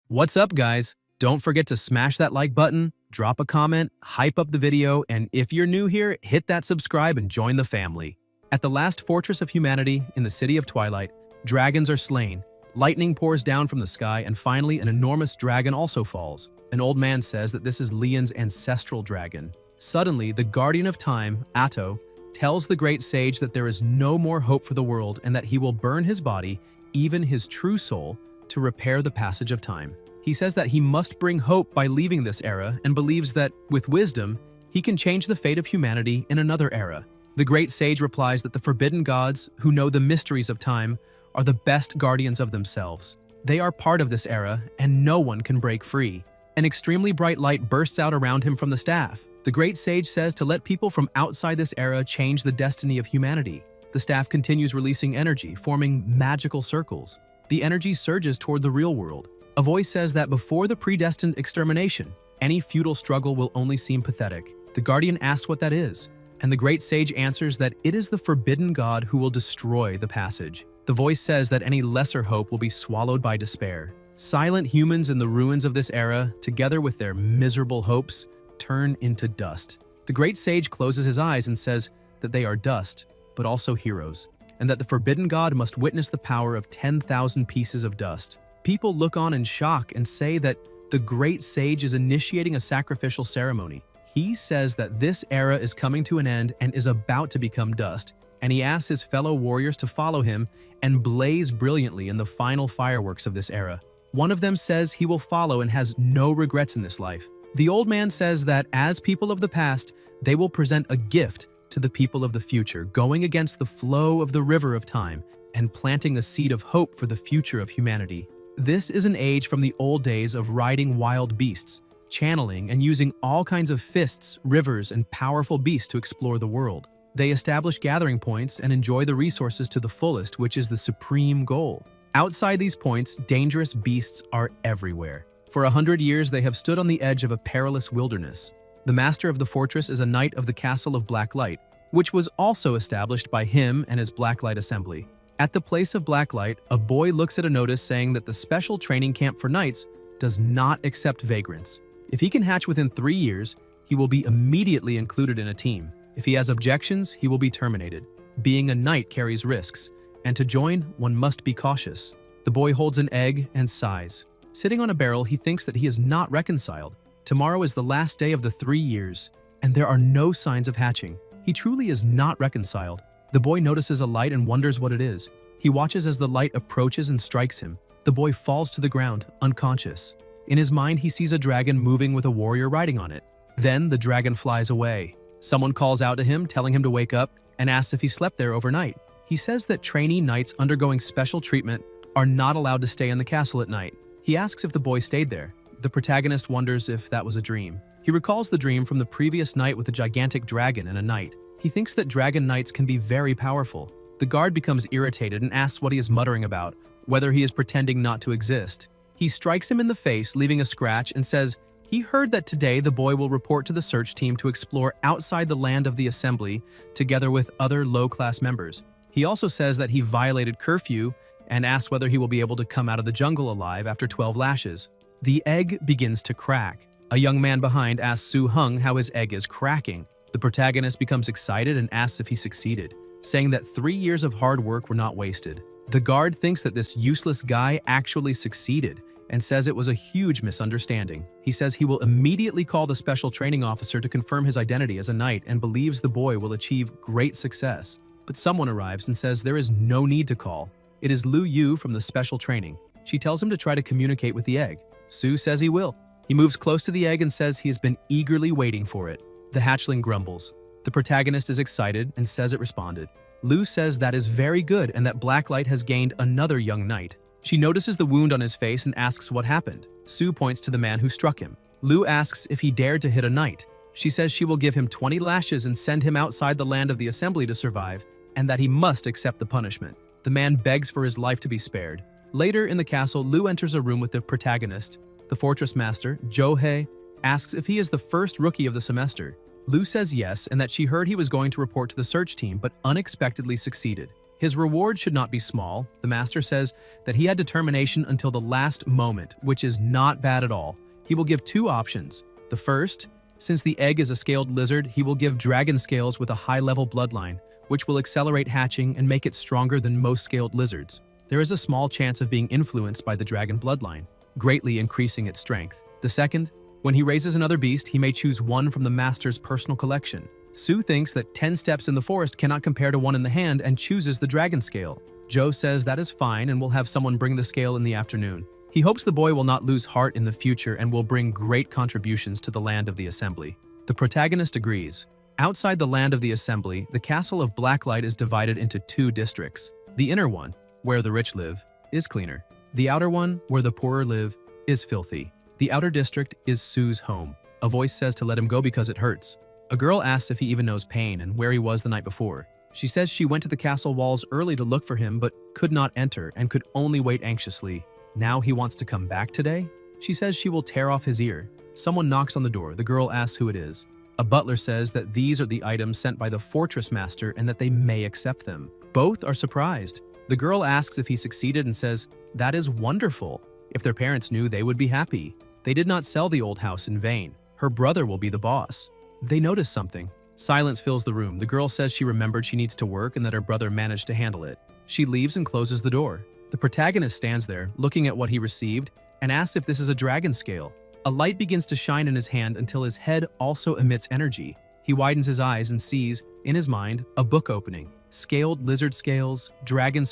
What's up, guys? Don't forget to smash that like button, drop a comment, hype up the video, and if you're new here, hit that subscribe and join the family. At the last fortress of humanity in the city of Twilight, dragons are slain, lightning pours down from the sky, and finally an enormous dragon also falls. An old man says that this is Leon's ancestral dragon. Suddenly, the guardian of time, Atto, tells the great sage that there is no more hope for the world and that he will burn his body, even his true soul, to repair the passage of time. He says that he must bring hope by leaving this era and believes that, with wisdom, he can change the fate of humanity in another era. The great sage replies that the forbidden gods, who know the mysteries of time, are the best guardians of themselves. They are part of this era, and no one can break free. An extremely bright light bursts out around him from the staff. The great sage says to let people from outside this era change the destiny of humanity. The staff continues releasing energy, forming magical circles. The energy surges toward the real world. A voice says that before the predestined extermination, any futile struggle will only seem pathetic. The guardian asks what that is, and the great sage answers that it is the forbidden god who will destroy the passage. The voice says that any lesser hope will be swallowed by despair. Silent humans in the ruins of this era, together with their miserable hopes, turn into dust. The great sage closes his eyes and says that they are dust, but also heroes, and that the forbidden god must witness the power of 10,000 pieces of dust. People look on in shock and say that the great sage is initiating a sacrificial ceremony. He says that this era is coming to an end and is about to become dust, and he asks his fellow warriors to follow him and blaze brilliantly in the final fireworks of this era. One of them says he will follow and has no regrets in this life. The old man says that as people of the past, they will present a gift to the people of the future, going against the flow of the river of time and planting a seed of hope for the future of humanity. This is an age from the old days of riding wild beasts, channeling and using all kinds of fists, rivers, and powerful beasts to explore the world. They establish gathering points and enjoy the resources to the fullest, which is the supreme goal. Outside these points, dangerous beasts are everywhere. For 100 years, they have stood on the edge of a perilous wilderness. The master of the fortress is a knight of the Castle of Blacklight, which was also established by him and his Blacklight Assembly. At the place of Blacklight, a boy looks at a notice saying that the special training camp for knights does not accept vagrants. If he can hatch within 3 years, he will be immediately included in a team. If he has objections, he will be terminated. Being a knight carries risks, and to join, one must be cautious. The boy holds an egg and sighs. Sitting on a barrel, he thinks that he is not reconciled. Tomorrow is the last day of the 3 years, and there are no signs of hatching. He truly is not reconciled. The boy notices a light and wonders what it is. He watches as the light approaches and strikes him. The boy falls to the ground, unconscious. In his mind, he sees a dragon moving with a warrior riding on it. Then the dragon flies away. Someone calls out to him, telling him to wake up, and asks if he slept there overnight. He says that trainee knights undergoing special treatment are not allowed to stay in the castle at night. He asks if the boy stayed there. The protagonist wonders if that was a dream. He recalls the dream from the previous night with a gigantic dragon and a knight. He thinks that dragon knights can be very powerful. The guard becomes irritated and asks what he is muttering about, whether he is pretending not to exist. He strikes him in the face, leaving a scratch, and says he heard that today the boy will report to the search team to explore outside the land of the assembly together with other low-class members. He also says that he violated curfew and asks whether he will be able to come out of the jungle alive after 12 lashes. The egg begins to crack. A young man behind asks Su Hung how his egg is cracking. The protagonist becomes excited and asks if he succeeded, saying that 3 years of hard work were not wasted. The guard thinks that this useless guy actually succeeded and says it was a huge misunderstanding. He says he will immediately call the special training officer to confirm his identity as a knight and believes the boy will achieve great success. But someone arrives and says there is no need to call. It is Lu Yu from the special training. She tells him to try to communicate with the egg. Su says he will. He moves close to the egg and says he has been eagerly waiting for it. The hatchling grumbles. The protagonist is excited and says it responded. Lu says that is very good and that Blacklight has gained another young knight. She notices the wound on his face and asks what happened. Su points to the man who struck him. Lu asks if he dared to hit a knight. She says she will give him 20 lashes and send him outside the land of the assembly to survive, and that he must accept the punishment. The man begs for his life to be spared. Later in the castle, Lu enters a room with the protagonist. The fortress master, Johei, asks if he is the first rookie of the semester. Lu says yes and that she heard he was going to report to the search team but unexpectedly succeeded. His reward should not be small. The master says that he had determination until the last moment, which is not bad at all. He will give 2 options. The first, since the egg is a scaled lizard, he will give dragon scales with a high-level bloodline, which will accelerate hatching and make it stronger than most scaled lizards. There is a small chance of being influenced by the dragon bloodline, greatly increasing its strength. The second, when he raises another beast, he may choose one from the master's personal collection. Sue thinks that 10 steps in the forest cannot compare to one in the hand and chooses the dragon scale. Joe says that is fine and will have someone bring the scale in the afternoon. He hopes the boy will not lose heart in the future and will bring great contributions to the land of the assembly. The protagonist agrees. Outside the land of the assembly, the castle of Blacklight is divided into 2 districts. The inner one, where the rich live, is cleaner. The outer one, where the poorer live, is filthy. The outer district is Sue's home. A voice says to let him go because it hurts. A girl asks if he even knows pain and where he was the night before. She says she went to the castle walls early to look for him but could not enter and could only wait anxiously. Now he wants to come back today? She says she will tear off his ear. Someone knocks on the door. The girl asks who it is. A butler says that these are the items sent by the fortress master and that they may accept them. Both are surprised. The girl asks if he succeeded and says, "That is wonderful. If their parents knew, they would be happy. They did not sell the old house in vain. Her brother will be the boss." They notice something. Silence fills the room. The girl says she remembered she needs to work and that her brother managed to handle it. She leaves and closes the door. The protagonist stands there, looking at what he received, and asks if this is a dragon scale. A light begins to shine in his hand until his head also emits energy. He widens his eyes and sees, in his mind, a book opening. Scaled lizard scales, dragon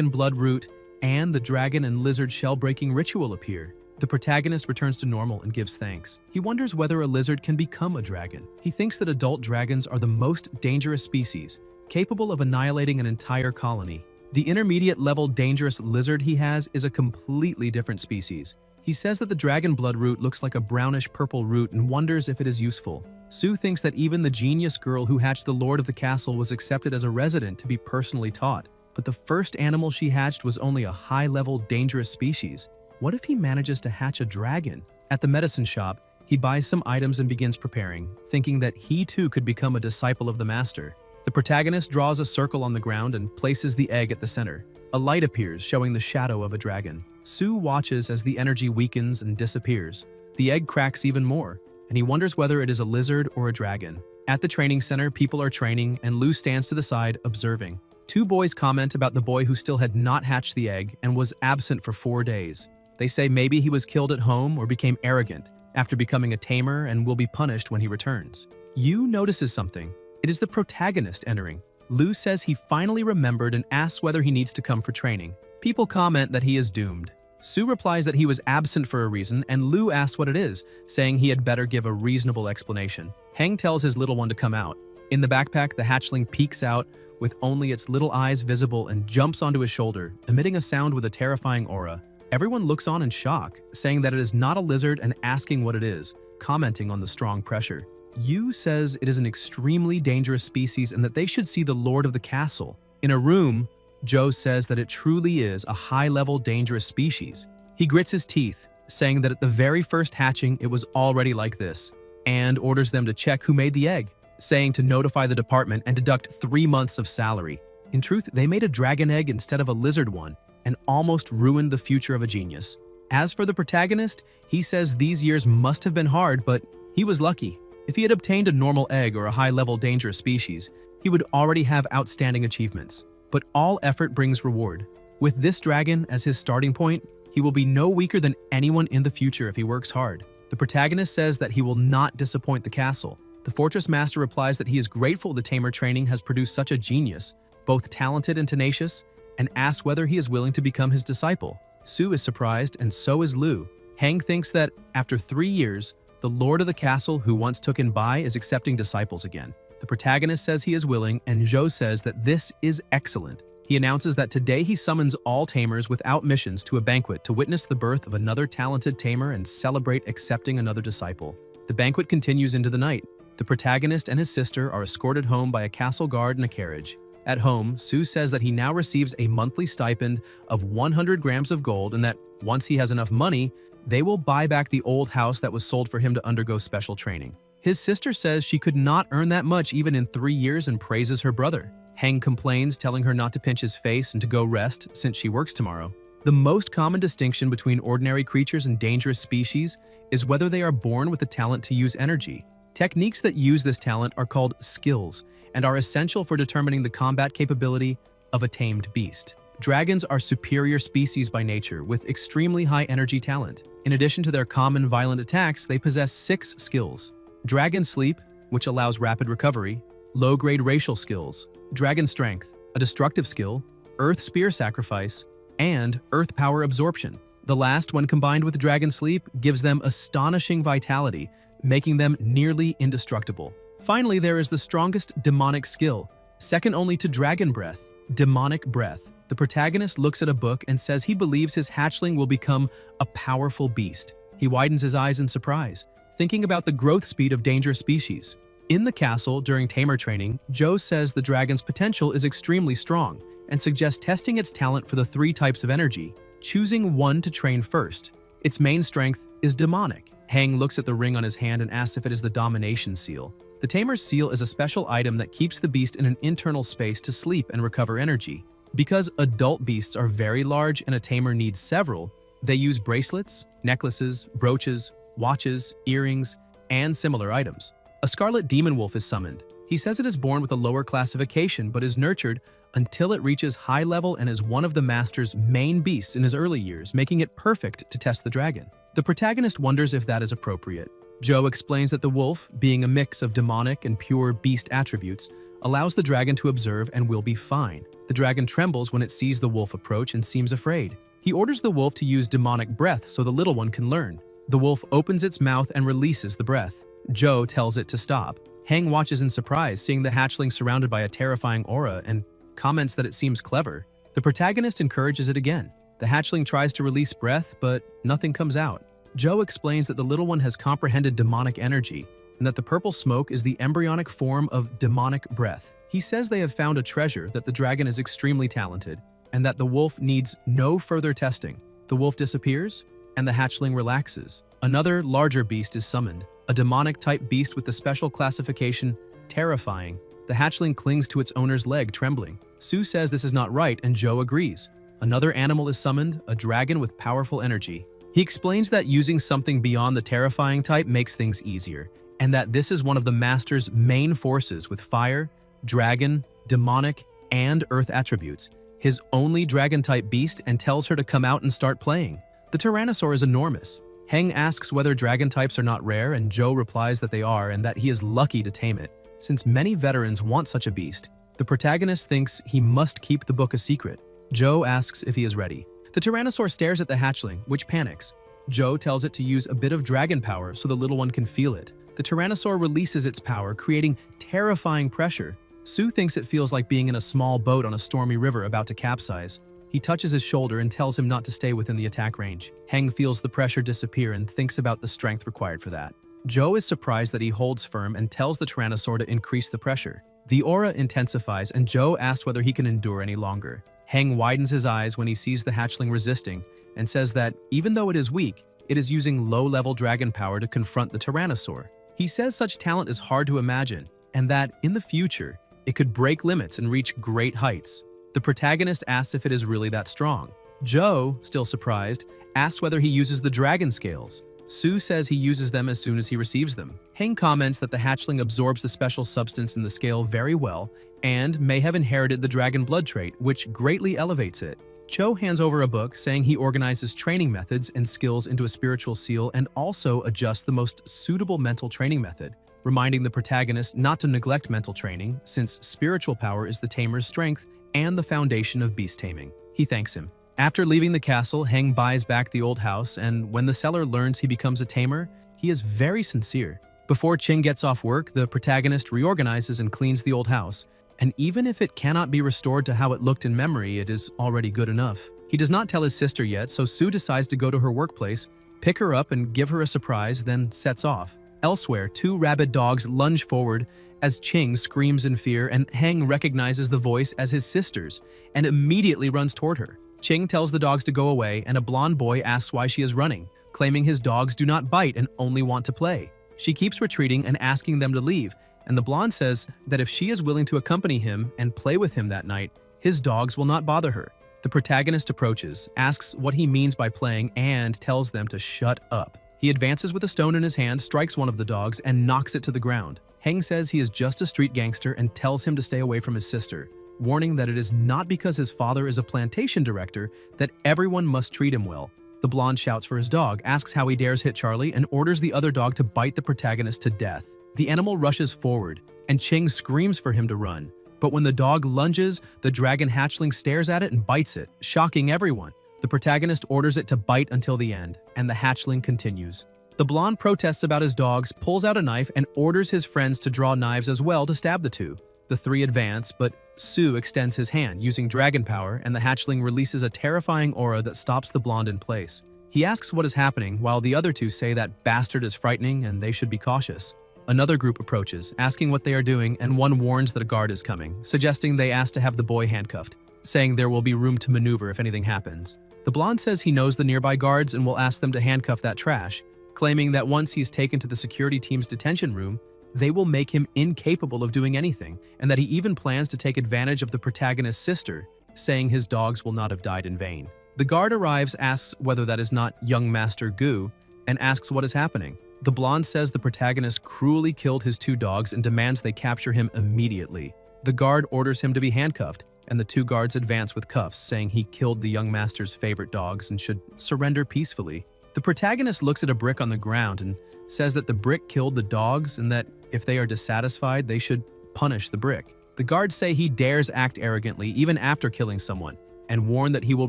blood root, and the dragon and lizard shell-breaking ritual appear. The protagonist returns to normal and gives thanks. He wonders whether a lizard can become a dragon. He thinks that adult dragons are the most dangerous species, capable of annihilating an entire colony. The intermediate-level dangerous lizard he has is a completely different species. He says that the dragon blood root looks like a brownish-purple root and wonders if it is useful. Sue thinks that even the genius girl who hatched the lord of the castle was accepted as a resident to be personally taught. But the first animal she hatched was only a high-level dangerous species. What if he manages to hatch a dragon? At the medicine shop, he buys some items and begins preparing, thinking that he too could become a disciple of the master. The protagonist draws a circle on the ground and places the egg at the center. A light appears, showing the shadow of a dragon. Sue watches as the energy weakens and disappears. The egg cracks even more, and he wonders whether it is a lizard or a dragon. At the training center, people are training, and Lou stands to the side, observing. 2 boys comment about the boy who still had not hatched the egg and was absent for 4 days. They say maybe he was killed at home or became arrogant after becoming a tamer and will be punished when he returns. Yu notices something. It is the protagonist entering. Lou says he finally remembered and asks whether he needs to come for training. People comment that he is doomed. Sue replies that he was absent for a reason, and Lou asks what it is, saying he had better give a reasonable explanation. Heng tells his little one to come out. In the backpack, the hatchling peeks out with only its little eyes visible and jumps onto his shoulder, emitting a sound with a terrifying aura. Everyone looks on in shock, saying that it is not a lizard and asking what it is, commenting on the strong pressure. Yu says it is an extremely dangerous species and that they should see the lord of the castle. In a room, Joe says that it truly is a high-level dangerous species. He grits his teeth, saying that at the very first hatching it was already like this, and orders them to check who made the egg, saying to notify the department and deduct 3 months of salary. In truth, they made a dragon egg instead of a lizard one, and almost ruined the future of a genius. As for the protagonist, he says these years must have been hard, but he was lucky. If he had obtained a normal egg or a high-level dangerous species, he would already have outstanding achievements. But all effort brings reward. With this dragon as his starting point, he will be no weaker than anyone in the future if he works hard. The protagonist says that he will not disappoint the castle. The fortress master replies that he is grateful the tamer training has produced such a genius, both talented and tenacious, and asks whether he is willing to become his disciple. Sue is surprised, and so is Lou. Heng thinks that, after 3 years, the lord of the castle who once took in Bai is accepting disciples again. The protagonist says he is willing, and Zhou says that this is excellent. He announces that today he summons all tamers without missions to a banquet to witness the birth of another talented tamer and celebrate accepting another disciple. The banquet continues into the night. The protagonist and his sister are escorted home by a castle guard in a carriage. At home, Sue says that he now receives a monthly stipend of 100 grams of gold and that, once he has enough money, they will buy back the old house that was sold for him to undergo special training. His sister says she could not earn that much even in 3 years and praises her brother. Heng complains, telling her not to pinch his face and to go rest since she works tomorrow. The most common distinction between ordinary creatures and dangerous species is whether they are born with the talent to use energy. Techniques that use this talent are called skills and are essential for determining the combat capability of a tamed beast. Dragons are superior species by nature with extremely high energy talent. In addition to their common violent attacks, they possess 6 skills. Dragon Sleep, which allows rapid recovery, low-grade racial skills, Dragon Strength, a destructive skill, Earth Spear Sacrifice, and Earth Power Absorption. The last, when combined with Dragon Sleep, gives them astonishing vitality, making them nearly indestructible. Finally, there is the strongest demonic skill, second only to Dragon Breath, Demonic Breath. The protagonist looks at a book and says he believes his hatchling will become a powerful beast. He widens his eyes in surprise, thinking about the growth speed of dangerous species. In the castle, during tamer training, Joe says the dragon's potential is extremely strong and suggests testing its talent for the 3 types of energy, choosing one to train first. Its main strength is demonic. Heng looks at the ring on his hand and asks if it is the domination seal. The tamer's seal is a special item that keeps the beast in an internal space to sleep and recover energy. Because adult beasts are very large and a tamer needs several, they use bracelets, necklaces, brooches, watches, earrings, and similar items. A scarlet demon wolf is summoned. He says it is born with a lower classification but is nurtured until it reaches high level and is one of the master's main beasts in his early years, making it perfect to test the dragon. The protagonist wonders if that is appropriate. Joe explains that the wolf, being a mix of demonic and pure beast attributes, allows the dragon to observe and will be fine. The dragon trembles when it sees the wolf approach and seems afraid. He orders the wolf to use demonic breath so the little one can learn. The wolf opens its mouth and releases the breath. Joe tells it to stop. Heng watches in surprise, seeing the hatchling surrounded by a terrifying aura, and comments that it seems clever. The protagonist encourages it again. The hatchling tries to release breath, but nothing comes out. Joe explains that the little one has comprehended demonic energy, and that the purple smoke is the embryonic form of demonic breath. He says they have found a treasure, that the dragon is extremely talented, and that the wolf needs no further testing. The wolf disappears, and the hatchling relaxes. Another, larger beast is summoned, a demonic-type beast with the special classification, Terrifying. The hatchling clings to its owner's leg, trembling. Sue says this is not right, and Joe agrees. Another animal is summoned, a dragon with powerful energy. He explains that using something beyond the terrifying type makes things easier, and that this is one of the master's main forces with fire, dragon, demonic, and earth attributes, his only dragon-type beast, and tells her to come out and start playing. The Tyrannosaur is enormous. Heng asks whether dragon types are not rare, and Joe replies that they are and that he is lucky to tame it, since many veterans want such a beast. The protagonist thinks he must keep the book a secret. Joe asks if he is ready. The Tyrannosaur stares at the hatchling, which panics. Joe tells it to use a bit of dragon power so the little one can feel it. The Tyrannosaur releases its power, creating terrifying pressure. Sue thinks it feels like being in a small boat on a stormy river about to capsize. He touches his shoulder and tells him not to stay within the attack range. Heng feels the pressure disappear and thinks about the strength required for that. Joe is surprised that he holds firm and tells the Tyrannosaur to increase the pressure. The aura intensifies, and Joe asks whether he can endure any longer. Heng widens his eyes when he sees the hatchling resisting and says that, even though it is weak, it is using low-level dragon power to confront the Tyrannosaur. He says such talent is hard to imagine, and that, in the future, it could break limits and reach great heights. The protagonist asks if it is really that strong. Joe, still surprised, asks whether he uses the dragon scales. Sue says he uses them as soon as he receives them. Heng comments that the hatchling absorbs the special substance in the scale very well and may have inherited the dragon blood trait, which greatly elevates it. Joe hands over a book, saying he organizes training methods and skills into a spiritual seal and also adjusts the most suitable mental training method, reminding the protagonist not to neglect mental training, since spiritual power is the tamer's strength and the foundation of beast taming. He thanks him. After leaving the castle, Heng buys back the old house, and when the seller learns he becomes a tamer, he is very sincere. Before Ching gets off work, the protagonist reorganizes and cleans the old house, and even if it cannot be restored to how it looked in memory, it is already good enough. He does not tell his sister yet, so Sue decides to go to her workplace, pick her up and give her a surprise, then sets off. Elsewhere, 2 rabid dogs lunge forward as Ching screams in fear, and Heng recognizes the voice as his sister's and immediately runs toward her. Ching tells the dogs to go away, and a blonde boy asks why she is running, claiming his dogs do not bite and only want to play. She keeps retreating and asking them to leave, and the blonde says that if she is willing to accompany him and play with him that night, his dogs will not bother her. The protagonist approaches, asks what he means by playing, and tells them to shut up. He advances with a stone in his hand, strikes one of the dogs, and knocks it to the ground. Heng says he is just a street gangster and tells him to stay away from his sister, warning that it is not because his father is a plantation director that everyone must treat him well. The blonde shouts for his dog, asks how he dares hit Charlie, and orders the other dog to bite the protagonist to death. The animal rushes forward, and Ching screams for him to run. But when the dog lunges, the dragon hatchling stares at it and bites it, shocking everyone. The protagonist orders it to bite until the end, and the hatchling continues. The blonde protests about his dogs, pulls out a knife, and orders his friends to draw knives as well to stab the two. The three advance, but Su extends his hand using dragon power, and the hatchling releases a terrifying aura that stops the blonde in place. He asks what is happening, while the other two say that bastard is frightening and they should be cautious. Another group approaches, asking what they are doing, and one warns that a guard is coming, suggesting they ask to have the boy handcuffed, saying there will be room to maneuver if anything happens. The blonde says he knows the nearby guards and will ask them to handcuff that trash, claiming that once he's taken to the security team's detention room, they will make him incapable of doing anything, and that he even plans to take advantage of the protagonist's sister, saying his dogs will not have died in vain. The guard arrives, asks whether that is not young Master Gu, and asks what is happening. The blonde says the protagonist cruelly killed his two dogs and demands they capture him immediately. The guard orders him to be handcuffed, and the two guards advance with cuffs, saying he killed the young master's favorite dogs and should surrender peacefully. The protagonist looks at a brick on the ground and says that the brick killed the dogs and that if they are dissatisfied, they should punish the brick. The guards say he dares act arrogantly even after killing someone, and warn that he will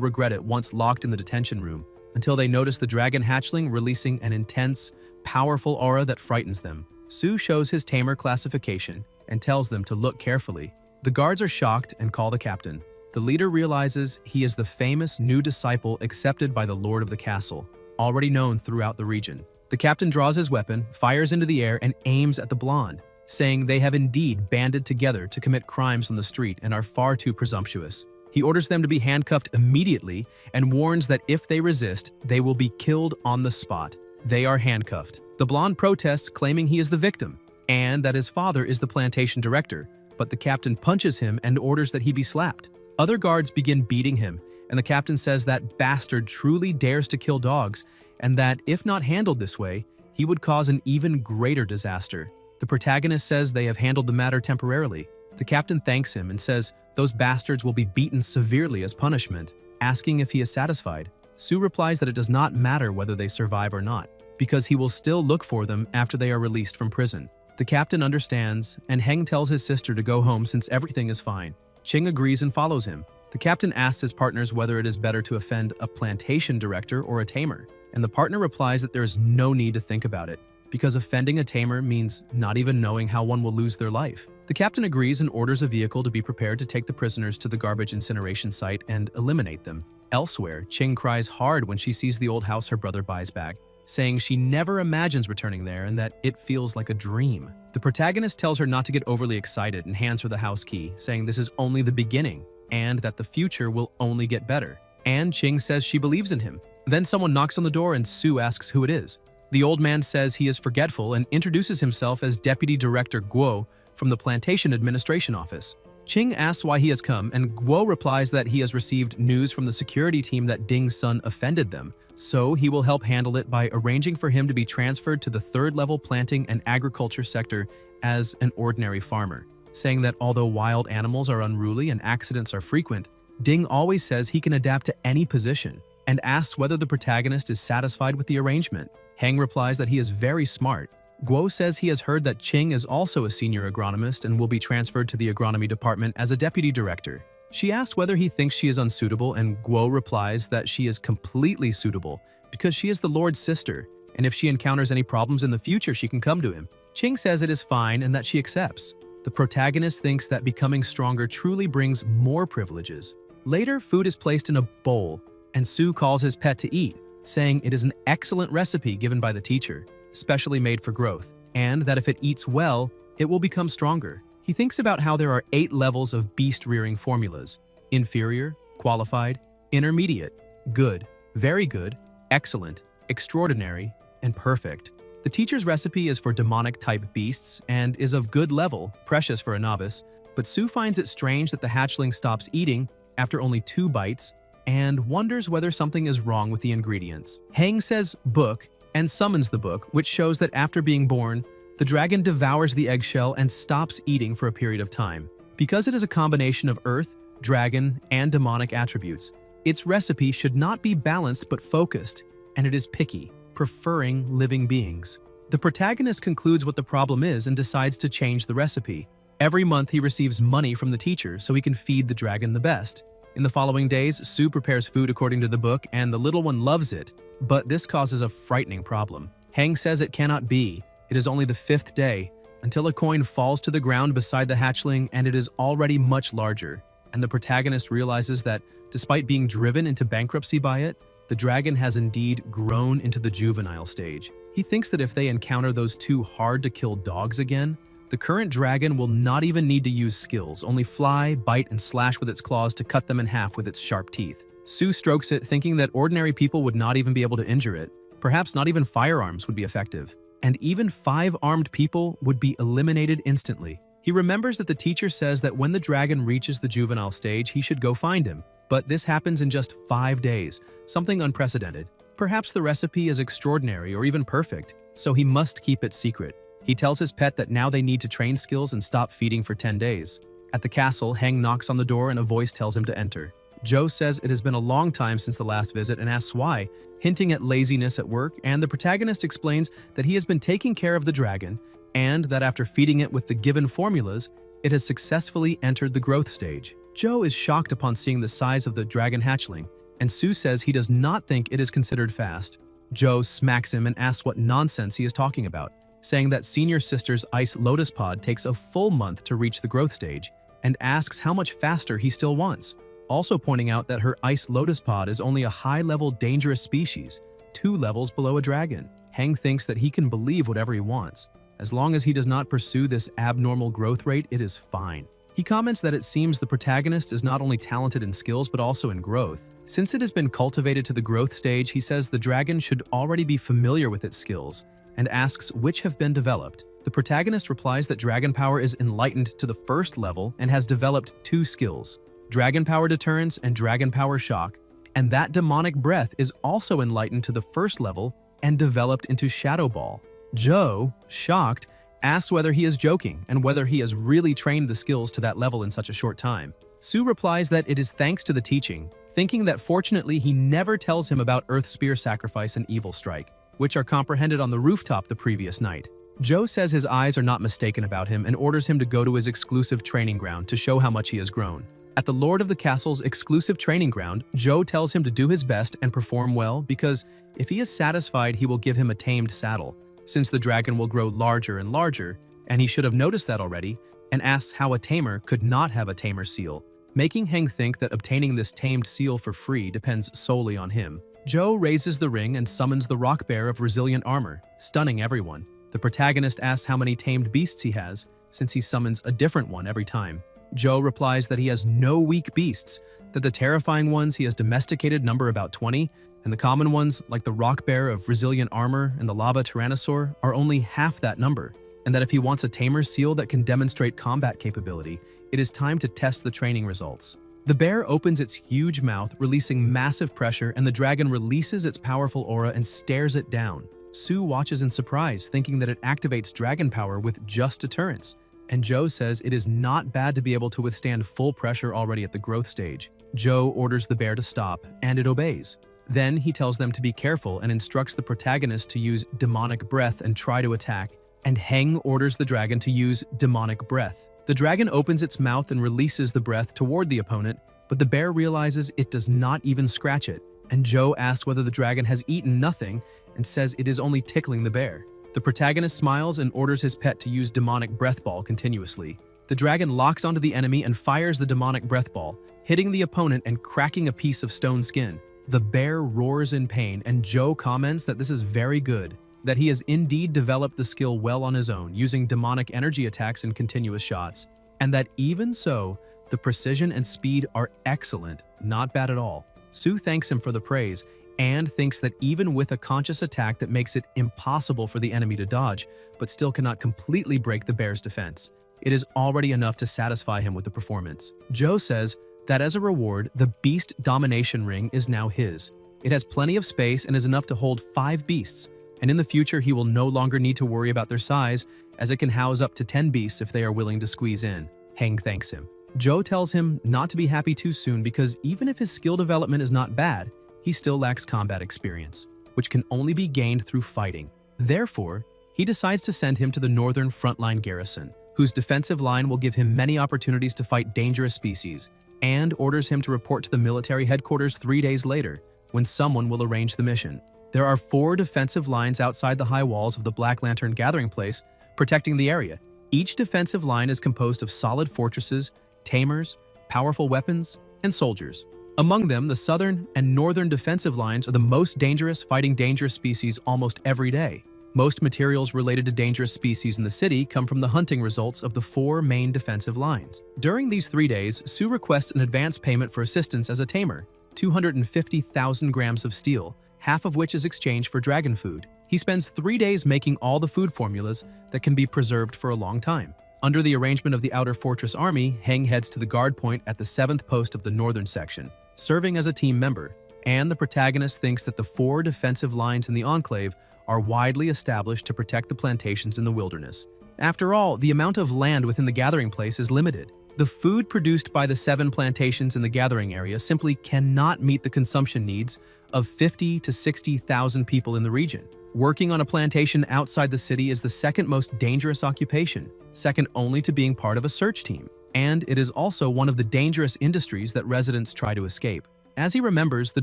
regret it once locked in the detention room, until they notice the dragon hatchling releasing an intense, powerful aura that frightens them. Su shows his tamer classification and tells them to look carefully. The guards are shocked and call the captain. The leader realizes he is the famous new disciple accepted by the lord of the castle, already known throughout the region. The captain draws his weapon, fires into the air, and aims at the blonde, saying they have indeed banded together to commit crimes on the street and are far too presumptuous. He orders them to be handcuffed immediately and warns that if they resist, they will be killed on the spot. They are handcuffed. The blonde protests, claiming he is the victim, and that his father is the plantation director, but the captain punches him and orders that he be slapped. Other guards begin beating him, and the captain says that bastard truly dares to kill dogs, and that if not handled this way, he would cause an even greater disaster. The protagonist says they have handled the matter temporarily. The captain thanks him and says those bastards will be beaten severely as punishment, asking if he is satisfied. Su replies that it does not matter whether they survive or not, because he will still look for them after they are released from prison. The captain understands, and Heng tells his sister to go home since everything is fine. Ching agrees and follows him. The captain asks his partners whether it is better to offend a plantation director or a tamer, and the partner replies that there is no need to think about it, because offending a tamer means not even knowing how one will lose their life. The captain agrees and orders a vehicle to be prepared to take the prisoners to the garbage incineration site and eliminate them. Elsewhere, Ching cries hard when she sees the old house her brother buys back, saying she never imagines returning there and that it feels like a dream. The protagonist tells her not to get overly excited and hands her the house key, saying this is only the beginning and that the future will only get better. And Ching says she believes in him. Then someone knocks on the door and Su asks who it is. The old man says he is forgetful and introduces himself as Deputy Director Guo from the Plantation Administration Office. Ching asks why he has come, and Guo replies that he has received news from the security team that Ding's son offended them, so he will help handle it by arranging for him to be transferred to the third-level planting and agriculture sector as an ordinary farmer, saying that although wild animals are unruly and accidents are frequent, Ding always says he can adapt to any position, and asks whether the protagonist is satisfied with the arrangement. Heng replies that he is very smart. Guo says he has heard that Ching is also a senior agronomist and will be transferred to the agronomy department as a deputy director. She asks whether he thinks she is unsuitable, and Guo replies that she is completely suitable because she is the Lord's sister, and if she encounters any problems in the future, she can come to him. Ching says it is fine and that she accepts. The protagonist thinks that becoming stronger truly brings more privileges. Later, food is placed in a bowl, and Su calls his pet to eat, saying it is an excellent recipe given by the teacher, specially made for growth, and that if it eats well, it will become stronger. He thinks about how there are 8 levels of beast-rearing formulas: inferior, qualified, intermediate, good, very good, excellent, extraordinary, and perfect. The teacher's recipe is for demonic-type beasts and is of good level, precious for a novice, but Sue finds it strange that the hatchling stops eating after only 2 bites and wonders whether something is wrong with the ingredients. Heng says book and summons the book, which shows that after being born, the dragon devours the eggshell and stops eating for a period of time. Because it is a combination of earth, dragon, and demonic attributes, its recipe should not be balanced but focused, and it is picky, preferring living beings. The protagonist concludes what the problem is and decides to change the recipe. Every month he receives money from the teacher so he can feed the dragon the best. In the following days, Sue prepares food according to the book and the little one loves it, but this causes a frightening problem. Heng says it cannot be. It is only the 5th day, until a coin falls to the ground beside the hatchling and it is already much larger, and the protagonist realizes that, despite being driven into bankruptcy by it, the dragon has indeed grown into the juvenile stage. He thinks that if they encounter those 2 hard-to-kill dogs again, the current dragon will not even need to use skills, only fly, bite, and slash with its claws to cut them in half with its sharp teeth. Sue strokes it, thinking that ordinary people would not even be able to injure it. Perhaps not even firearms would be effective. And even 5 armed people would be eliminated instantly. He remembers that the teacher says that when the dragon reaches the juvenile stage, he should go find him. But this happens in just 5 days, something unprecedented. Perhaps the recipe is extraordinary or even perfect, so he must keep it secret. He tells his pet that now they need to train skills and stop feeding for 10 days. At the castle, Heng knocks on the door and a voice tells him to enter. Joe says it has been a long time since the last visit and asks why, hinting at laziness at work, and the protagonist explains that he has been taking care of the dragon and that after feeding it with the given formulas, it has successfully entered the growth stage. Joe is shocked upon seeing the size of the dragon hatchling, and Sue says he does not think it is considered fast. Joe smacks him and asks what nonsense he is talking about, saying that senior sister's ice lotus pod takes a full month to reach the growth stage, and asks how much faster he still wants, also pointing out that her ice lotus pod is only a high-level dangerous species, 2 levels below a dragon. Heng thinks that he can believe whatever he wants. As long as he does not pursue this abnormal growth rate, it is fine. He comments that it seems the protagonist is not only talented in skills but also in growth. Since it has been cultivated to the growth stage, he says the dragon should already be familiar with its skills, and asks which have been developed. The protagonist replies that dragon power is enlightened to the 1st level and has developed 2 skills, dragon power deterrence and dragon power shock, and that demonic breath is also enlightened to the 1st level and developed into shadow ball. Joe, shocked, asks whether he is joking and whether he has really trained the skills to that level in such a short time. Sue replies that it is thanks to the teaching, thinking that fortunately he never tells him about Earth Spear Sacrifice and Evil Strike, which are comprehended on the rooftop the previous night. Joe says his eyes are not mistaken about him and orders him to go to his exclusive training ground to show how much he has grown. At the Lord of the Castle's exclusive training ground, Joe tells him to do his best and perform well because if he is satisfied, he will give him a tamed saddle, since the dragon will grow larger and larger, and he should have noticed that already, and asks how a tamer could not have a tamer seal, making Heng think that obtaining this tamed seal for free depends solely on him. Joe raises the ring and summons the rock bear of resilient armor, stunning everyone. The protagonist asks how many tamed beasts he has, since he summons a different one every time. Joe replies that he has no weak beasts, that the terrifying ones he has domesticated number about 20, and the common ones, like the rock bear of resilient armor and the lava tyrannosaur, are only half that number, and that if he wants a tamer seal that can demonstrate combat capability, it is time to test the training results. The bear opens its huge mouth, releasing massive pressure, and the dragon releases its powerful aura and stares it down. Sue watches in surprise, thinking that it activates dragon power with just deterrence, and Joe says it is not bad to be able to withstand full pressure already at the growth stage. Joe orders the bear to stop, and it obeys. Then he tells them to be careful and instructs the protagonist to use demonic breath and try to attack, and Heng orders the dragon to use demonic breath. The dragon opens its mouth and releases the breath toward the opponent, but the bear realizes it does not even scratch it, and Joe asks whether the dragon has eaten nothing and says it is only tickling the bear. The protagonist smiles and orders his pet to use demonic breath ball continuously. The dragon locks onto the enemy and fires the demonic breath ball, hitting the opponent and cracking a piece of stone skin. The bear roars in pain, and Joe comments that this is very good, that he has indeed developed the skill well on his own, using demonic energy attacks and continuous shots, and that even so, the precision and speed are excellent, not bad at all. Sue thanks him for the praise, and thinks that even with a conscious attack that makes it impossible for the enemy to dodge, but still cannot completely break the bear's defense, it is already enough to satisfy him with the performance. Joe says that as a reward, the Beast Domination Ring is now his. It has plenty of space and is enough to hold 5 beasts, and in the future he will no longer need to worry about their size, as it can house up to 10 beasts if they are willing to squeeze in. Heng thanks him. Joe tells him not to be happy too soon because even if his skill development is not bad, he still lacks combat experience, which can only be gained through fighting. Therefore, he decides to send him to the northern frontline garrison, whose defensive line will give him many opportunities to fight dangerous species, and orders him to report to the military headquarters 3 days later, when someone will arrange the mission. There are 4 defensive lines outside the high walls of the Black Lantern gathering place, protecting the area. Each defensive line is composed of solid fortresses, tamers, powerful weapons, and soldiers. Among them, the southern and northern defensive lines are the most dangerous, fighting dangerous species almost every day. Most materials related to dangerous species in the city come from the hunting results of the 4 main defensive lines. During these 3 days, Sue requests an advance payment for assistance as a tamer, 250,000 grams of steel, half of which is exchanged for dragon food. He spends 3 days making all the food formulas that can be preserved for a long time. Under the arrangement of the Outer Fortress Army, Heng heads to the guard point at the 7th post of the northern section, serving as a team member, and the protagonist thinks that the 4 defensive lines in the Enclave are widely established to protect the plantations in the wilderness. After all, the amount of land within the gathering place is limited. The food produced by the 7 plantations in the gathering area simply cannot meet the consumption needs of 50 to 60,000 people in the region. Working on a plantation outside the city is the second most dangerous occupation, second only to being part of a search team. And it is also one of the dangerous industries that residents try to escape. As he remembers, the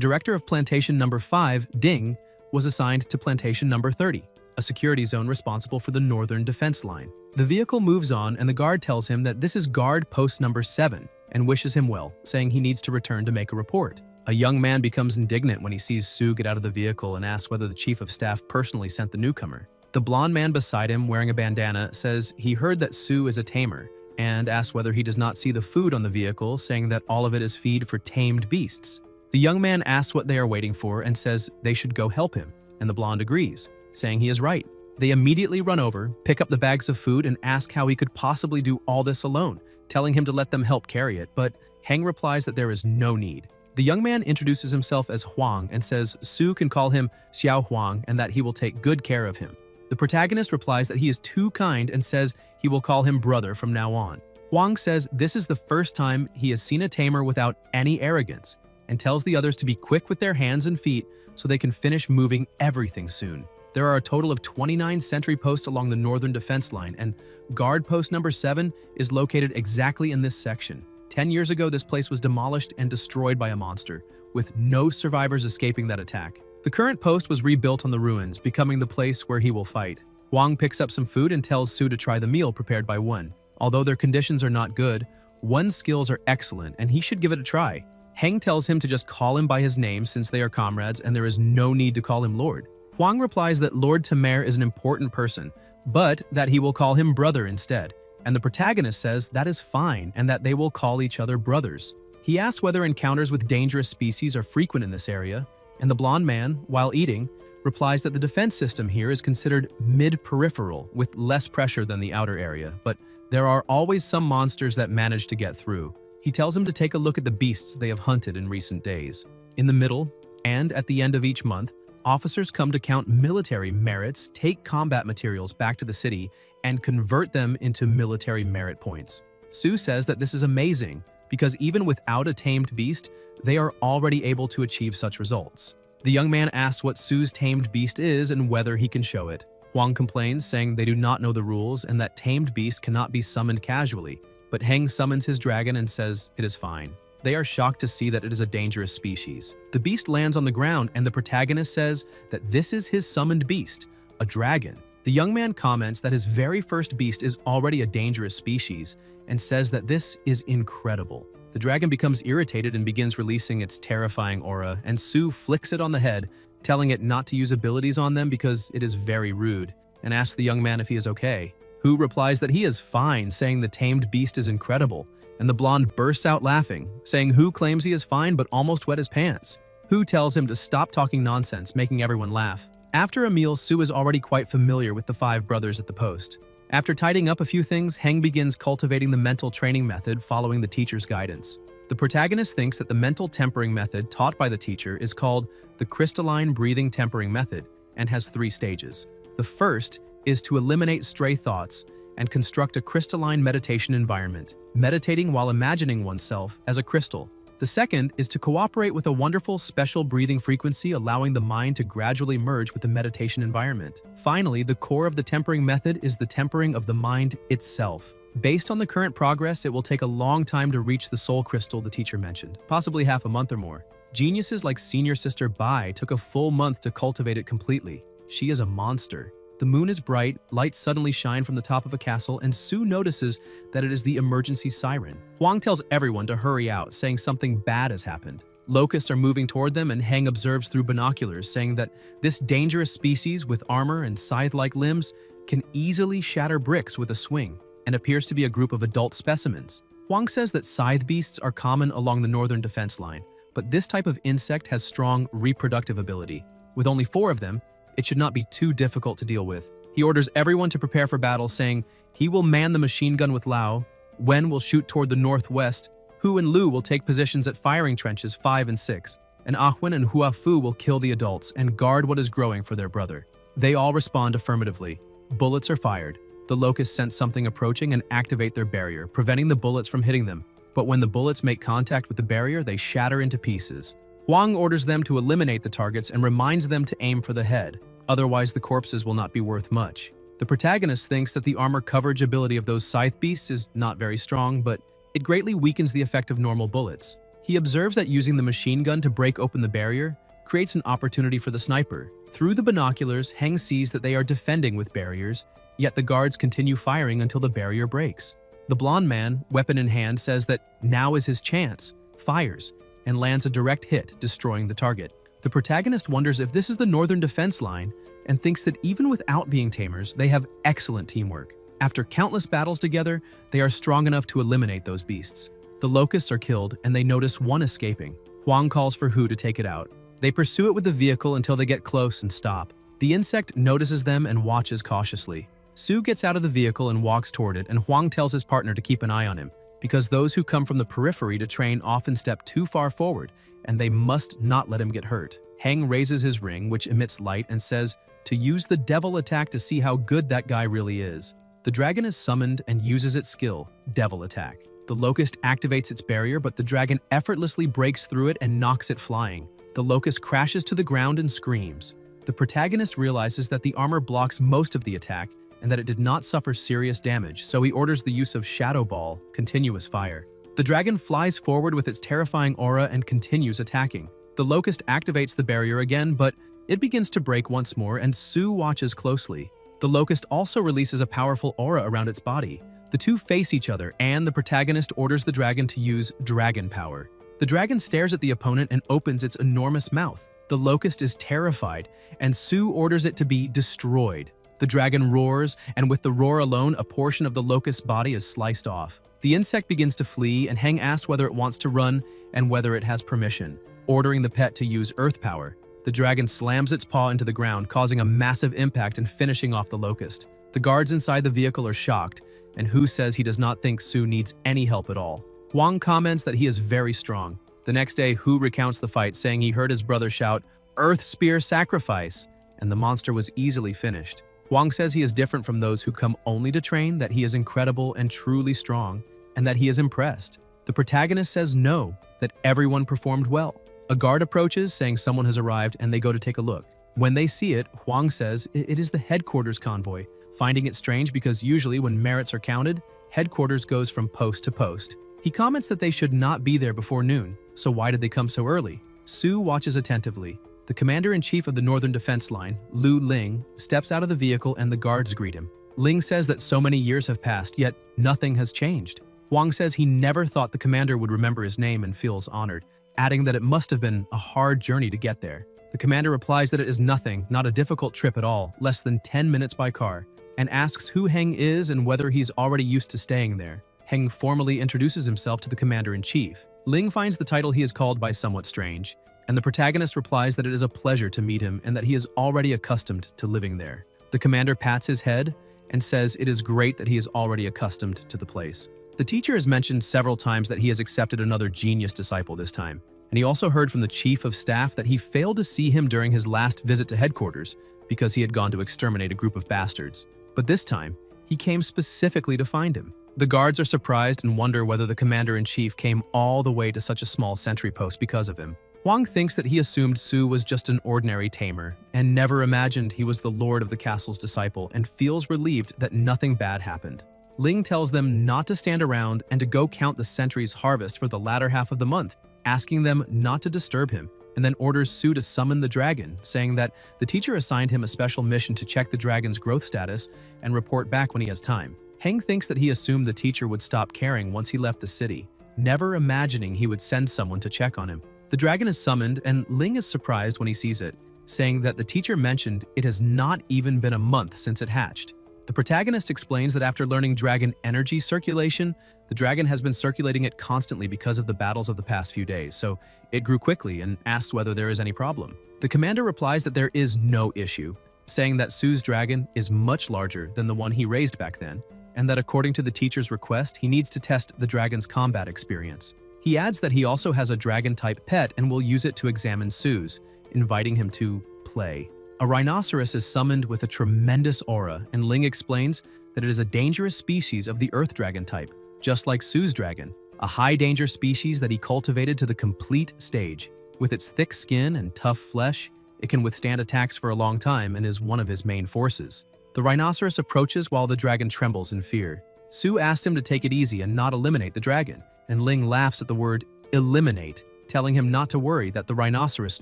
director of Plantation Number 5, Ding, was assigned to Plantation Number 30, a security zone responsible for the northern defense line. The vehicle moves on and the guard tells him that this is guard post number 7 and wishes him well, saying he needs to return to make a report. A young man becomes indignant when he sees Sue get out of the vehicle and asks whether the chief of staff personally sent the newcomer. The blonde man beside him, wearing a bandana, says he heard that Sue is a tamer and asks whether he does not see the food on the vehicle, saying that all of it is feed for tamed beasts. The young man asks what they are waiting for and says they should go help him, and the blonde agrees, saying he is right. They immediately run over, pick up the bags of food, and ask how he could possibly do all this alone, telling him to let them help carry it, but Heng replies that there is no need. The young man introduces himself as Huang and says Sue can call him Xiao Huang and that he will take good care of him. The protagonist replies that he is too kind and says he will call him brother from now on. Huang says this is the first time he has seen a tamer without any arrogance, and tells the others to be quick with their hands and feet so they can finish moving everything soon. There are a total of 29 sentry posts along the northern defense line, and guard post number 7 is located exactly in this section. 10 years ago, this place was demolished and destroyed by a monster, with no survivors escaping that attack. The current post was rebuilt on the ruins, becoming the place where he will fight. Huang picks up some food and tells Sue to try the meal prepared by Wen. Although their conditions are not good, Wen's skills are excellent and he should give it a try. Heng tells him to just call him by his name since they are comrades and there is no need to call him Lord. Huang replies that Lord Tamer is an important person, but that he will call him brother instead, and the protagonist says that is fine and that they will call each other brothers. He asks whether encounters with dangerous species are frequent in this area, and the blonde man, while eating, replies that the defense system here is considered mid-peripheral with less pressure than the outer area, but there are always some monsters that manage to get through. He tells him to take a look at the beasts they have hunted in recent days. In the middle, and at the end of each month, officers come to count military merits, take combat materials back to the city, and convert them into military merit points. Sue says that this is amazing because even without a tamed beast, they are already able to achieve such results. The young man asks what Sue's tamed beast is and whether he can show it. Huang complains, saying they do not know the rules and that tamed beast cannot be summoned casually, but Heng summons his dragon and says it is fine. They are shocked to see that it is a dangerous species. The beast lands on the ground and the protagonist says that this is his summoned beast, a dragon. The young man comments that his very first beast is already a dangerous species and says that this is incredible. The dragon becomes irritated and begins releasing its terrifying aura, and Sue flicks it on the head, telling it not to use abilities on them because it is very rude, and asks the young man if he is okay. Hu replies that he is fine, saying the tamed beast is incredible, and the blonde bursts out laughing, saying Hu claims he is fine but almost wet his pants. Hu tells him to stop talking nonsense, making everyone laugh. After a meal, Su is already quite familiar with the five brothers at the post. After tidying up a few things, Heng begins cultivating the mental training method following the teacher's guidance. The protagonist thinks that the mental tempering method taught by the teacher is called the crystalline breathing tempering method and has 3 stages. The first is to eliminate stray thoughts and construct a crystalline meditation environment, meditating while imagining oneself as a crystal. The second is to cooperate with a wonderful special breathing frequency, allowing the mind to gradually merge with the meditation environment. Finally, the core of the tempering method is the tempering of the mind itself. Based on the current progress, it will take a long time to reach the soul crystal the teacher mentioned, possibly half a month or more. Geniuses like senior sister Bai took a full month to cultivate it completely. She is a monster. The moon is bright, lights suddenly shine from the top of a castle, and Su notices that it is the emergency siren. Huang tells everyone to hurry out, saying something bad has happened. Locusts are moving toward them, and Heng observes through binoculars, saying that this dangerous species with armor and scythe-like limbs can easily shatter bricks with a swing, and appears to be a group of adult specimens. Huang says that scythe beasts are common along the northern defense line, but this type of insect has strong reproductive ability. With only 4 of them, it should not be too difficult to deal with. He orders everyone to prepare for battle, saying he will man the machine gun with Lao, Wen will shoot toward the northwest, Hu and Lu will take positions at firing trenches 5 and 6, and Ahwen and Huafu will kill the adults and guard what is growing for their brother. They all respond affirmatively. Bullets are fired. The locusts sense something approaching and activate their barrier, preventing the bullets from hitting them. But when the bullets make contact with the barrier, they shatter into pieces. Huang orders them to eliminate the targets and reminds them to aim for the head. Otherwise, the corpses will not be worth much. The protagonist thinks that the armor coverage ability of those scythe beasts is not very strong, but it greatly weakens the effect of normal bullets. He observes that using the machine gun to break open the barrier creates an opportunity for the sniper. Through the binoculars, Heng sees that they are defending with barriers, yet the guards continue firing until the barrier breaks. The blonde man, weapon in hand, says that now is his chance, fires, and lands a direct hit, destroying the target. The protagonist wonders if this is the northern defense line and thinks that even without being tamers, they have excellent teamwork. After countless battles together, they are strong enough to eliminate those beasts. The locusts are killed and they notice one escaping. Huang calls for Hu to take it out. They pursue it with the vehicle until they get close and stop. The insect notices them and watches cautiously. Su gets out of the vehicle and walks toward it, and Huang tells his partner to keep an eye on him, because those who come from the periphery to train often step too far forward, and they must not let him get hurt. Heng raises his ring, which emits light, and says to use the devil attack to see how good that guy really is. The dragon is summoned and uses its skill, devil attack. The locust activates its barrier, but the dragon effortlessly breaks through it and knocks it flying. The locust crashes to the ground and screams. The protagonist realizes that the armor blocks most of the attack and that it did not suffer serious damage, so he orders the use of Shadow Ball, continuous fire. The dragon flies forward with its terrifying aura and continues attacking. The locust activates the barrier again, but it begins to break once more, and Su watches closely. The locust also releases a powerful aura around its body. The two face each other, and the protagonist orders the dragon to use dragon power. The dragon stares at the opponent and opens its enormous mouth. The locust is terrified, and Su orders it to be destroyed. The dragon roars, and with the roar alone, a portion of the locust's body is sliced off. The insect begins to flee, and Heng asks whether it wants to run and whether it has permission, ordering the pet to use earth power. The dragon slams its paw into the ground, causing a massive impact and finishing off the locust. The guards inside the vehicle are shocked, and Hu says he does not think Su needs any help at all. Huang comments that he is very strong. The next day, Hu recounts the fight, saying he heard his brother shout, "Earth Spear Sacrifice," and the monster was easily finished. Huang says he is different from those who come only to train, that he is incredible and truly strong, and that he is impressed. The protagonist says no, that everyone performed well. A guard approaches, saying someone has arrived, and they go to take a look. When they see it, Huang says it is the headquarters convoy, finding it strange because usually when merits are counted, headquarters goes from post to post. He comments that they should not be there before noon, so why did they come so early? Su watches attentively. The commander-in-chief of the Northern Defense Line, Lu Ling, steps out of the vehicle and the guards greet him. Ling says that so many years have passed, yet nothing has changed. Huang says he never thought the commander would remember his name and feels honored, adding that it must have been a hard journey to get there. The commander replies that it is nothing, not a difficult trip at all, less than 10 minutes by car, and asks who Heng is and whether he's already used to staying there. Heng formally introduces himself to the commander-in-chief. Ling finds the title he is called by somewhat strange, and the protagonist replies that it is a pleasure to meet him and that he is already accustomed to living there. The commander pats his head and says it is great that he is already accustomed to the place. The teacher has mentioned several times that he has accepted another genius disciple this time, and he also heard from the chief of staff that he failed to see him during his last visit to headquarters because he had gone to exterminate a group of bastards. But this time, he came specifically to find him. The guards are surprised and wonder whether the commander-in-chief came all the way to such a small sentry post because of him. Hwang thinks that he assumed Su was just an ordinary tamer and never imagined he was the lord of the castle's disciple and feels relieved that nothing bad happened. Ling tells them not to stand around and to go count the sentry's harvest for the latter half of the month, asking them not to disturb him, and then orders Su to summon the dragon, saying that the teacher assigned him a special mission to check the dragon's growth status and report back when he has time. Heng thinks that he assumed the teacher would stop caring once he left the city, never imagining he would send someone to check on him. The dragon is summoned, and Ling is surprised when he sees it, saying that the teacher mentioned it has not even been a month since it hatched. The protagonist explains that after learning dragon energy circulation, the dragon has been circulating it constantly because of the battles of the past few days, so it grew quickly and asks whether there is any problem. The commander replies that there is no issue, saying that Su's dragon is much larger than the one he raised back then, and that according to the teacher's request, he needs to test the dragon's combat experience. He adds that he also has a dragon-type pet and will use it to examine Su's, inviting him to play. A rhinoceros is summoned with a tremendous aura, and Ling explains that it is a dangerous species of the earth dragon type, just like Su's dragon, a high-danger species that he cultivated to the complete stage. With its thick skin and tough flesh, it can withstand attacks for a long time and is one of his main forces. The rhinoceros approaches while the dragon trembles in fear. Su asks him to take it easy and not eliminate the dragon, and Ling laughs at the word eliminate, telling him not to worry that the rhinoceros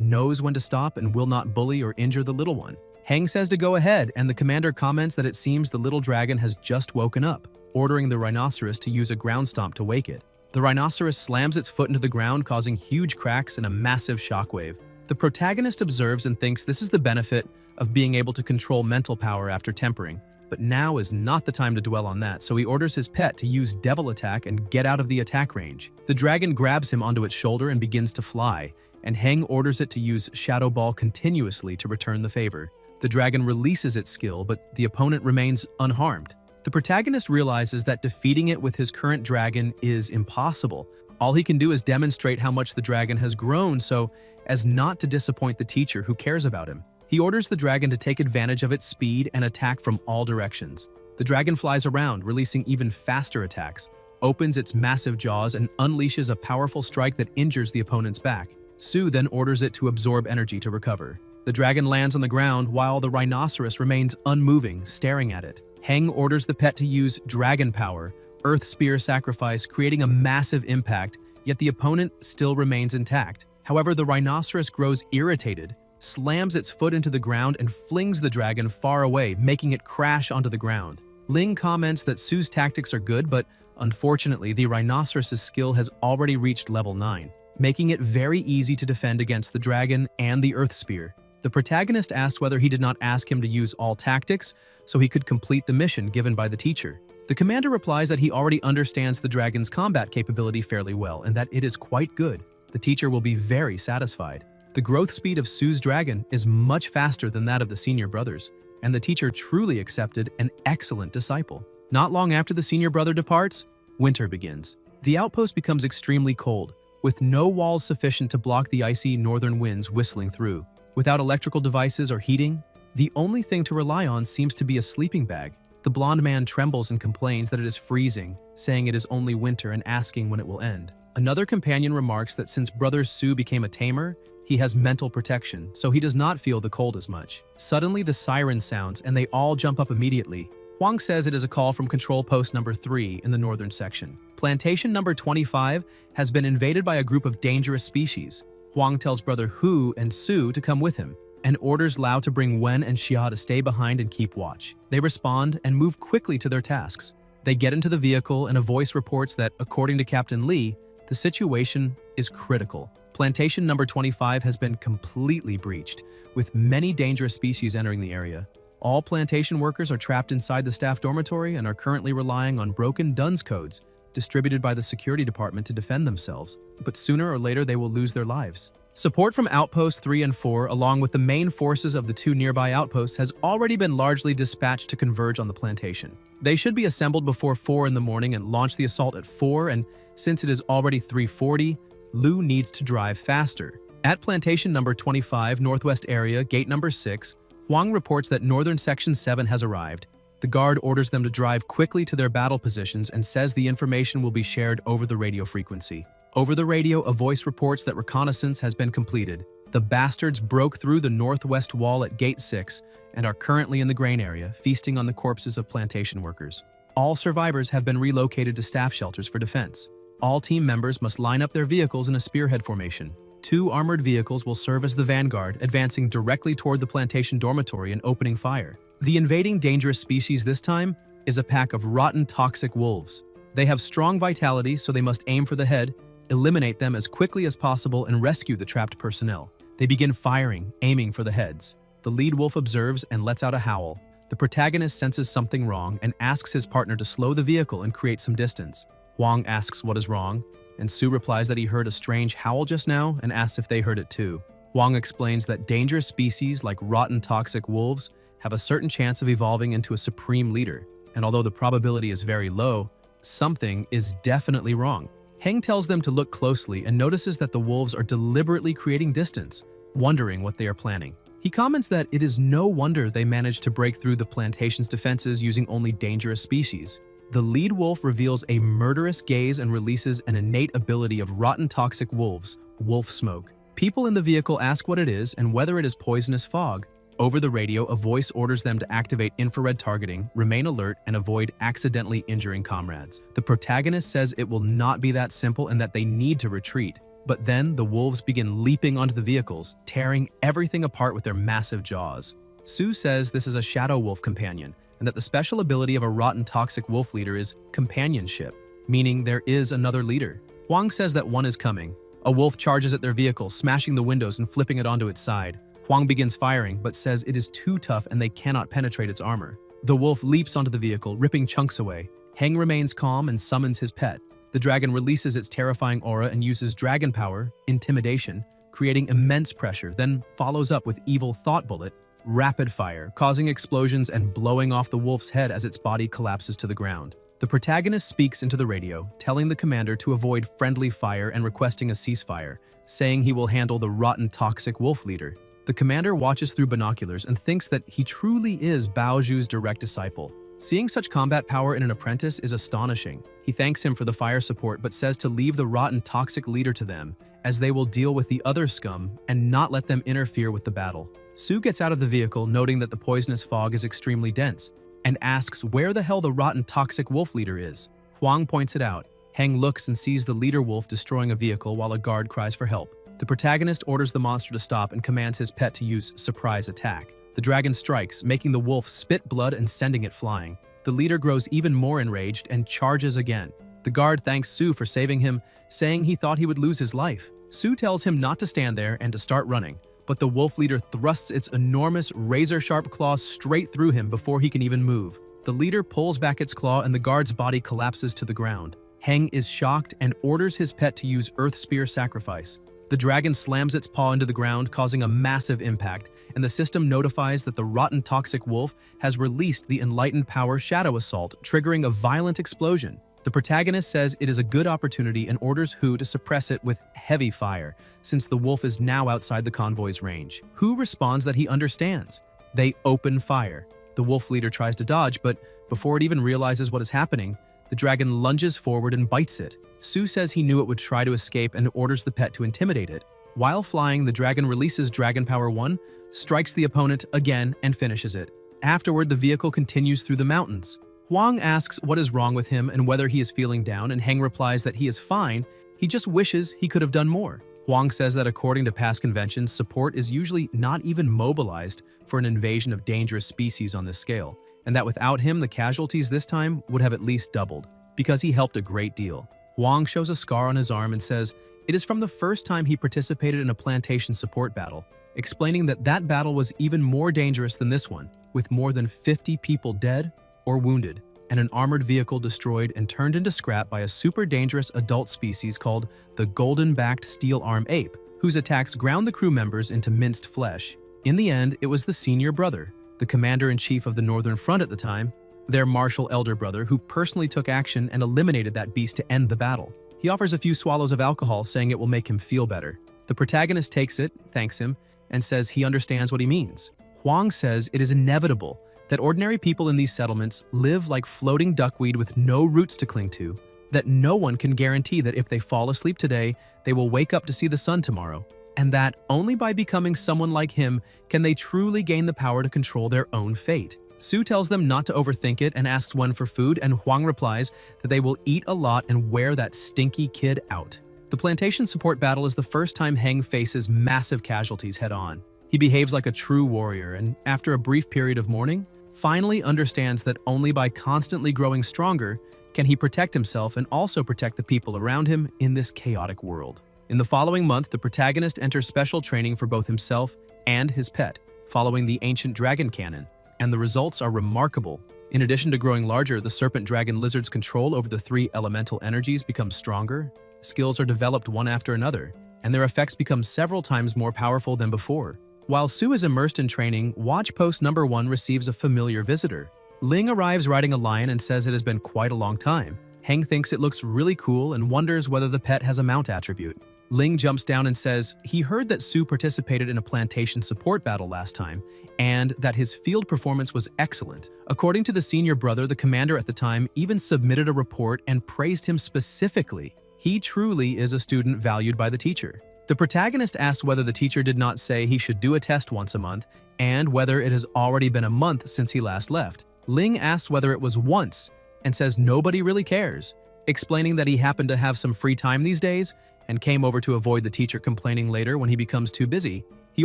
knows when to stop and will not bully or injure the little one. Heng says to go ahead, and the commander comments that it seems the little dragon has just woken up, ordering the rhinoceros to use a ground stomp to wake it. The rhinoceros slams its foot into the ground, causing huge cracks and a massive shockwave. The protagonist observes and thinks this is the benefit of being able to control mental power after tempering, but now is not the time to dwell on that, so he orders his pet to use Devil Attack and get out of the attack range. The dragon grabs him onto its shoulder and begins to fly, and Heng orders it to use Shadow Ball continuously to return the favor. The dragon releases its skill, but the opponent remains unharmed. The protagonist realizes that defeating it with his current dragon is impossible. All he can do is demonstrate how much the dragon has grown so as not to disappoint the teacher who cares about him. He orders the dragon to take advantage of its speed and attack from all directions. The dragon flies around, releasing even faster attacks, opens its massive jaws, and unleashes a powerful strike that injures the opponent's back. Su then orders it to absorb energy to recover. The dragon lands on the ground while the rhinoceros remains unmoving, staring at it. Heng orders the pet to use Dragon Power, Earth Spear Sacrifice, creating a massive impact, yet the opponent still remains intact. However, the rhinoceros grows irritated, slams its foot into the ground, and flings the dragon far away, making it crash onto the ground. Ling comments that Su's tactics are good, but unfortunately, the rhinoceros's skill has already reached level 9, making it very easy to defend against the dragon and the Earth Spear. The protagonist asks whether he did not ask him to use all tactics so he could complete the mission given by the teacher. The commander replies that he already understands the dragon's combat capability fairly well and that it is quite good. The teacher will be very satisfied. The growth speed of Su's dragon is much faster than that of the senior brothers, and the teacher truly accepted an excellent disciple. Not long after the senior brother departs, winter begins. The outpost becomes extremely cold, with no walls sufficient to block the icy northern winds whistling through. Without electrical devices or heating, the only thing to rely on seems to be a sleeping bag. The blonde man trembles and complains that it is freezing, saying it is only winter and asking when it will end. Another companion remarks that since brother Su became a tamer, he has mental protection, so he does not feel the cold as much. Suddenly, the siren sounds, and they all jump up immediately. Hwang says it is a call from control post number 3 in the northern section. Plantation number 25 has been invaded by a group of dangerous species. Hwang tells brother Hu and Su to come with him, and orders Lao to bring Wen and Xia to stay behind and keep watch. They respond and move quickly to their tasks. They get into the vehicle, and a voice reports that, according to Captain Li, the situation is critical. Plantation number 25 has been completely breached, with many dangerous species entering the area. All plantation workers are trapped inside the staff dormitory and are currently relying on broken DUNS codes distributed by the security department to defend themselves, but sooner or later they will lose their lives. Support from Outposts 3 and 4, along with the main forces of the 2 nearby outposts, has already been largely dispatched to converge on the plantation. They should be assembled before 4 in the morning and launch the assault at 4, and since it is already 3:40, Lu needs to drive faster. At plantation number 25, northwest area, gate number 6, Huang reports that northern section 7 has arrived. The guard orders them to drive quickly to their battle positions and says the information will be shared over the radio frequency. Over the radio, a voice reports that reconnaissance has been completed. The bastards broke through the northwest wall at Gate 6 and are currently in the grain area, feasting on the corpses of plantation workers. All survivors have been relocated to staff shelters for defense. All team members must line up their vehicles in a spearhead formation. 2 armored vehicles will serve as the vanguard, advancing directly toward the plantation dormitory and opening fire. The invading dangerous species this time is a pack of rotten toxic wolves. They have strong vitality, so they must aim for the head, eliminate them as quickly as possible, and rescue the trapped personnel. They begin firing, aiming for the heads. The lead wolf observes and lets out a howl. The protagonist senses something wrong and asks his partner to slow the vehicle and create some distance. Huang asks what is wrong, and Su replies that he heard a strange howl just now and asks if they heard it too. Huang explains that dangerous species like rotten toxic wolves have a certain chance of evolving into a supreme leader, and although the probability is very low, something is definitely wrong. Heng tells them to look closely and notices that the wolves are deliberately creating distance, wondering what they are planning. He comments that it is no wonder they managed to break through the plantation's defenses using only dangerous species. The lead wolf reveals a murderous gaze and releases an innate ability of rotten toxic wolves, wolf smoke. People in the vehicle ask what it is and whether it is poisonous fog. Over the radio, a voice orders them to activate infrared targeting, remain alert, and avoid accidentally injuring comrades. The protagonist says it will not be that simple and that they need to retreat. But then the wolves begin leaping onto the vehicles, tearing everything apart with their massive jaws. Su says this is a shadow wolf companion, and that the special ability of a rotten toxic wolf leader is companionship, meaning there is another leader. Huang says that one is coming. A wolf charges at their vehicle, smashing the windows and flipping it onto its side. Huang begins firing, but says it is too tough and they cannot penetrate its armor. The wolf leaps onto the vehicle, ripping chunks away. Heng remains calm and summons his pet. The dragon releases its terrifying aura and uses dragon power, intimidation, creating immense pressure, then follows up with evil thought bullet, rapid fire, causing explosions and blowing off the wolf's head as its body collapses to the ground. The protagonist speaks into the radio, telling the commander to avoid friendly fire and requesting a ceasefire, saying he will handle the rotten toxic wolf leader. The commander watches through binoculars and thinks that he truly is Bao Zhu's direct disciple. Seeing such combat power in an apprentice is astonishing. He thanks him for the fire support but says to leave the rotten toxic leader to them, as they will deal with the other scum and not let them interfere with the battle. Su gets out of the vehicle, noting that the poisonous fog is extremely dense, and asks where the hell the rotten toxic wolf leader is. Huang points it out. Heng looks and sees the leader wolf destroying a vehicle while a guard cries for help. The protagonist orders the monster to stop and commands his pet to use surprise attack. The dragon strikes, making the wolf spit blood and sending it flying. The leader grows even more enraged and charges again. The guard thanks Su for saving him, saying he thought he would lose his life. Su tells him not to stand there and to start running, but the wolf leader thrusts its enormous razor-sharp claws straight through him before he can even move. The leader pulls back its claw and the guard's body collapses to the ground. Heng is shocked and orders his pet to use Earth Spear Sacrifice. The dragon slams its paw into the ground, causing a massive impact, and the system notifies that the rotten toxic wolf has released the enlightened power Shadow Assault, triggering a violent explosion. The protagonist says it is a good opportunity and orders Hu to suppress it with heavy fire, since the wolf is now outside the convoy's range. Hu responds that he understands. They open fire. The wolf leader tries to dodge, but before it even realizes what is happening, the dragon lunges forward and bites it. Su says he knew it would try to escape and orders the pet to intimidate it. While flying, the dragon releases Dragon Power 1, strikes the opponent again, and finishes it. Afterward, the vehicle continues through the mountains. Huang asks what is wrong with him and whether he is feeling down, and Heng replies that he is fine, he just wishes he could have done more. Huang says that according to past conventions, support is usually not even mobilized for an invasion of dangerous species on this scale, and that without him, the casualties this time would have at least doubled, because he helped a great deal. Huang shows a scar on his arm and says it is from the first time he participated in a plantation support battle, explaining that that battle was even more dangerous than this one, with more than 50 people dead or wounded. and an armored vehicle destroyed and turned into scrap by a super dangerous adult species called the golden-backed steel-arm ape, whose attacks ground the crew members into minced flesh. In the end, it was the senior brother, the commander-in-chief of the Northern Front at the time, their martial elder brother, who personally took action and eliminated that beast to end the battle. He offers a few swallows of alcohol, saying it will make him feel better. The protagonist takes it, thanks him, and says he understands what he means. Huang says it is inevitable that ordinary people in these settlements live like floating duckweed with no roots to cling to, that no one can guarantee that if they fall asleep today, they will wake up to see the sun tomorrow, and that only by becoming someone like him can they truly gain the power to control their own fate. Su tells them not to overthink it and asks when for food, and Huang replies that they will eat a lot and wear that stinky kid out. The plantation support battle is the first time Heng faces massive casualties head-on. He behaves like a true warrior, and after a brief period of mourning, finally understands that only by constantly growing stronger can he protect himself and also protect the people around him in this chaotic world. In the following month, the protagonist enters special training for both himself and his pet, following the ancient dragon canon, and the results are remarkable. In addition to growing larger, the serpent dragon lizard's control over the 3 elemental energies becomes stronger, skills are developed one after another, and their effects become several times more powerful than before. While Su is immersed in training, watch post number 1 receives a familiar visitor. Ling arrives riding a lion and says it has been quite a long time. Heng thinks it looks really cool and wonders whether the pet has a mount attribute. Ling jumps down and says he heard that Su participated in a plantation support battle last time, and that his field performance was excellent. According to the senior brother, the commander at the time even submitted a report and praised him specifically. He truly is a student valued by the teacher. The protagonist asks whether the teacher did not say he should do a test once a month, and whether it has already been a month since he last left. Ling asks whether it was once, and says nobody really cares, explaining that he happened to have some free time these days, and came over to avoid the teacher complaining later when he becomes too busy. He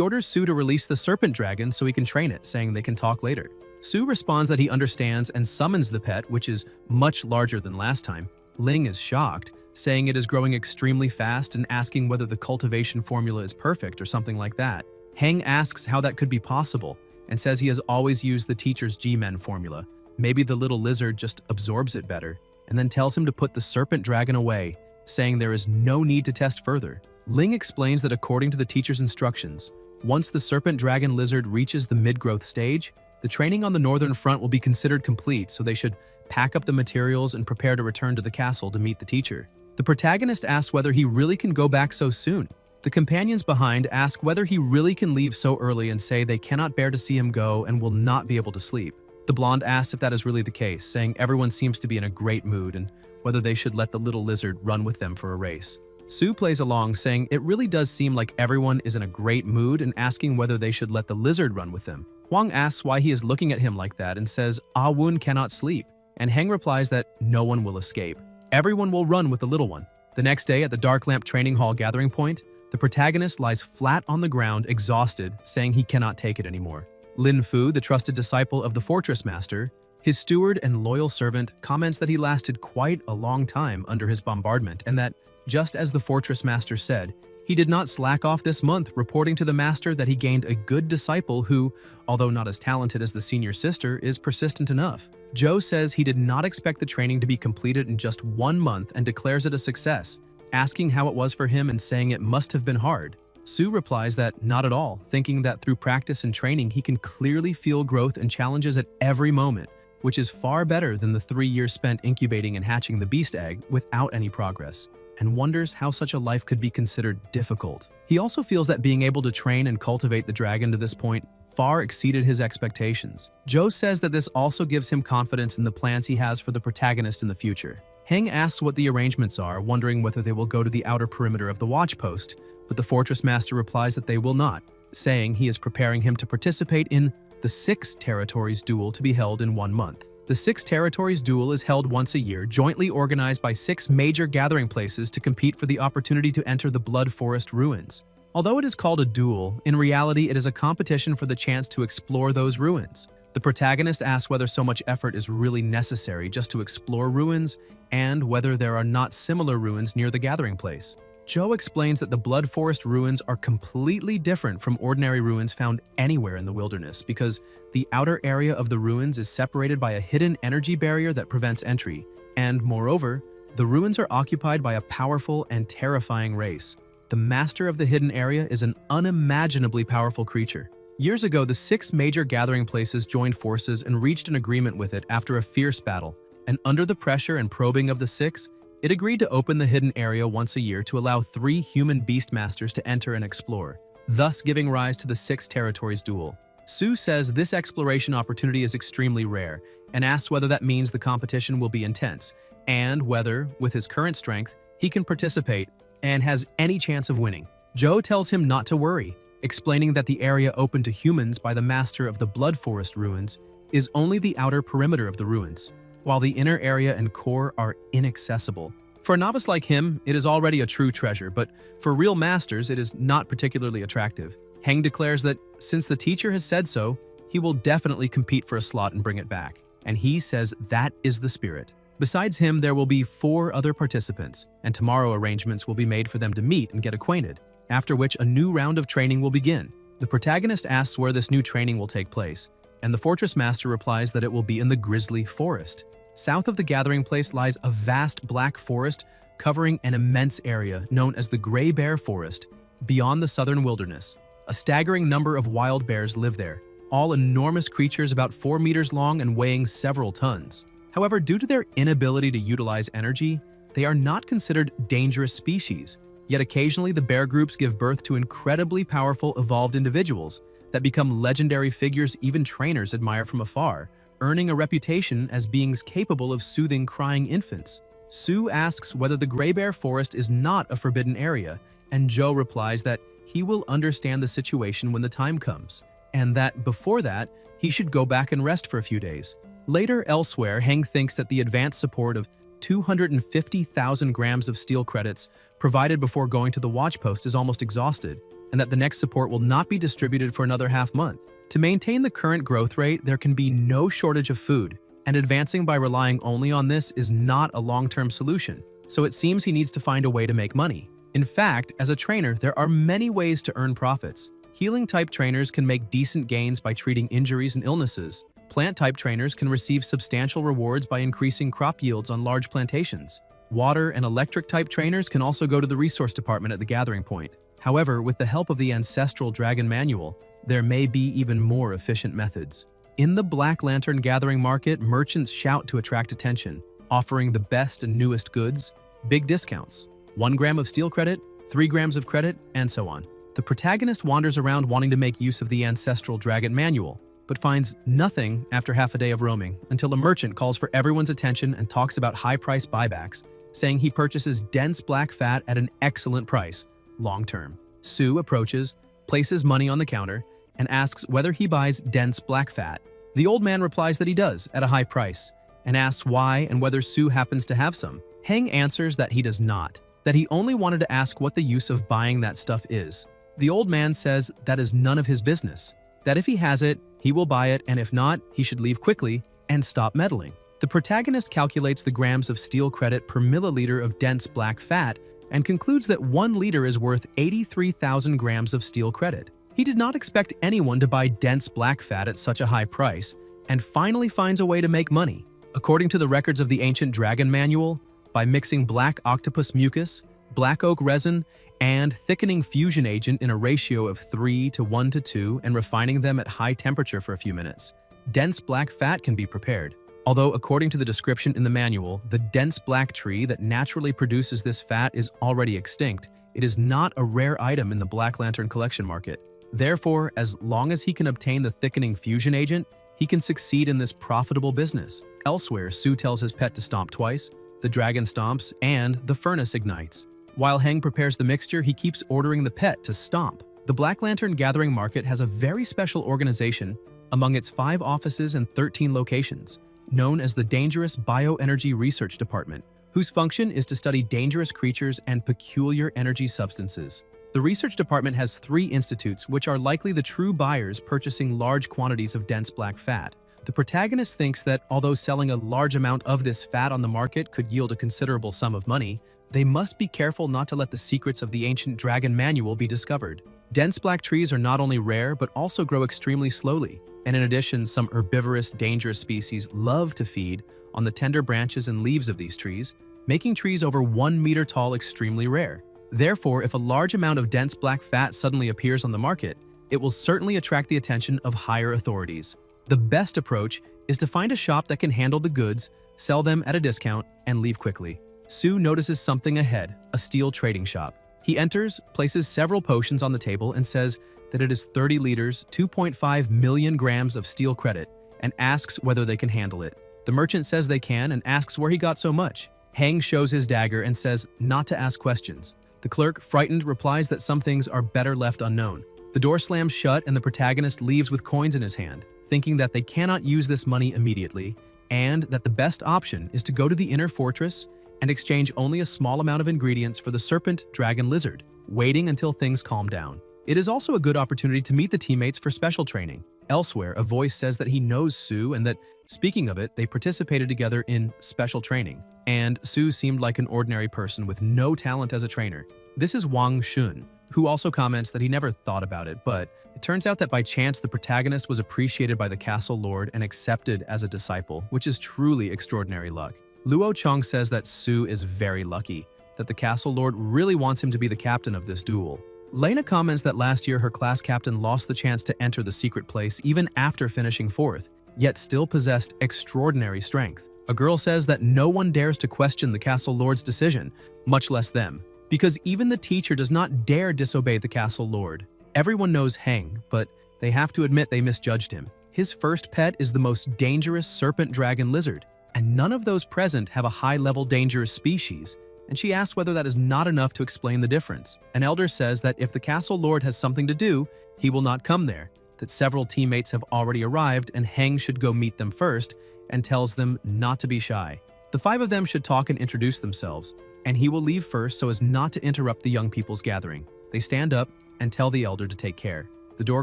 orders Su to release the serpent dragon so he can train it, saying they can talk later. Su responds that he understands and summons the pet, which is much larger than last time. Ling is shocked, saying it is growing extremely fast and asking whether the cultivation formula is perfect or something like that. Heng asks how that could be possible and says he has always used the teacher's G-Men formula. Maybe the little lizard just absorbs it better, and then tells him to put the serpent dragon away, saying there is no need to test further. Ling explains that according to the teacher's instructions, once the serpent dragon lizard reaches the mid-growth stage, the training on the Northern Front will be considered complete, so they should pack up the materials and prepare to return to the castle to meet the teacher. The protagonist asks whether he really can go back so soon. The companions behind ask whether he really can leave so early and say they cannot bear to see him go and will not be able to sleep. The blonde asks if that is really the case, saying everyone seems to be in a great mood and whether they should let the little lizard run with them for a race. Su plays along, saying it really does seem like everyone is in a great mood and asking whether they should let the lizard run with them. Huang asks why he is looking at him like that and says Ah Wun cannot sleep, and Heng replies that no one will escape. Everyone will run with the little one. The next day at the Dark Lamp Training Hall gathering point, the protagonist lies flat on the ground, exhausted, saying he cannot take it anymore. Lin Fu, the trusted disciple of the Fortress Master, his steward and loyal servant, comments that he lasted quite a long time under his bombardment and that, just as the Fortress Master said, he did not slack off this month, reporting to the Master that he gained a good disciple who, although not as talented as the senior sister, is persistent enough. Zhou says he did not expect the training to be completed in just 1 month and declares it a success, asking how it was for him and saying it must have been hard. Su replies that not at all, thinking that through practice and training he can clearly feel growth and challenges at every moment, which is far better than the 3 years spent incubating and hatching the beast egg without any progress, and wonders how such a life could be considered difficult. He also feels that being able to train and cultivate the dragon to this point far exceeded his expectations. Zhou says that this also gives him confidence in the plans he has for the protagonist in the future. Heng asks what the arrangements are, wondering whether they will go to the outer perimeter of the watch post, but the Fortress Master replies that they will not, saying he is preparing him to participate in the 6 Territories duel to be held in 1 month. The 6 Territories duel is held once a year, jointly organized by 6 major gathering places to compete for the opportunity to enter the Blood Forest ruins. Although it is called a duel, in reality it is a competition for the chance to explore those ruins. The protagonist asks whether so much effort is really necessary just to explore ruins, and whether there are not similar ruins near the gathering place. Joe explains that the Blood Forest ruins are completely different from ordinary ruins found anywhere in the wilderness because the outer area of the ruins is separated by a hidden energy barrier that prevents entry, and moreover, the ruins are occupied by a powerful and terrifying race. The Master of the Hidden Area is an unimaginably powerful creature. Years ago, the 6 major gathering places joined forces and reached an agreement with it after a fierce battle, and under the pressure and probing of the 6, it agreed to open the hidden area once a year to allow 3 human beastmasters to enter and explore, thus giving rise to the 6 territories duel. Sue says this exploration opportunity is extremely rare and asks whether that means the competition will be intense and whether, with his current strength, he can participate and has any chance of winning. Joe tells him not to worry, explaining that the area open to humans by the Master of the Blood Forest ruins is only the outer perimeter of the ruins, while the inner area and core are inaccessible. For a novice like him, it is already a true treasure, but for real masters, it is not particularly attractive. Heng declares that since the teacher has said so, he will definitely compete for a slot and bring it back, and he says that is the spirit. Besides him, there will be 4 other participants, and tomorrow arrangements will be made for them to meet and get acquainted, after which a new round of training will begin. The protagonist asks where this new training will take place, and the Fortress Master replies that it will be in the Grizzly Forest. South of the gathering place lies a vast black forest covering an immense area known as the Gray Bear Forest. Beyond the southern wilderness, a staggering number of wild bears live there, all enormous creatures about 4 meters long and weighing several tons. However, due to their inability to utilize energy, they are not considered dangerous species, yet occasionally the bear groups give birth to incredibly powerful evolved individuals that become legendary figures even trainers admire from afar, earning a reputation as beings capable of soothing crying infants. Sue asks whether the Gray Bear Forest is not a forbidden area, and Joe replies that he will understand the situation when the time comes, and that before that, he should go back and rest for a few days. Later, elsewhere, Heng thinks that the advanced support of 250,000 grams of steel credits provided before going to the watch post is almost exhausted, and that the next support will not be distributed for another half-month. To maintain the current growth rate, there can be no shortage of food, and advancing by relying only on this is not a long-term solution, so it seems he needs to find a way to make money. In fact, as a trainer, there are many ways to earn profits. Healing-type trainers can make decent gains by treating injuries and illnesses. Plant-type trainers can receive substantial rewards by increasing crop yields on large plantations. Water and electric-type trainers can also go to the resource department at the gathering point. However, with the help of the ancestral dragon manual, there may be even more efficient methods. In the Black Lantern gathering market, merchants shout to attract attention, offering the best and newest goods, big discounts, 1 gram of steel credit, 3 grams of credit, and so on. The protagonist wanders around wanting to make use of the ancestral dragon manual, but finds nothing after half a day of roaming until a merchant calls for everyone's attention and talks about high-price buybacks, saying he purchases dense black fat at an excellent price, long-term. Sue approaches, places money on the counter, and asks whether he buys dense black fat. The old man replies that he does, at a high price, and asks why and whether Sue happens to have some. Heng answers that he does not, that he only wanted to ask what the use of buying that stuff is. The old man says that is none of his business, that if he has it, he will buy it, and if not, he should leave quickly and stop meddling. The protagonist calculates the grams of steel credit per milliliter of dense black fat and concludes that 1 liter is worth 83,000 grams of steel credit. He did not expect anyone to buy dense black fat at such a high price, and finally finds a way to make money. According to the records of the ancient dragon manual, by mixing black octopus mucus, black oak resin, and thickening fusion agent in a ratio of 3 to 1 to 2 and refining them at high temperature for a few minutes, dense black fat can be prepared. Although according to the description in the manual, the dense black tree that naturally produces this fat is already extinct, it is not a rare item in the Black Lantern collection market. Therefore, as long as he can obtain the thickening fusion agent, he can succeed in this profitable business. Elsewhere, Sue tells his pet to stomp twice, the dragon stomps, and the furnace ignites. While Heng prepares the mixture, he keeps ordering the pet to stomp. The Black Lantern Gathering Market has a very special organization among its 5 offices and 13 locations, known as the Dangerous Bioenergy Research Department, whose function is to study dangerous creatures and peculiar energy substances. The research department has 3 institutes which are likely the true buyers purchasing large quantities of dense black fat, The protagonist thinks that although selling a large amount of this fat on the market could yield a considerable sum of money, they must be careful not to let the secrets of the ancient dragon manual be discovered. Dense black trees are not only rare but also grow extremely slowly, and in addition, some herbivorous, dangerous species love to feed on the tender branches and leaves of these trees, making trees over 1 meter tall extremely rare. Therefore, if a large amount of dense black fat suddenly appears on the market, it will certainly attract the attention of higher authorities. The best approach is to find a shop that can handle the goods, sell them at a discount, and leave quickly. Sue notices something ahead, a steel trading shop. He enters, places several potions on the table, and says that it is 30 liters, 2.5 million grams of steel credit, and asks whether they can handle it. The merchant says they can and asks where he got so much. Heng shows his dagger and says not to ask questions. The clerk, frightened, replies that some things are better left unknown. The door slams shut and the protagonist leaves with coins in his hand, thinking that they cannot use this money immediately, and that the best option is to go to the inner fortress and exchange only a small amount of ingredients for the serpent, dragon, lizard, waiting until things calm down. It is also a good opportunity to meet the teammates for special training. Elsewhere, a voice says that he knows Sue and that, speaking of it, they participated together in special training, and Sue seemed like an ordinary person with no talent as a trainer. This is Wang Shun, who also comments that he never thought about it, but it turns out that by chance the protagonist was appreciated by the castle lord and accepted as a disciple, which is truly extraordinary luck. Luo Chong says that Sue is very lucky, that the castle lord really wants him to be the captain of this duel. Lena comments that last year her class captain lost the chance to enter the secret place even after finishing 4th, yet still possessed extraordinary strength. A girl says that no one dares to question the castle lord's decision, much less them, because even the teacher does not dare disobey the castle lord. Everyone knows Heng, but they have to admit they misjudged him. His first pet is the most dangerous serpent dragon lizard, and none of those present have a high-level dangerous species, and she asks whether that is not enough to explain the difference. An elder says that if the castle lord has something to do, he will not come there, that several teammates have already arrived and Heng should go meet them first, and tells them not to be shy. The 5 of them should talk and introduce themselves, and he will leave first so as not to interrupt the young people's gathering. They stand up and tell the elder to take care. The door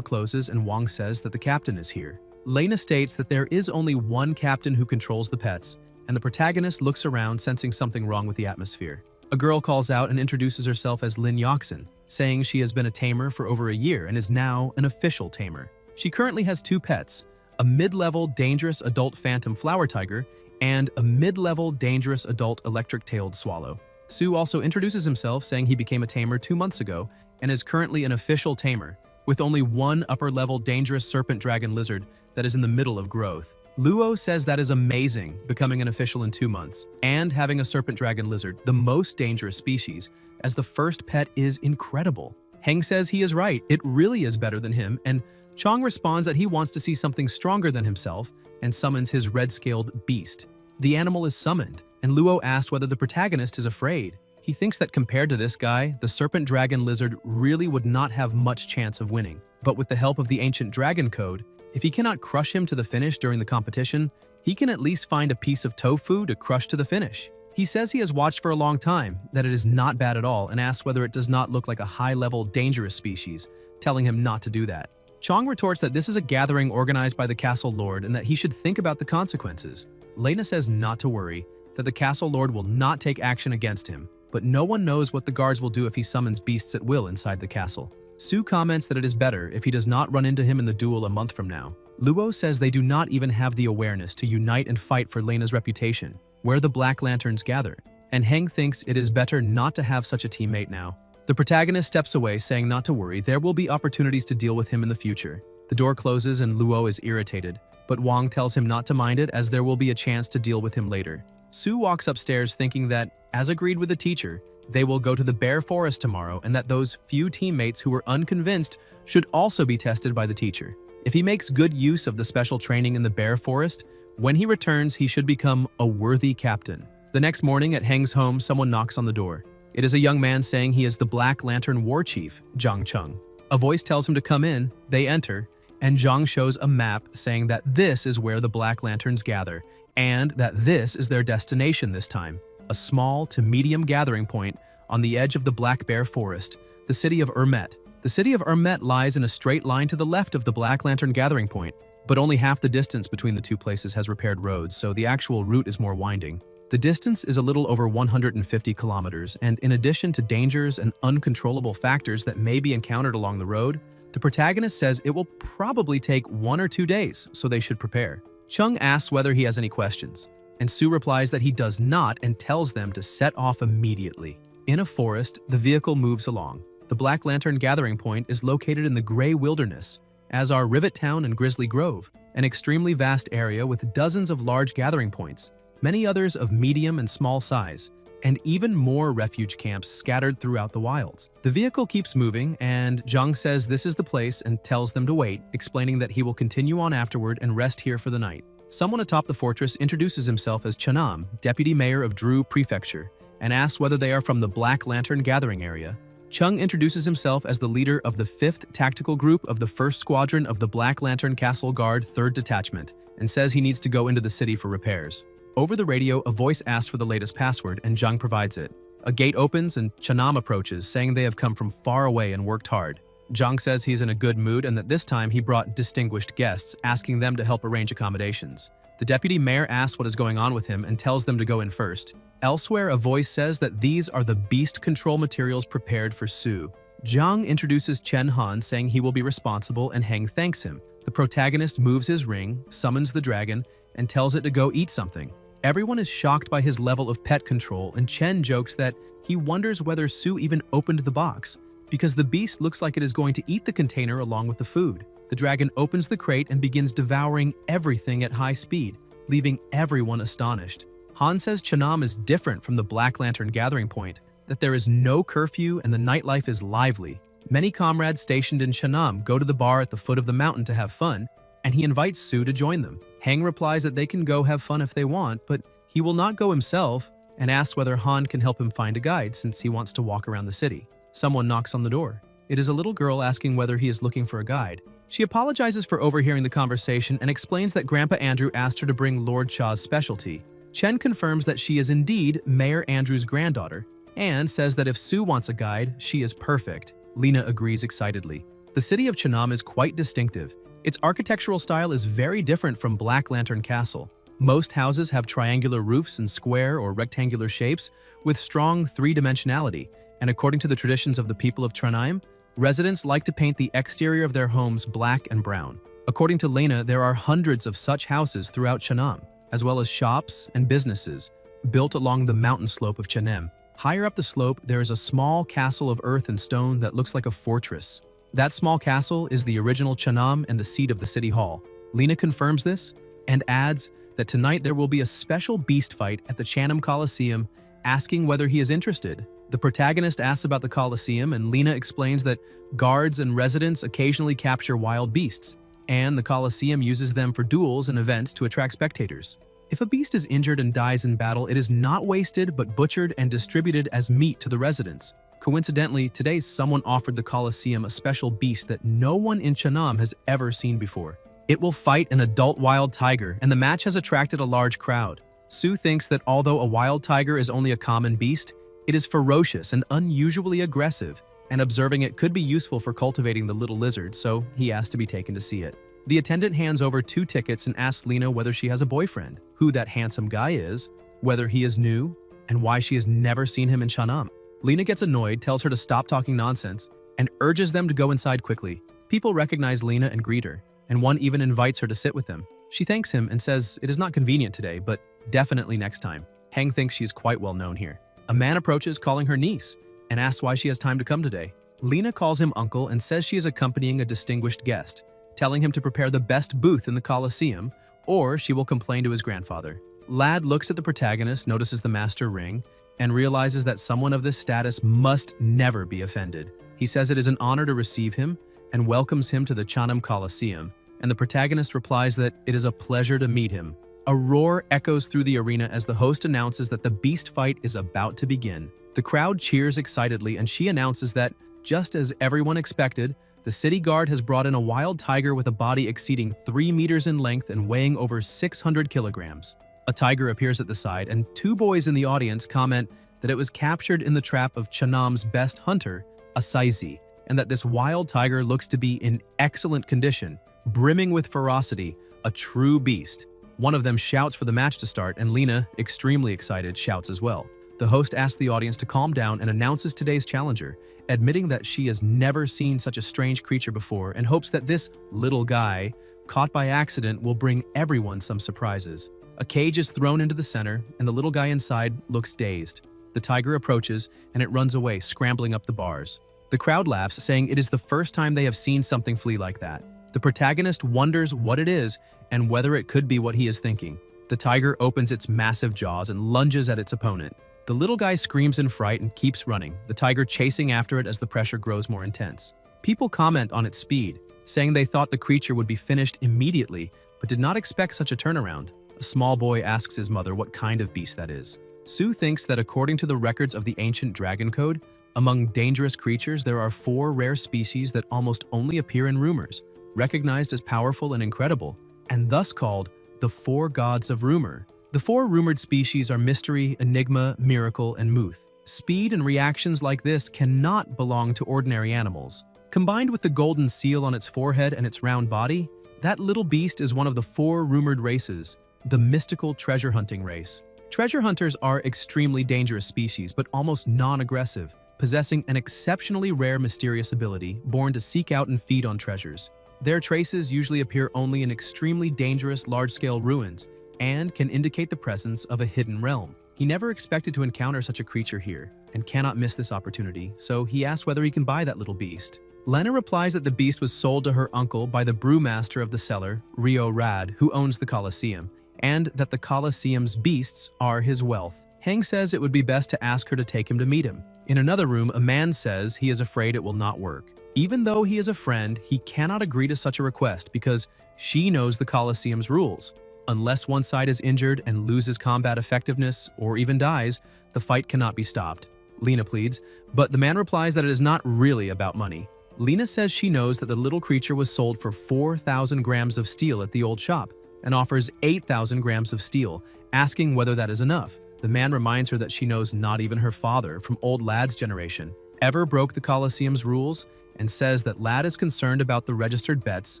closes and Wang says that the captain is here. Lena states that there is only one captain who controls the pets, and the protagonist looks around sensing something wrong with the atmosphere. A girl calls out and introduces herself as Lin Yoxin, saying she has been a tamer for over a year and is now an official tamer. She currently has 2 pets, a mid-level dangerous adult phantom flower tiger and a mid-level dangerous adult electric-tailed swallow. Sue also introduces himself, saying he became a tamer 2 months ago and is currently an official tamer, with only one upper-level dangerous serpent dragon lizard that is in the middle of growth. Luo says that is amazing, becoming an official in 2 months, and having a serpent dragon lizard, the most dangerous species, as the first pet is incredible. Heng says he is right, it really is better than him, and Chong responds that he wants to see something stronger than himself and summons his red-scaled beast. The animal is summoned, and Luo asks whether the protagonist is afraid. He thinks that compared to this guy, the serpent dragon lizard really would not have much chance of winning. But with the help of the ancient dragon code, if he cannot crush him to the finish during the competition, he can at least find a piece of tofu to crush to the finish. He says he has watched for a long time, that it is not bad at all, and asks whether it does not look like a high-level dangerous species, telling him not to do that. Chong retorts that this is a gathering organized by the castle lord and that he should think about the consequences. Lena says not to worry, that the castle lord will not take action against him, but no one knows what the guards will do if he summons beasts at will inside the castle. Sue comments that it is better if he does not run into him in the duel a month from now. Luo says they do not even have the awareness to unite and fight for Lena's reputation, where the Black Lanterns gather, and Heng thinks it is better not to have such a teammate now. The protagonist steps away, saying not to worry, there will be opportunities to deal with him in the future. The door closes and Luo is irritated, but Wang tells him not to mind it as there will be a chance to deal with him later. Sue walks upstairs thinking that, as agreed with the teacher, they will go to the Bear Forest tomorrow and that those few teammates who were unconvinced should also be tested by the teacher. If he makes good use of the special training in the Bear Forest, when he returns he should become a worthy captain. The next morning at Heng's home, someone knocks on the door. It is a young man saying he is the Black Lantern War Chief, Zhang Cheng. A voice tells him to come in, they enter, and Zhang shows a map saying that this is where the Black Lanterns gather, and that this is their destination this time, a small to medium gathering point on the edge of the Black Bear Forest, the city of Ermet. The city of Ermet lies in a straight line to the left of the Black Lantern gathering point. but only half the distance between the two places has repaired roads, so the actual route is more winding. The distance is a little over 150 kilometers, and in addition to dangers and uncontrollable factors that may be encountered along the road, the protagonist says it will probably take 1 or 2 days, so they should prepare. Chung asks whether he has any questions, and Sue replies that he does not and tells them to set off immediately. In a forest, the vehicle moves along. The Black Lantern gathering point is located in the Gray Wilderness, as are Rivet Town and Grizzly Grove, an extremely vast area with dozens of large gathering points, many others of medium and small size, and even more refuge camps scattered throughout the wilds. The vehicle keeps moving, and Jung says this is the place and tells them to wait, explaining that he will continue on afterward and rest here for the night. Someone atop the fortress introduces himself as Chanam, deputy mayor of Drew Prefecture, and asks whether they are from the Black Lantern gathering area. Chung introduces himself as the leader of the 5th Tactical Group of the 1st Squadron of the Black Lantern Castle Guard 3rd Detachment, and says he needs to go into the city for repairs. Over the radio, a voice asks for the latest password, and Jung provides it. A gate opens, and Chanam approaches, saying they have come from far away and worked hard. Jung says he's in a good mood and that this time he brought distinguished guests, asking them to help arrange accommodations. The deputy mayor asks what is going on with him and tells them to go in first. Elsewhere, a voice says that these are the beast control materials prepared for Sue. Jung introduces Chen Han, saying he will be responsible, and Heng thanks him. The protagonist moves his ring, summons the dragon, and tells it to go eat something. Everyone is shocked by his level of pet control, and Chen jokes that he wonders whether Sue even opened the box, because the beast looks like it is going to eat the container along with the food. The dragon opens the crate and begins devouring everything at high speed, leaving everyone astonished. Han says Chanam is different from the Black Lantern gathering point, that there is no curfew and the nightlife is lively. Many comrades stationed in Chanam go to the bar at the foot of the mountain to have fun, and he invites Sue to join them. Heng replies that they can go have fun if they want, but he will not go himself, and asks whether Han can help him find a guide since he wants to walk around the city. Someone knocks on the door. It is a little girl asking whether he is looking for a guide. She apologizes for overhearing the conversation and explains that Grandpa Andrew asked her to bring Lord Shaw's specialty. Chen confirms that she is indeed Mayor Andrew's granddaughter, and says that if Sue wants a guide, she is perfect. Lena agrees excitedly. The city of Chanam is quite distinctive. Its architectural style is very different from Black Lantern Castle. Most houses have triangular roofs and square or rectangular shapes with strong three-dimensionality, and according to the traditions of the people of Trondheim, residents like to paint the exterior of their homes black and brown. According to Lena, there are hundreds of such houses throughout Chanam, as well as shops and businesses built along the mountain slope of Chenem. Higher up the slope, there is a small castle of earth and stone that looks like a fortress. That small castle is the original Chanam and the seat of the city hall. Lena confirms this and adds that tonight there will be a special beast fight at the Chanam Coliseum, asking whether he is interested. The protagonist asks about the Coliseum, and Lena explains that guards and residents occasionally capture wild beasts, and the Coliseum uses them for duels and events to attract spectators. If a beast is injured and dies in battle, it is not wasted but butchered and distributed as meat to the residents. Coincidentally, today someone offered the Coliseum a special beast that no one in Chanam has ever seen before. It will fight an adult wild tiger, and the match has attracted a large crowd. Sue thinks that although a wild tiger is only a common beast, it is ferocious and unusually aggressive, and observing it could be useful for cultivating the little lizard, so he asks to be taken to see it. The attendant hands over 2 tickets and asks Lena whether she has a boyfriend, who that handsome guy is, whether he is new, and why she has never seen him in Chanam. Lena gets annoyed, tells her to stop talking nonsense, and urges them to go inside quickly. People recognize Lena and greet her, and one even invites her to sit with them. She thanks him and says it is not convenient today, but definitely next time. Heng thinks she is quite well known here. A man approaches calling her niece and asks why she has time to come today. Lena calls him uncle and says she is accompanying a distinguished guest, telling him to prepare the best booth in the Coliseum, or she will complain to his grandfather. Lad looks at the protagonist, notices the master ring, and realizes that someone of this status must never be offended. He says it is an honor to receive him and welcomes him to the Chanam Coliseum, and the protagonist replies that it is a pleasure to meet him. A roar echoes through the arena as the host announces that the beast fight is about to begin. The crowd cheers excitedly, and she announces that, just as everyone expected, the city guard has brought in a wild tiger with a body exceeding 3 meters in length and weighing over 600 kilograms. A tiger appears at the side, and 2 boys in the audience comment that it was captured in the trap of Chanam's best hunter, a Saizi, and that this wild tiger looks to be in excellent condition, brimming with ferocity, a true beast. One of them shouts for the match to start, and Lena, extremely excited, shouts as well. The host asks the audience to calm down and announces today's challenger, admitting that she has never seen such a strange creature before and hopes that this little guy, caught by accident, will bring everyone some surprises. A cage is thrown into the center, and the little guy inside looks dazed. The tiger approaches, and it runs away, scrambling up the bars. The crowd laughs, saying it is the first time they have seen something flee like that. The protagonist wonders what it is and whether it could be what he is thinking. The tiger opens its massive jaws and lunges at its opponent. The little guy screams in fright and keeps running, the tiger chasing after it as the pressure grows more intense. People comment on its speed, saying they thought the creature would be finished immediately, but did not expect such a turnaround. A small boy asks his mother what kind of beast that is. Sue thinks that according to the records of the ancient dragon code, among dangerous creatures there are 4 rare species that almost only appear in rumors, recognized as powerful and incredible, and thus called the 4 gods of rumor. The 4 rumored species are mystery, enigma, miracle, and muth. Speed and reactions like this cannot belong to ordinary animals. Combined with the golden seal on its forehead and its round body, that little beast is one of the 4 rumored races, the mystical treasure hunting race. Treasure hunters are extremely dangerous species, but almost non-aggressive, possessing an exceptionally rare mysterious ability, born to seek out and feed on treasures. Their traces usually appear only in extremely dangerous large-scale ruins, and can indicate the presence of a hidden realm. He never expected to encounter such a creature here, and cannot miss this opportunity, so he asks whether he can buy that little beast. Lena replies that the beast was sold to her uncle by the brewmaster of the cellar, Rio Rad, who owns the Colosseum, and that the Colosseum's beasts are his wealth. Heng says it would be best to ask her to take him to meet him. In another room, a man says he is afraid it will not work. Even though he is a friend, he cannot agree to such a request because she knows the Colosseum's rules. Unless one side is injured and loses combat effectiveness or even dies, the fight cannot be stopped. Lena pleads, but the man replies that it is not really about money. Lena says she knows that the little creature was sold for 4,000 grams of steel at the old shop and offers 8,000 grams of steel, asking whether that is enough. The man reminds her that she knows not even her father, from old Lad's generation, ever broke the Colosseum's rules, and says that Lad is concerned about the registered bets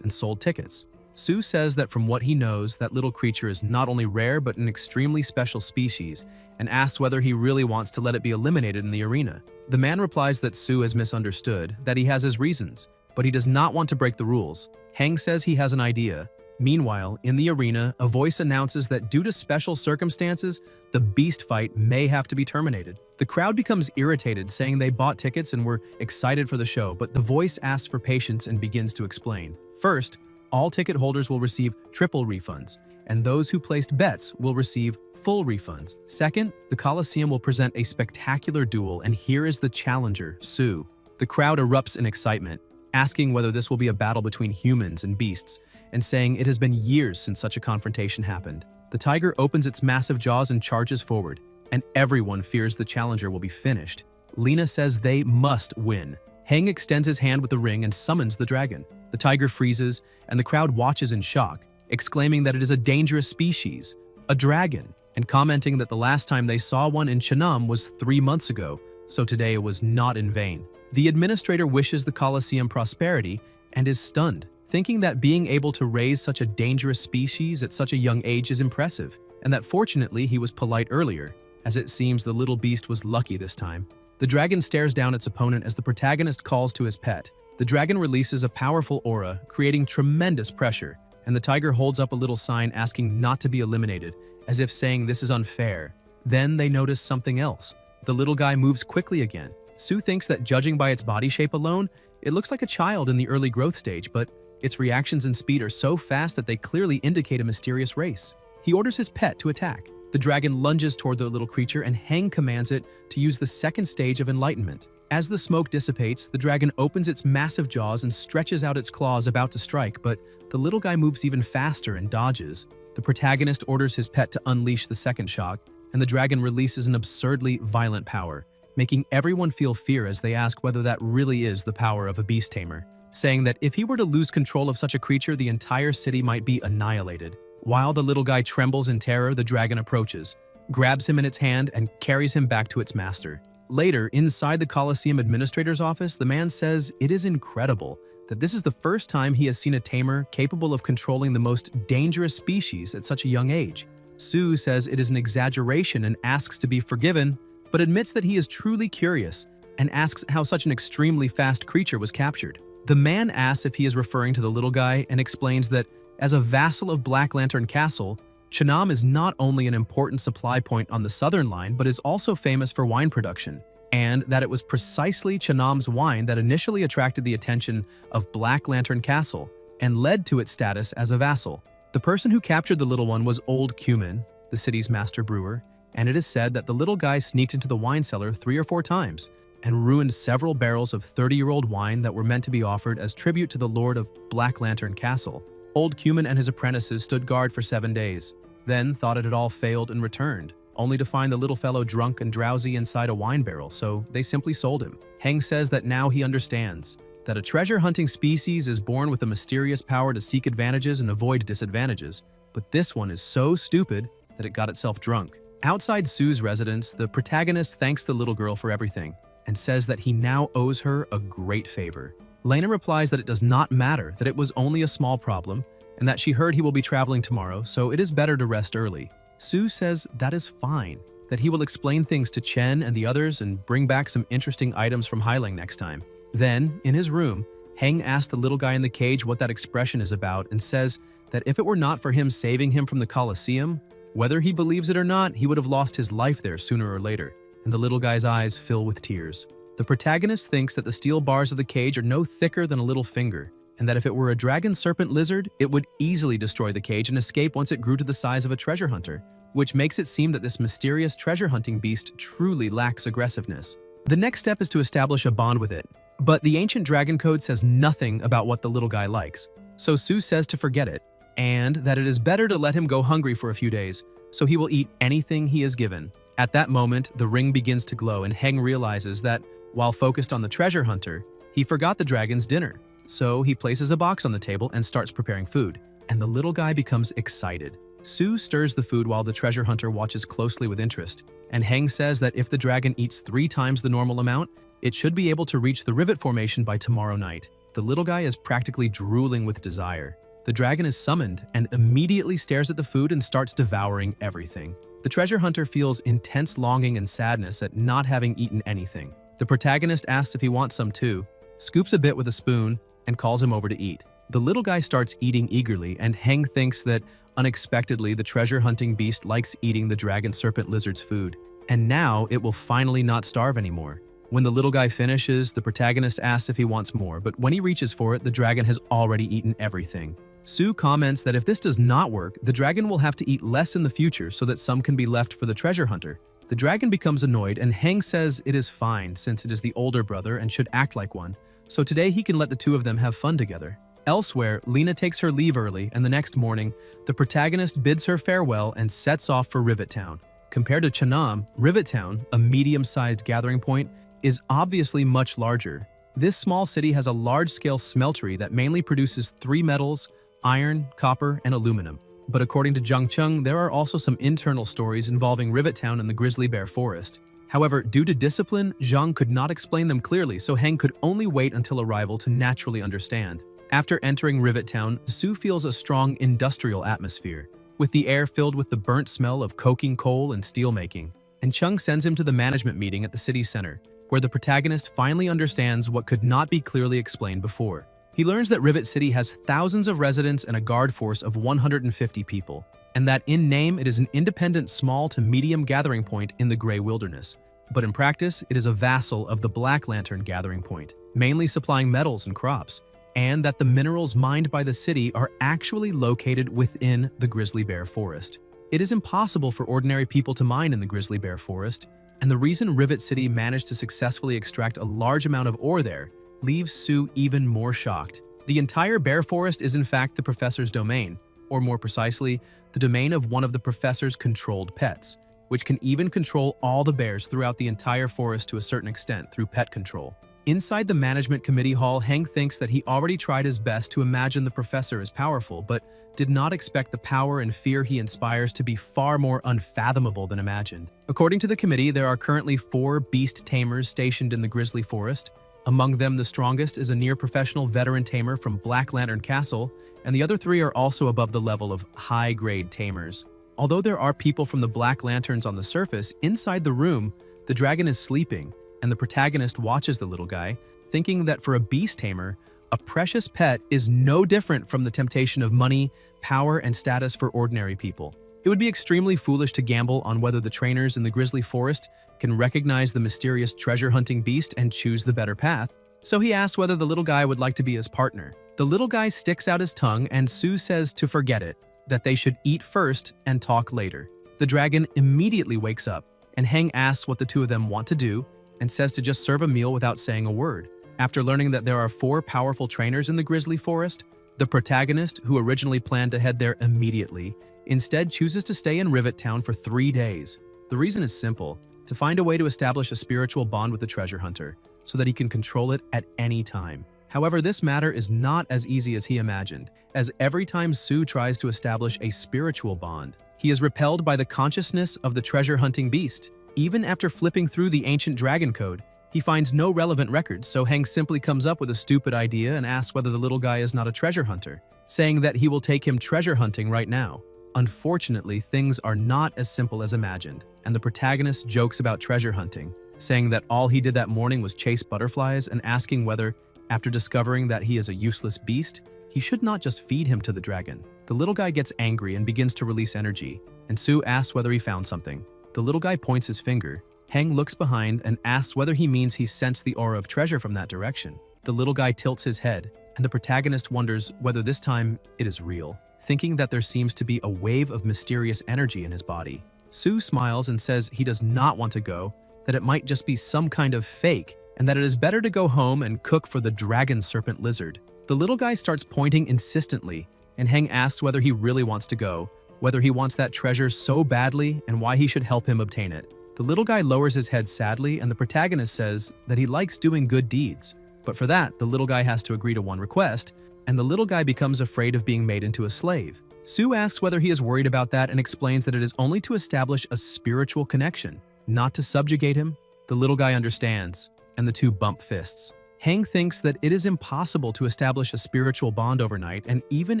and sold tickets. Sue says that from what he knows, that little creature is not only rare but an extremely special species, and asks whether he really wants to let it be eliminated in the arena. The man replies that Sue has misunderstood, that he has his reasons, but he does not want to break the rules. Heng says he has an idea. Meanwhile, in the arena, a voice announces that due to special circumstances, the beast fight may have to be terminated. The crowd becomes irritated, saying they bought tickets and were excited for the show, but the voice asks for patience and begins to explain. First, all ticket holders will receive triple refunds, and those who placed bets will receive full refunds. Second, the Colosseum will present a spectacular duel, and here is the challenger, Sue. The crowd erupts in excitement, asking whether this will be a battle between humans and beasts, and saying it has been years since such a confrontation happened. The tiger opens its massive jaws and charges forward, and everyone fears the challenger will be finished. Lena says they must win. Heng extends his hand with the ring and summons the dragon. The tiger freezes, and the crowd watches in shock, exclaiming that it is a dangerous species, a dragon, and commenting that the last time they saw one in Chennam was 3 months ago, so today it was not in vain. The administrator wishes the Colosseum prosperity and is stunned, thinking that being able to raise such a dangerous species at such a young age is impressive, and that fortunately he was polite earlier, as it seems the little beast was lucky this time. The dragon stares down its opponent as the protagonist calls to his pet. The dragon releases a powerful aura, creating tremendous pressure, and the tiger holds up a little sign asking not to be eliminated, as if saying this is unfair. Then they notice something else. The little guy moves quickly again. Sue thinks that judging by its body shape alone, it looks like a child in the early growth stage, but its reactions and speed are so fast that they clearly indicate a mysterious race. He orders his pet to attack. The dragon lunges toward the little creature, and Heng commands it to use the second stage of enlightenment. As the smoke dissipates, the dragon opens its massive jaws and stretches out its claws about to strike, but the little guy moves even faster and dodges. The protagonist orders his pet to unleash the second shock, and the dragon releases an absurdly violent power, making everyone feel fear as they ask whether that really is the power of a beast tamer, saying that if he were to lose control of such a creature, the entire city might be annihilated. While the little guy trembles in terror, the dragon approaches, grabs him in its hand, and carries him back to its master. Later, inside the Colosseum administrator's office, the man says it is incredible that this is the first time he has seen a tamer capable of controlling the most dangerous species at such a young age. Sue says it is an exaggeration and asks to be forgiven, but admits that he is truly curious and asks how such an extremely fast creature was captured. The man asks if he is referring to the little guy and explains that, as a vassal of Black Lantern Castle, Chanam is not only an important supply point on the southern line but is also famous for wine production, and that it was precisely Chanam's wine that initially attracted the attention of Black Lantern Castle and led to its status as a vassal. The person who captured the little one was Old Cumin, the city's master brewer, and it is said that the little guy sneaked into the wine cellar 3 or 4 times and ruined several barrels of 30-year-old wine that were meant to be offered as tribute to the Lord of Black Lantern Castle. Old Cumin and his apprentices stood guard for 7 days, then thought it had all failed and returned, only to find the little fellow drunk and drowsy inside a wine barrel, so they simply sold him. Heng says that now he understands that a treasure-hunting species is born with a mysterious power to seek advantages and avoid disadvantages, but this one is so stupid that it got itself drunk. Outside Sue's residence, the protagonist thanks the little girl for everything and says that he now owes her a great favor. Lena replies that it does not matter, that it was only a small problem, and that she heard he will be traveling tomorrow, so it is better to rest early. Sue says that is fine, that he will explain things to Chen and the others and bring back some interesting items from Hailing next time. Then, in his room, Heng asks the little guy in the cage what that expression is about and says that if it were not for him saving him from the Colosseum, whether he believes it or not, he would have lost his life there sooner or later, and the little guy's eyes fill with tears. The protagonist thinks that the steel bars of the cage are no thicker than a little finger, and that if it were a dragon serpent lizard, it would easily destroy the cage and escape once it grew to the size of a treasure hunter, which makes it seem that this mysterious treasure hunting beast truly lacks aggressiveness. The next step is to establish a bond with it, but the ancient dragon code says nothing about what the little guy likes, so Sue says to forget it, and that it is better to let him go hungry for a few days, so he will eat anything he is given. At that moment, the ring begins to glow and Heng realizes that, while focused on the treasure hunter, he forgot the dragon's dinner. So he places a box on the table and starts preparing food, and the little guy becomes excited. Sue stirs the food while the treasure hunter watches closely with interest, and Heng says that if the dragon eats 3 times the normal amount, it should be able to reach the rivet formation by tomorrow night. The little guy is practically drooling with desire. The dragon is summoned and immediately stares at the food and starts devouring everything. The treasure hunter feels intense longing and sadness at not having eaten anything. The protagonist asks if he wants some too, scoops a bit with a spoon, and calls him over to eat. The little guy starts eating eagerly, and Heng thinks that, unexpectedly, the treasure-hunting beast likes eating the dragon serpent lizard's food, and now it will finally not starve anymore. When the little guy finishes, the protagonist asks if he wants more, but when he reaches for it, the dragon has already eaten everything. Sue comments that if this does not work, the dragon will have to eat less in the future so that some can be left for the treasure hunter. The dragon becomes annoyed, and Heng says it is fine since it is the older brother and should act like one, so today he can let the two of them have fun together. Elsewhere, Lena takes her leave early, and the next morning, the protagonist bids her farewell and sets off for Rivet Town. Compared to Chanam, Rivet Town, a medium-sized gathering point, is obviously much larger. This small city has a large-scale smeltery that mainly produces 3 metals: iron, copper, and aluminum. But according to Zhang Cheng, there are also some internal stories involving Rivet Town and the Grizzly Bear Forest. However, due to discipline, Zhang could not explain them clearly, so Heng could only wait until arrival to naturally understand. After entering Rivet Town, Sue feels a strong industrial atmosphere, with the air filled with the burnt smell of coking coal and steelmaking. And Chung sends him to the management meeting at the city center, where the protagonist finally understands what could not be clearly explained before. He learns that Rivet City has thousands of residents and a guard force of 150 people, and that in name it is an independent small to medium gathering point in the Grey Wilderness. But in practice, it is a vassal of the Black Lantern gathering point, mainly supplying metals and crops, and that the minerals mined by the city are actually located within the Grizzly Bear Forest. It is impossible for ordinary people to mine in the Grizzly Bear Forest, and the reason Rivet City managed to successfully extract a large amount of ore there leaves Sue even more shocked. The entire bear forest is in fact the professor's domain, or more precisely, the domain of one of the professor's controlled pets, which can even control all the bears throughout the entire forest to a certain extent through pet control. Inside the management committee hall, Heng thinks that he already tried his best to imagine the professor as powerful, but did not expect the power and fear he inspires to be far more unfathomable than imagined. According to the committee, there are currently 4 beast tamers stationed in the grizzly forest, Among them, the strongest is a near-professional veteran tamer from Black Lantern Castle, and the other three are also above the level of high-grade tamers. Although there are people from the Black Lanterns on the surface, inside the room, the dragon is sleeping, and the protagonist watches the little guy, thinking that for a beast tamer, a precious pet is no different from the temptation of money, power, and status for ordinary people. It would be extremely foolish to gamble on whether the trainers in the Grizzly Forest can recognize the mysterious treasure-hunting beast and choose the better path, so he asks whether the little guy would like to be his partner. The little guy sticks out his tongue, and Sue says to forget it, that they should eat first and talk later. The dragon immediately wakes up, and Hang asks what the two of them want to do, and says to just serve a meal without saying a word. After learning that there are 4 powerful trainers in the Grizzly Forest, the protagonist, who originally planned to head there immediately, instead chooses to stay in Rivet Town for 3 days. The reason is simple: to find a way to establish a spiritual bond with the treasure hunter, so that he can control it at any time. However, this matter is not as easy as he imagined, as every time Sue tries to establish a spiritual bond, he is repelled by the consciousness of the treasure-hunting beast. Even after flipping through the ancient dragon code, he finds no relevant records, so Hank simply comes up with a stupid idea and asks whether the little guy is not a treasure hunter, saying that he will take him treasure hunting right now. Unfortunately, things are not as simple as imagined, and the protagonist jokes about treasure hunting, saying that all he did that morning was chase butterflies and asking whether, after discovering that he is a useless beast, he should not just feed him to the dragon. The little guy gets angry and begins to release energy, and Sue asks whether he found something. The little guy points his finger. Hang looks behind and asks whether he means he sensed the aura of treasure from that direction. The little guy tilts his head, and the protagonist wonders whether this time it is real, thinking that there seems to be a wave of mysterious energy in his body. Sue smiles and says he does not want to go, that it might just be some kind of fake, and that it is better to go home and cook for the dragon serpent lizard. The little guy starts pointing insistently, and Hang asks whether he really wants to go, whether he wants that treasure so badly, and why he should help him obtain it. The little guy lowers his head sadly, and the protagonist says that he likes doing good deeds. But for that, the little guy has to agree to one request, and the little guy becomes afraid of being made into a slave. Sue asks whether he is worried about that and explains that it is only to establish a spiritual connection, not to subjugate him. The little guy understands, and the two bump fists. Hang thinks that it is impossible to establish a spiritual bond overnight, and even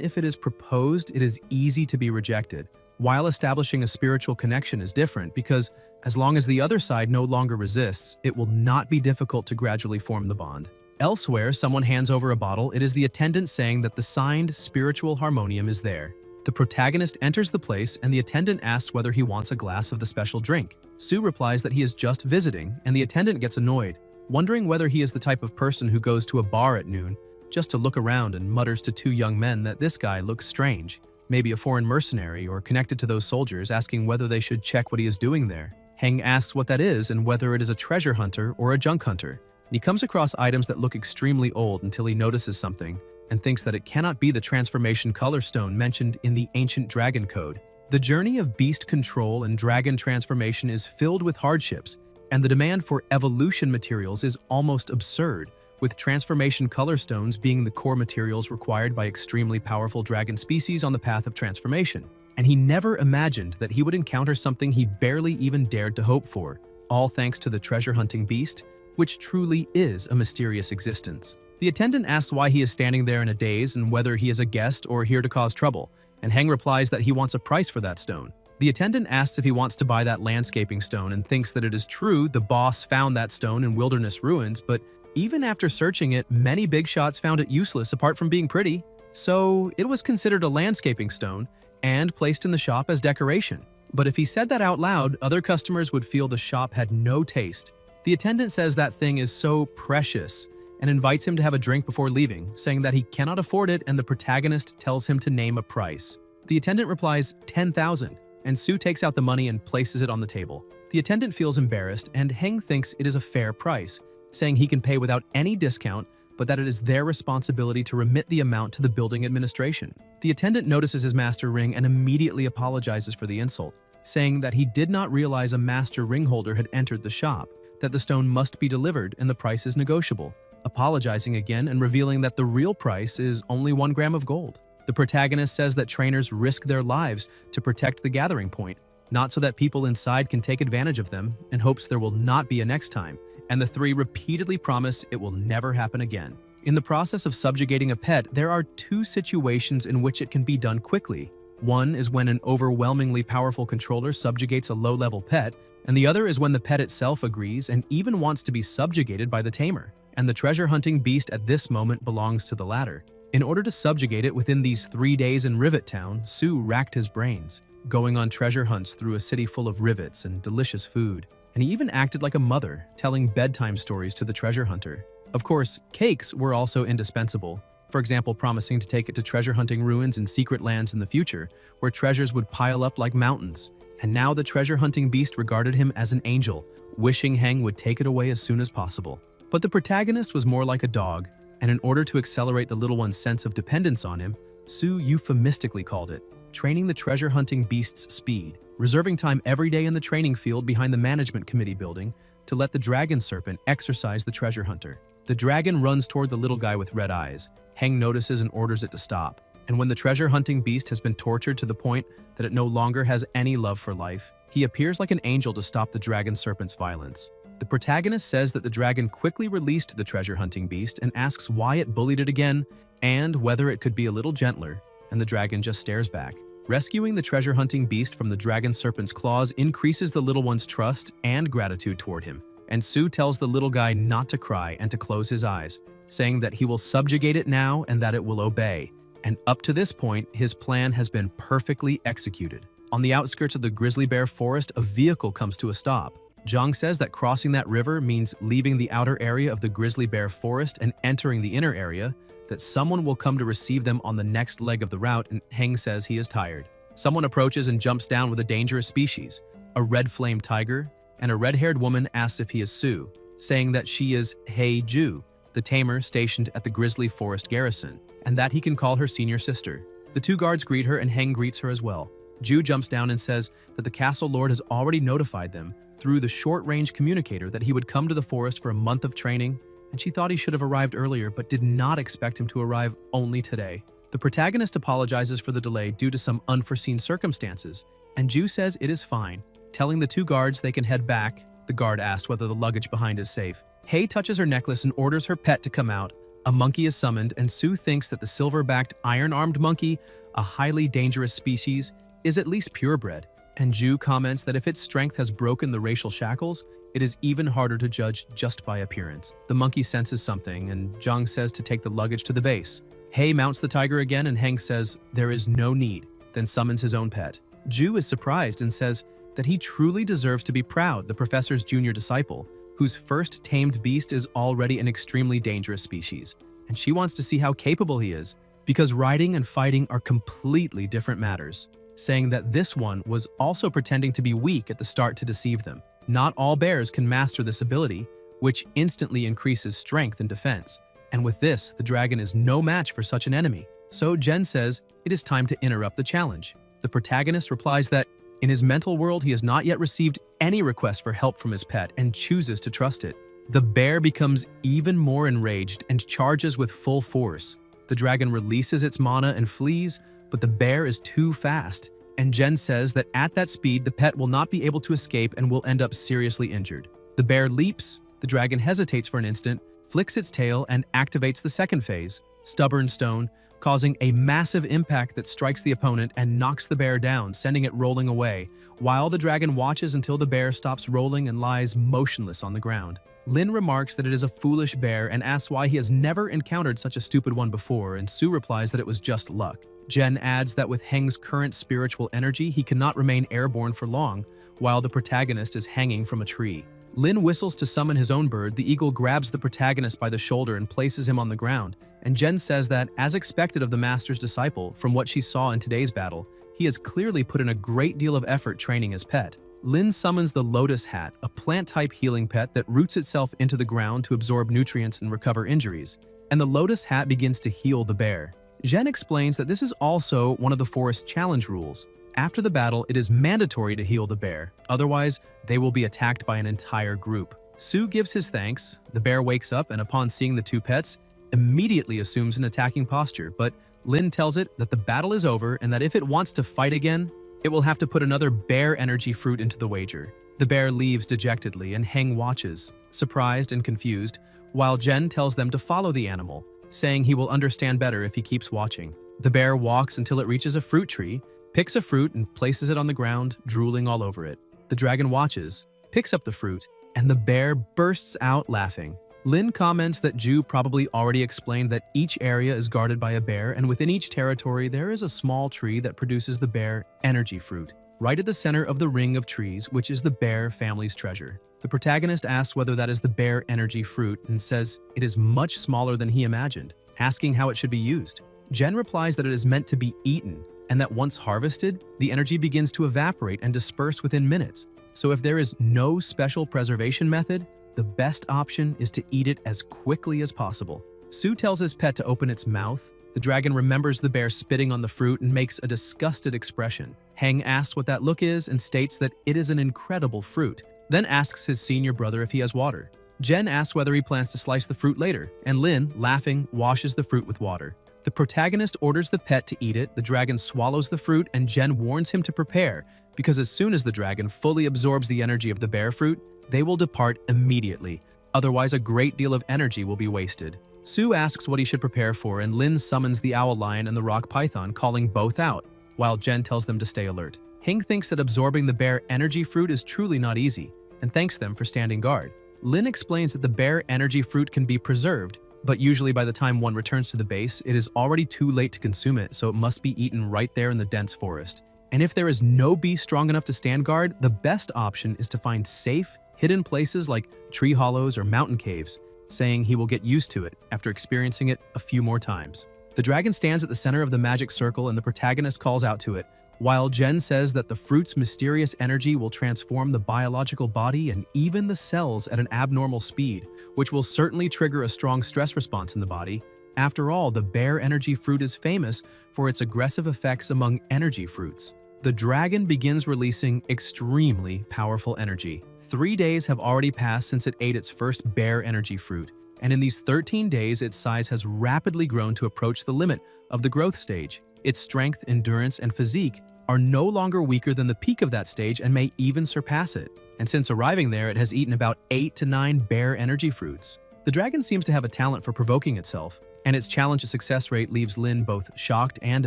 if it is proposed, it is easy to be rejected. While establishing a spiritual connection is different, because as long as the other side no longer resists, it will not be difficult to gradually form the bond. Elsewhere, someone hands over a bottle. It is the attendant saying that the signed spiritual harmonium is there. The protagonist enters the place, and the attendant asks whether he wants a glass of the special drink. Sue replies that he is just visiting, and the attendant gets annoyed, wondering whether he is the type of person who goes to a bar at noon just to look around and mutters to 2 young men that this guy looks strange, maybe a foreign mercenary or connected to those soldiers, asking whether they should check what he is doing there. Hang asks what that is and whether it is a treasure hunter or a junk hunter. He comes across items that look extremely old until he notices something and thinks that it cannot be the transformation color stone mentioned in the ancient dragon code. The journey of beast control and dragon transformation is filled with hardships, and the demand for evolution materials is almost absurd, with transformation color stones being the core materials required by extremely powerful dragon species on the path of transformation. And he never imagined that he would encounter something he barely even dared to hope for, all thanks to the treasure-hunting beast, which truly is a mysterious existence. The attendant asks why he is standing there in a daze and whether he is a guest or here to cause trouble, and Hang replies that he wants a price for that stone. The attendant asks if he wants to buy that landscaping stone and thinks that it is true the boss found that stone in wilderness ruins, but even after searching it, many big shots found it useless apart from being pretty, so it was considered a landscaping stone and placed in the shop as decoration. But if he said that out loud, other customers would feel the shop had no taste. The attendant says that thing is so precious and invites him to have a drink before leaving, saying that he cannot afford it, and the protagonist tells him to name a price. The attendant replies 10,000, and Sue takes out the money and places it on the table. The attendant feels embarrassed, and Heng thinks it is a fair price, saying he can pay without any discount, but that it is their responsibility to remit the amount to the building administration. The attendant notices his master ring and immediately apologizes for the insult, saying that he did not realize a master ring holder had entered the shop, that the stone must be delivered and the price is negotiable, apologizing again and revealing that the real price is only 1 gram of gold. The protagonist says that trainers risk their lives to protect the gathering point, not so that people inside can take advantage of them, and hopes there will not be a next time, and the three repeatedly promise it will never happen again. In the process of subjugating a pet, there are two situations in which it can be done quickly. One is when an overwhelmingly powerful controller subjugates a low-level pet, and the other is when the pet itself agrees and even wants to be subjugated by the tamer. And the treasure-hunting beast at this moment belongs to the latter. In order to subjugate it within these 3 days in Rivet Town, Su racked his brains, going on treasure hunts through a city full of rivets and delicious food. And he even acted like a mother, telling bedtime stories to the treasure hunter. Of course, cakes were also indispensable. For example, promising to take it to treasure hunting ruins in secret lands in the future, where treasures would pile up like mountains. And now the treasure hunting beast regarded him as an angel, wishing Heng would take it away as soon as possible. But the protagonist was more like a dog, and in order to accelerate the little one's sense of dependence on him, Su euphemistically called it training the treasure hunting beast's speed, reserving time every day in the training field behind the management committee building to let the dragon serpent exercise the treasure hunter. The dragon runs toward the little guy with red eyes. Heng notices and orders it to stop. And when the treasure hunting beast has been tortured to the point that it no longer has any love for life, he appears like an angel to stop the dragon serpent's violence. The protagonist says that the dragon quickly released the treasure hunting beast and asks why it bullied it again and whether it could be a little gentler, and the dragon just stares back. Rescuing the treasure hunting beast from the dragon serpent's claws increases the little one's trust and gratitude toward him, and Su tells the little guy not to cry and to close his eyes, saying that he will subjugate it now and that it will obey. And up to this point, his plan has been perfectly executed. On the outskirts of the grizzly bear forest, a vehicle comes to a stop. Zhang says that crossing that river means leaving the outer area of the grizzly bear forest and entering the inner area, that someone will come to receive them on the next leg of the route, and Heng says he is tired. Someone approaches and jumps down with a dangerous species, a red flame tiger, and a red-haired woman asks if he is Su, saying that she is Hei Ju, the tamer stationed at the grizzly forest garrison, and that he can call her senior sister. The two guards greet her and Heng greets her as well. Ju jumps down and says that the castle lord has already notified them through the short-range communicator that he would come to the forest for a month of training, and she thought he should have arrived earlier but did not expect him to arrive only today. The protagonist apologizes for the delay due to some unforeseen circumstances, and Ju says it is fine, telling the two guards they can head back. The guard asks whether the luggage behind is safe. Hei touches her necklace and orders her pet to come out. A monkey is summoned, and Su thinks that the silver-backed iron-armed monkey, a highly dangerous species, is at least purebred, and Ju comments that if its strength has broken the racial shackles, it is even harder to judge just by appearance. The monkey senses something, and Zhang says to take the luggage to the base. Hei mounts the tiger again, and Heng says there is no need, then summons his own pet. Ju is surprised and says that he truly deserves to be proud, the professor's junior disciple, whose first tamed beast is already an extremely dangerous species, and she wants to see how capable he is, because riding and fighting are completely different matters, saying that this one was also pretending to be weak at the start to deceive them. Not all bears can master this ability, which instantly increases strength and defense. And with this, the dragon is no match for such an enemy. So Jen says it is time to interrupt the challenge. The protagonist replies that in his mental world he has not yet received any request for help from his pet and chooses to trust it. The bear becomes even more enraged and charges with full force. The dragon releases its mana and flees, but the bear is too fast, and Jen says that at that speed the pet will not be able to escape and will end up seriously injured. The bear leaps, the dragon hesitates for an instant, flicks its tail, and activates the second phase, Stubborn Stone, causing a massive impact that strikes the opponent and knocks the bear down, sending it rolling away, while the dragon watches until the bear stops rolling and lies motionless on the ground. Lin remarks that it is a foolish bear and asks why he has never encountered such a stupid one before, and Su replies that it was just luck. Jen adds that with Heng's current spiritual energy, he cannot remain airborne for long, while the protagonist is hanging from a tree. Lin whistles to summon his own bird. The eagle grabs the protagonist by the shoulder and places him on the ground, and Jen says that, as expected of the master's disciple, from what she saw in today's battle, he has clearly put in a great deal of effort training his pet. Lin summons the lotus hat, a plant-type healing pet that roots itself into the ground to absorb nutrients and recover injuries, and the lotus hat begins to heal the bear. Jen explains that this is also one of the forest challenge rules. After the battle, it is mandatory to heal the bear, otherwise they will be attacked by an entire group. Su gives his thanks. The bear wakes up and upon seeing the two pets, immediately assumes an attacking posture, but Lin tells it that the battle is over and that if it wants to fight again, It will have to put another bear energy fruit into the wager. The bear leaves dejectedly and Heng watches, surprised and confused, while Jen tells them to follow the animal, saying he will understand better if he keeps watching. The bear walks until it reaches a fruit tree, picks a fruit and places it on the ground, drooling all over it. The dragon watches, picks up the fruit, and the bear bursts out laughing. Lin comments that Ju probably already explained that each area is guarded by a bear, and within each territory there is a small tree that produces the bear energy fruit, right at the center of the ring of trees, which is the bear family's treasure. The protagonist asks whether that is the bear energy fruit and says it is much smaller than he imagined, asking how it should be used. Jen replies that it is meant to be eaten, and that once harvested, the energy begins to evaporate and disperse within minutes. So if there is no special preservation method, the best option is to eat it as quickly as possible. Su tells his pet to open its mouth. The dragon remembers the bear spitting on the fruit and makes a disgusted expression. Heng asks what that look is and states that it is an incredible fruit, then asks his senior brother if he has water. Jen asks whether he plans to slice the fruit later, and Lin, laughing, washes the fruit with water. The protagonist orders the pet to eat it, the dragon swallows the fruit, and Jen warns him to prepare, because as soon as the dragon fully absorbs the energy of the bear fruit, they will depart immediately. Otherwise, a great deal of energy will be wasted. Su asks what he should prepare for, and Lin summons the owl lion and the rock python, calling both out, while Jen tells them to stay alert. Heng thinks that absorbing the bear energy fruit is truly not easy, and thanks them for standing guard. Lin explains that the bear energy fruit can be preserved, but usually by the time one returns to the base, it is already too late to consume it, so it must be eaten right there in the dense forest. And if there is no beast strong enough to stand guard, the best option is to find safe, hidden places like tree hollows or mountain caves, saying he will get used to it after experiencing it a few more times. The dragon stands at the center of the magic circle and the protagonist calls out to it, while Jen says that the fruit's mysterious energy will transform the biological body and even the cells at an abnormal speed, which will certainly trigger a strong stress response in the body. After all, the bear energy fruit is famous for its aggressive effects among energy fruits. The dragon begins releasing extremely powerful energy. 3 days have already passed since it ate its first bear energy fruit, and in these 13 days its size has rapidly grown to approach the limit of the growth stage. Its strength, endurance, and physique are no longer weaker than the peak of that stage and may even surpass it. And since arriving there, it has eaten about 8 to 9 bear energy fruits. The dragon seems to have a talent for provoking itself, and its challenge to success rate leaves Lin both shocked and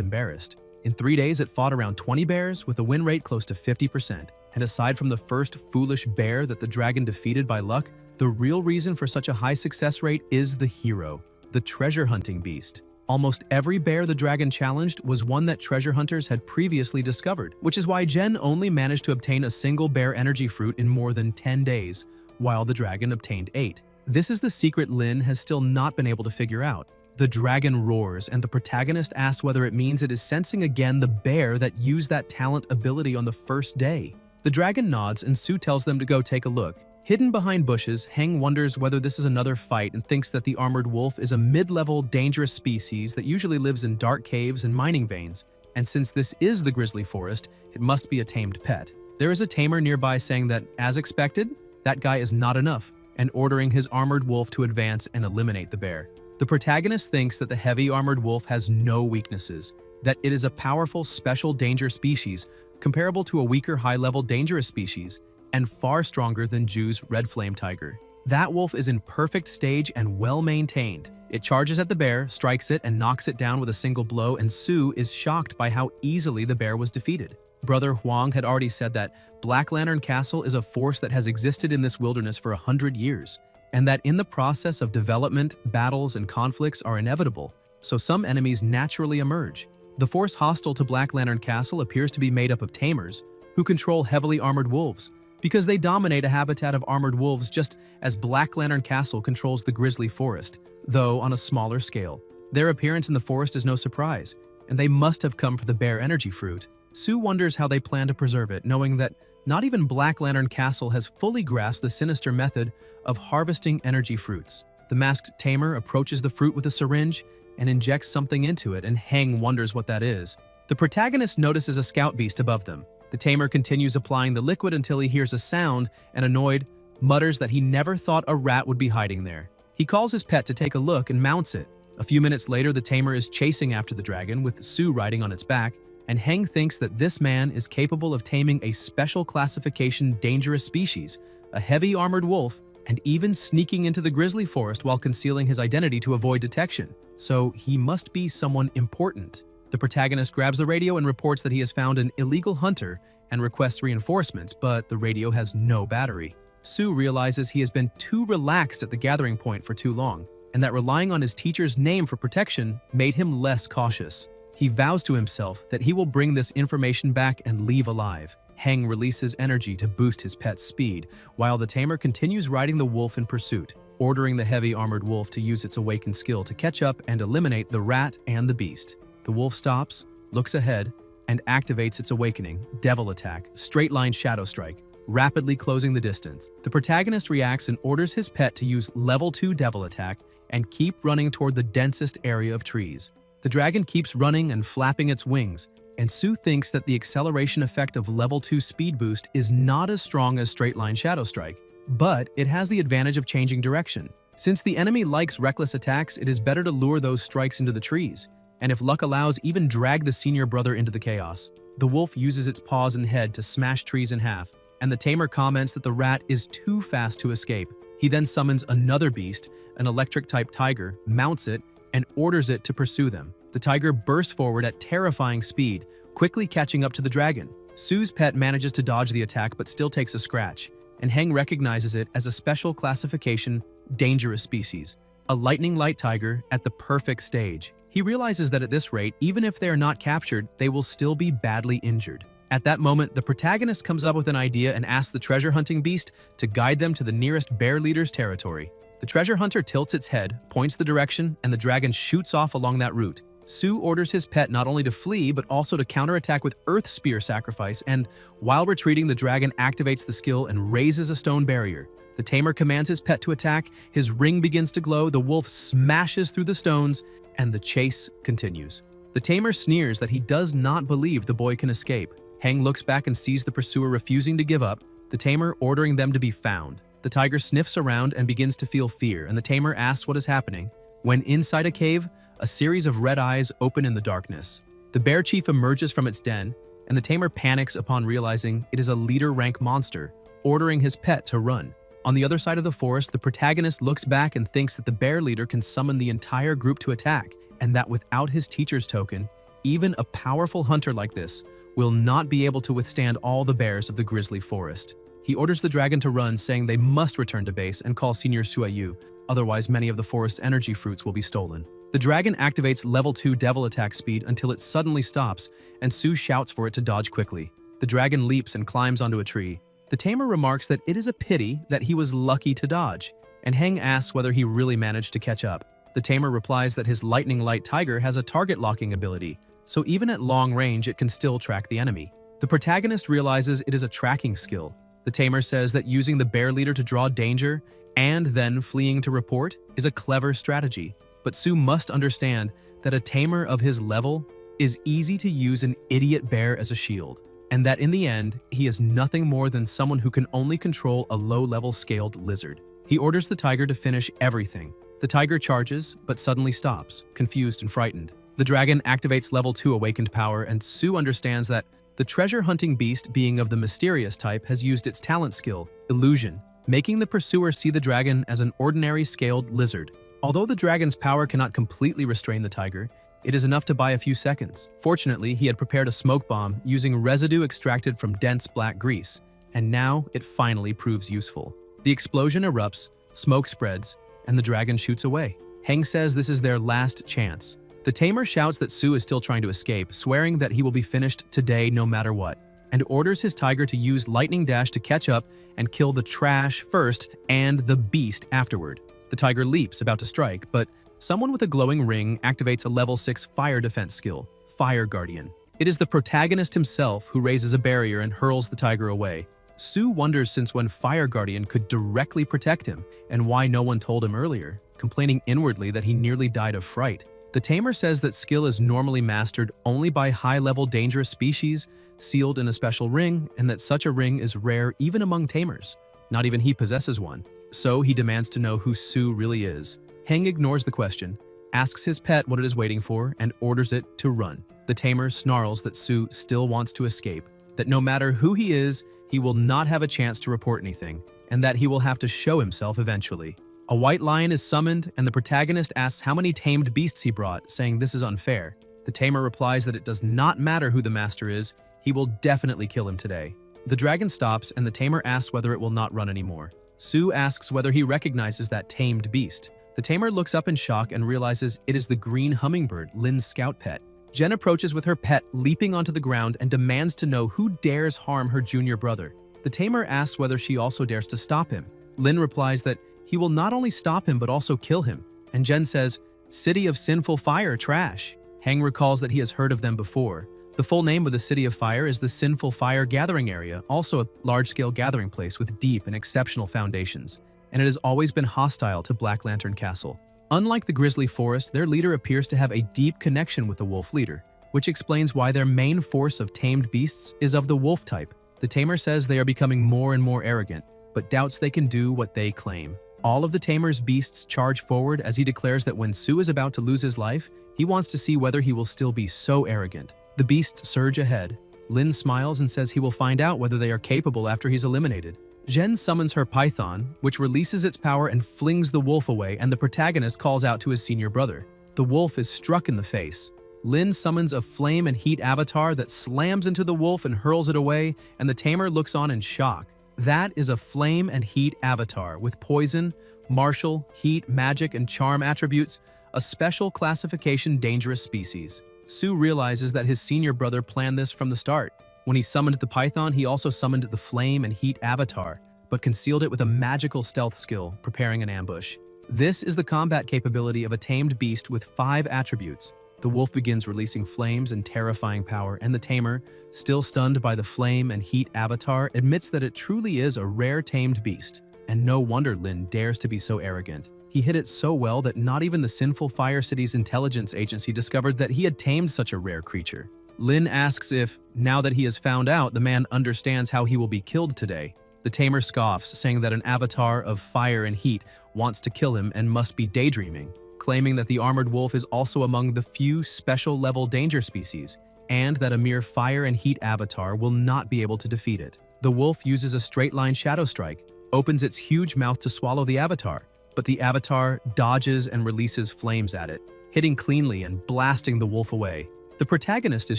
embarrassed. In 3 days, it fought around 20 bears with a win rate close to 50%. And aside from the first foolish bear that the dragon defeated by luck, the real reason for such a high success rate is the hero, the treasure hunting beast. Almost every bear the dragon challenged was one that treasure hunters had previously discovered, which is why Jen only managed to obtain a single bear energy fruit in more than 10 days, while the dragon obtained 8. This is the secret Lin has still not been able to figure out. The dragon roars, and the protagonist asks whether it means it is sensing again the bear that used that talent ability on the first day. The dragon nods, and Su tells them to go take a look. Hidden behind bushes, Heng wonders whether this is another fight and thinks that the armored wolf is a mid-level, dangerous species that usually lives in dark caves and mining veins, and since this is the grizzly forest, it must be a tamed pet. There is a tamer nearby saying that, as expected, that guy is not enough, and ordering his armored wolf to advance and eliminate the bear. The protagonist thinks that the heavy armored wolf has no weaknesses, that it is a powerful special danger species, comparable to a weaker high-level dangerous species, and far stronger than Ju's red flame tiger. That wolf is in perfect stage and well-maintained. It charges at the bear, strikes it, and knocks it down with a single blow, and Su is shocked by how easily the bear was defeated. Brother Huang had already said that Black Lantern Castle is a force that has existed in this wilderness for 100 years, and that in the process of development, battles and conflicts are inevitable, so some enemies naturally emerge. The force hostile to Black Lantern Castle appears to be made up of tamers, who control heavily armored wolves, because they dominate a habitat of armored wolves just as Black Lantern Castle controls the grizzly forest, though on a smaller scale. Their appearance in the forest is no surprise, and they must have come for the bear energy fruit. Su wonders how they plan to preserve it, knowing that not even Black Lantern Castle has fully grasped the sinister method of harvesting energy fruits. The masked tamer approaches the fruit with a syringe and injects something into it, and Heng wonders what that is. The protagonist notices a scout beast above them. The tamer continues applying the liquid until he hears a sound and, annoyed, mutters that he never thought a rat would be hiding there. He calls his pet to take a look and mounts it. A few minutes later, the tamer is chasing after the dragon, with Su riding on its back. and Heng thinks that this man is capable of taming a special classification dangerous species, a heavy armored wolf, and even sneaking into the grizzly forest while concealing his identity to avoid detection. So he must be someone important. The protagonist grabs the radio and reports that he has found an illegal hunter and requests reinforcements, but the radio has no battery. Sue realizes he has been too relaxed at the gathering point for too long, and that relying on his teacher's name for protection made him less cautious. He vows to himself that he will bring this information back and leave alive. Heng releases energy to boost his pet's speed, while the tamer continues riding the wolf in pursuit, ordering the heavy armored wolf to use its awakened skill to catch up and eliminate the rat and the beast. The wolf stops, looks ahead, and activates its awakening, Devil Attack, Straight Line Shadow Strike, rapidly closing the distance. The protagonist reacts and orders his pet to use Level 2 Devil Attack and keep running toward the densest area of trees. The dragon keeps running and flapping its wings, and Sue thinks that the acceleration effect of Level 2 Speed Boost is not as strong as Straight Line Shadow Strike, but it has the advantage of changing direction. Since the enemy likes reckless attacks, it is better to lure those strikes into the trees, and if luck allows, even drag the senior brother into the chaos. The wolf uses its paws and head to smash trees in half, and the tamer comments that the rat is too fast to escape. He then summons another beast, an electric-type tiger, mounts it, and orders it to pursue them. The tiger bursts forward at terrifying speed, quickly catching up to the dragon. Sue's pet manages to dodge the attack but still takes a scratch, and Heng recognizes it as a special classification dangerous species, a lightning light tiger at the perfect stage. He realizes that at this rate, even if they are not captured, they will still be badly injured. At that moment, the protagonist comes up with an idea and asks the treasure hunting beast to guide them to the nearest bear leader's territory. The treasure hunter tilts its head, points the direction, and the dragon shoots off along that route. Sue orders his pet not only to flee, but also to counterattack with Earth Spear sacrifice, and while retreating, the dragon activates the skill and raises a stone barrier. The tamer commands his pet to attack, his ring begins to glow, the wolf smashes through the stones, and the chase continues. The tamer sneers that he does not believe the boy can escape. Heng looks back and sees the pursuer refusing to give up, the tamer ordering them to be found. The tiger sniffs around and begins to feel fear, and the tamer asks what is happening. When inside a cave, a series of red eyes open in the darkness. The bear chief emerges from its den, and the tamer panics upon realizing it is a leader-rank monster, ordering his pet to run. On the other side of the forest, the protagonist looks back and thinks that the bear leader can summon the entire group to attack, and that without his teacher's token, even a powerful hunter like this will not be able to withstand all the bears of the grizzly forest. He orders the dragon to run, saying they must return to base and call Senior Suayu, otherwise many of the forest's energy fruits will be stolen. The dragon activates Level 2 Devil Attack speed until it suddenly stops, and Sue shouts for it to dodge quickly. The dragon leaps and climbs onto a tree. The tamer remarks that it is a pity that he was lucky to dodge, and Heng asks whether he really managed to catch up. The tamer replies that his lightning light tiger has a target locking ability, so even at long range it can still track the enemy. The protagonist realizes it is a tracking skill. The tamer says that using the bear leader to draw danger and then fleeing to report is a clever strategy, but Sue must understand that a tamer of his level is easy to use an idiot bear as a shield, and that in the end, he is nothing more than someone who can only control a low-level scaled lizard. He orders the tiger to finish everything. The tiger charges, but suddenly stops, confused and frightened. The dragon activates Level 2 Awakened Power, and Sue understands that the treasure-hunting beast, being of the mysterious type, has used its talent skill, Illusion, making the pursuer see the dragon as an ordinary scaled lizard. Although the dragon's power cannot completely restrain the tiger, it is enough to buy a few seconds. Fortunately, he had prepared a smoke bomb using residue extracted from dense black grease, and now it finally proves useful. The explosion erupts, smoke spreads, and the dragon shoots away. Heng says this is their last chance. The tamer shouts that Sue is still trying to escape, swearing that he will be finished today no matter what, and orders his tiger to use Lightning Dash to catch up and kill the trash first and the beast afterward. The tiger leaps, about to strike, but someone with a glowing ring activates a Level 6 fire defense skill, Fire Guardian. It is the protagonist himself who raises a barrier and hurls the tiger away. Sue wonders since when Fire Guardian could directly protect him and why no one told him earlier, complaining inwardly that he nearly died of fright. The tamer says that skill is normally mastered only by high-level dangerous species sealed in a special ring, and that such a ring is rare even among tamers. Not even he possesses one. So he demands to know who Sue really is. Heng ignores the question, asks his pet what it is waiting for, and orders it to run. The tamer snarls that Su still wants to escape, that no matter who he is, he will not have a chance to report anything, and that he will have to show himself eventually. A white lion is summoned, and the protagonist asks how many tamed beasts he brought, saying this is unfair. The tamer replies that it does not matter who the master is, he will definitely kill him today. The dragon stops, and the tamer asks whether it will not run anymore. Su asks whether he recognizes that tamed beast. The tamer looks up in shock and realizes it is the green hummingbird, Lin's scout pet. Jen approaches with her pet, leaping onto the ground, and demands to know who dares harm her junior brother. The tamer asks whether she also dares to stop him. Lin replies that he will not only stop him but also kill him. And Jen says, "City of Sinful Fire, trash." Hang recalls that he has heard of them before. The full name of the City of Fire is the Sinful Fire Gathering Area, also a large-scale gathering place with deep and exceptional foundations, and it has always been hostile to Black Lantern Castle. Unlike the Grizzly Forest, their leader appears to have a deep connection with the wolf leader, which explains why their main force of tamed beasts is of the wolf type. The tamer says they are becoming more and more arrogant, but doubts they can do what they claim. All of the tamer's beasts charge forward as he declares that when Su is about to lose his life, he wants to see whether he will still be so arrogant. The beasts surge ahead. Lin smiles and says he will find out whether they are capable after he's eliminated. Jen summons her python, which releases its power and flings the wolf away, and the protagonist calls out to his senior brother. The wolf is struck in the face. Lin summons a flame and heat avatar that slams into the wolf and hurls it away, and the tamer looks on in shock. That is a flame and heat avatar with poison, martial, heat, magic, and charm attributes, a special classification dangerous species. Su realizes that his senior brother planned this from the start. When he summoned the python, he also summoned the flame and heat avatar, but concealed it with a magical stealth skill, preparing an ambush. This is the combat capability of a tamed beast with 5 attributes. The wolf begins releasing flames and terrifying power, and the tamer, still stunned by the flame and heat avatar, admits that it truly is a rare tamed beast. And no wonder Lin dares to be so arrogant. He hid it so well that not even the Sinful Fire City's intelligence agency discovered that he had tamed such a rare creature. Lin asks if, now that he has found out, the man understands how he will be killed today. The tamer scoffs, saying that an avatar of fire and heat wants to kill him and must be daydreaming, claiming that the armored wolf is also among the few special-level danger species, and that a mere fire and heat avatar will not be able to defeat it. The wolf uses a straight-line shadow strike, opens its huge mouth to swallow the avatar, but the avatar dodges and releases flames at it, hitting cleanly and blasting the wolf away. The protagonist is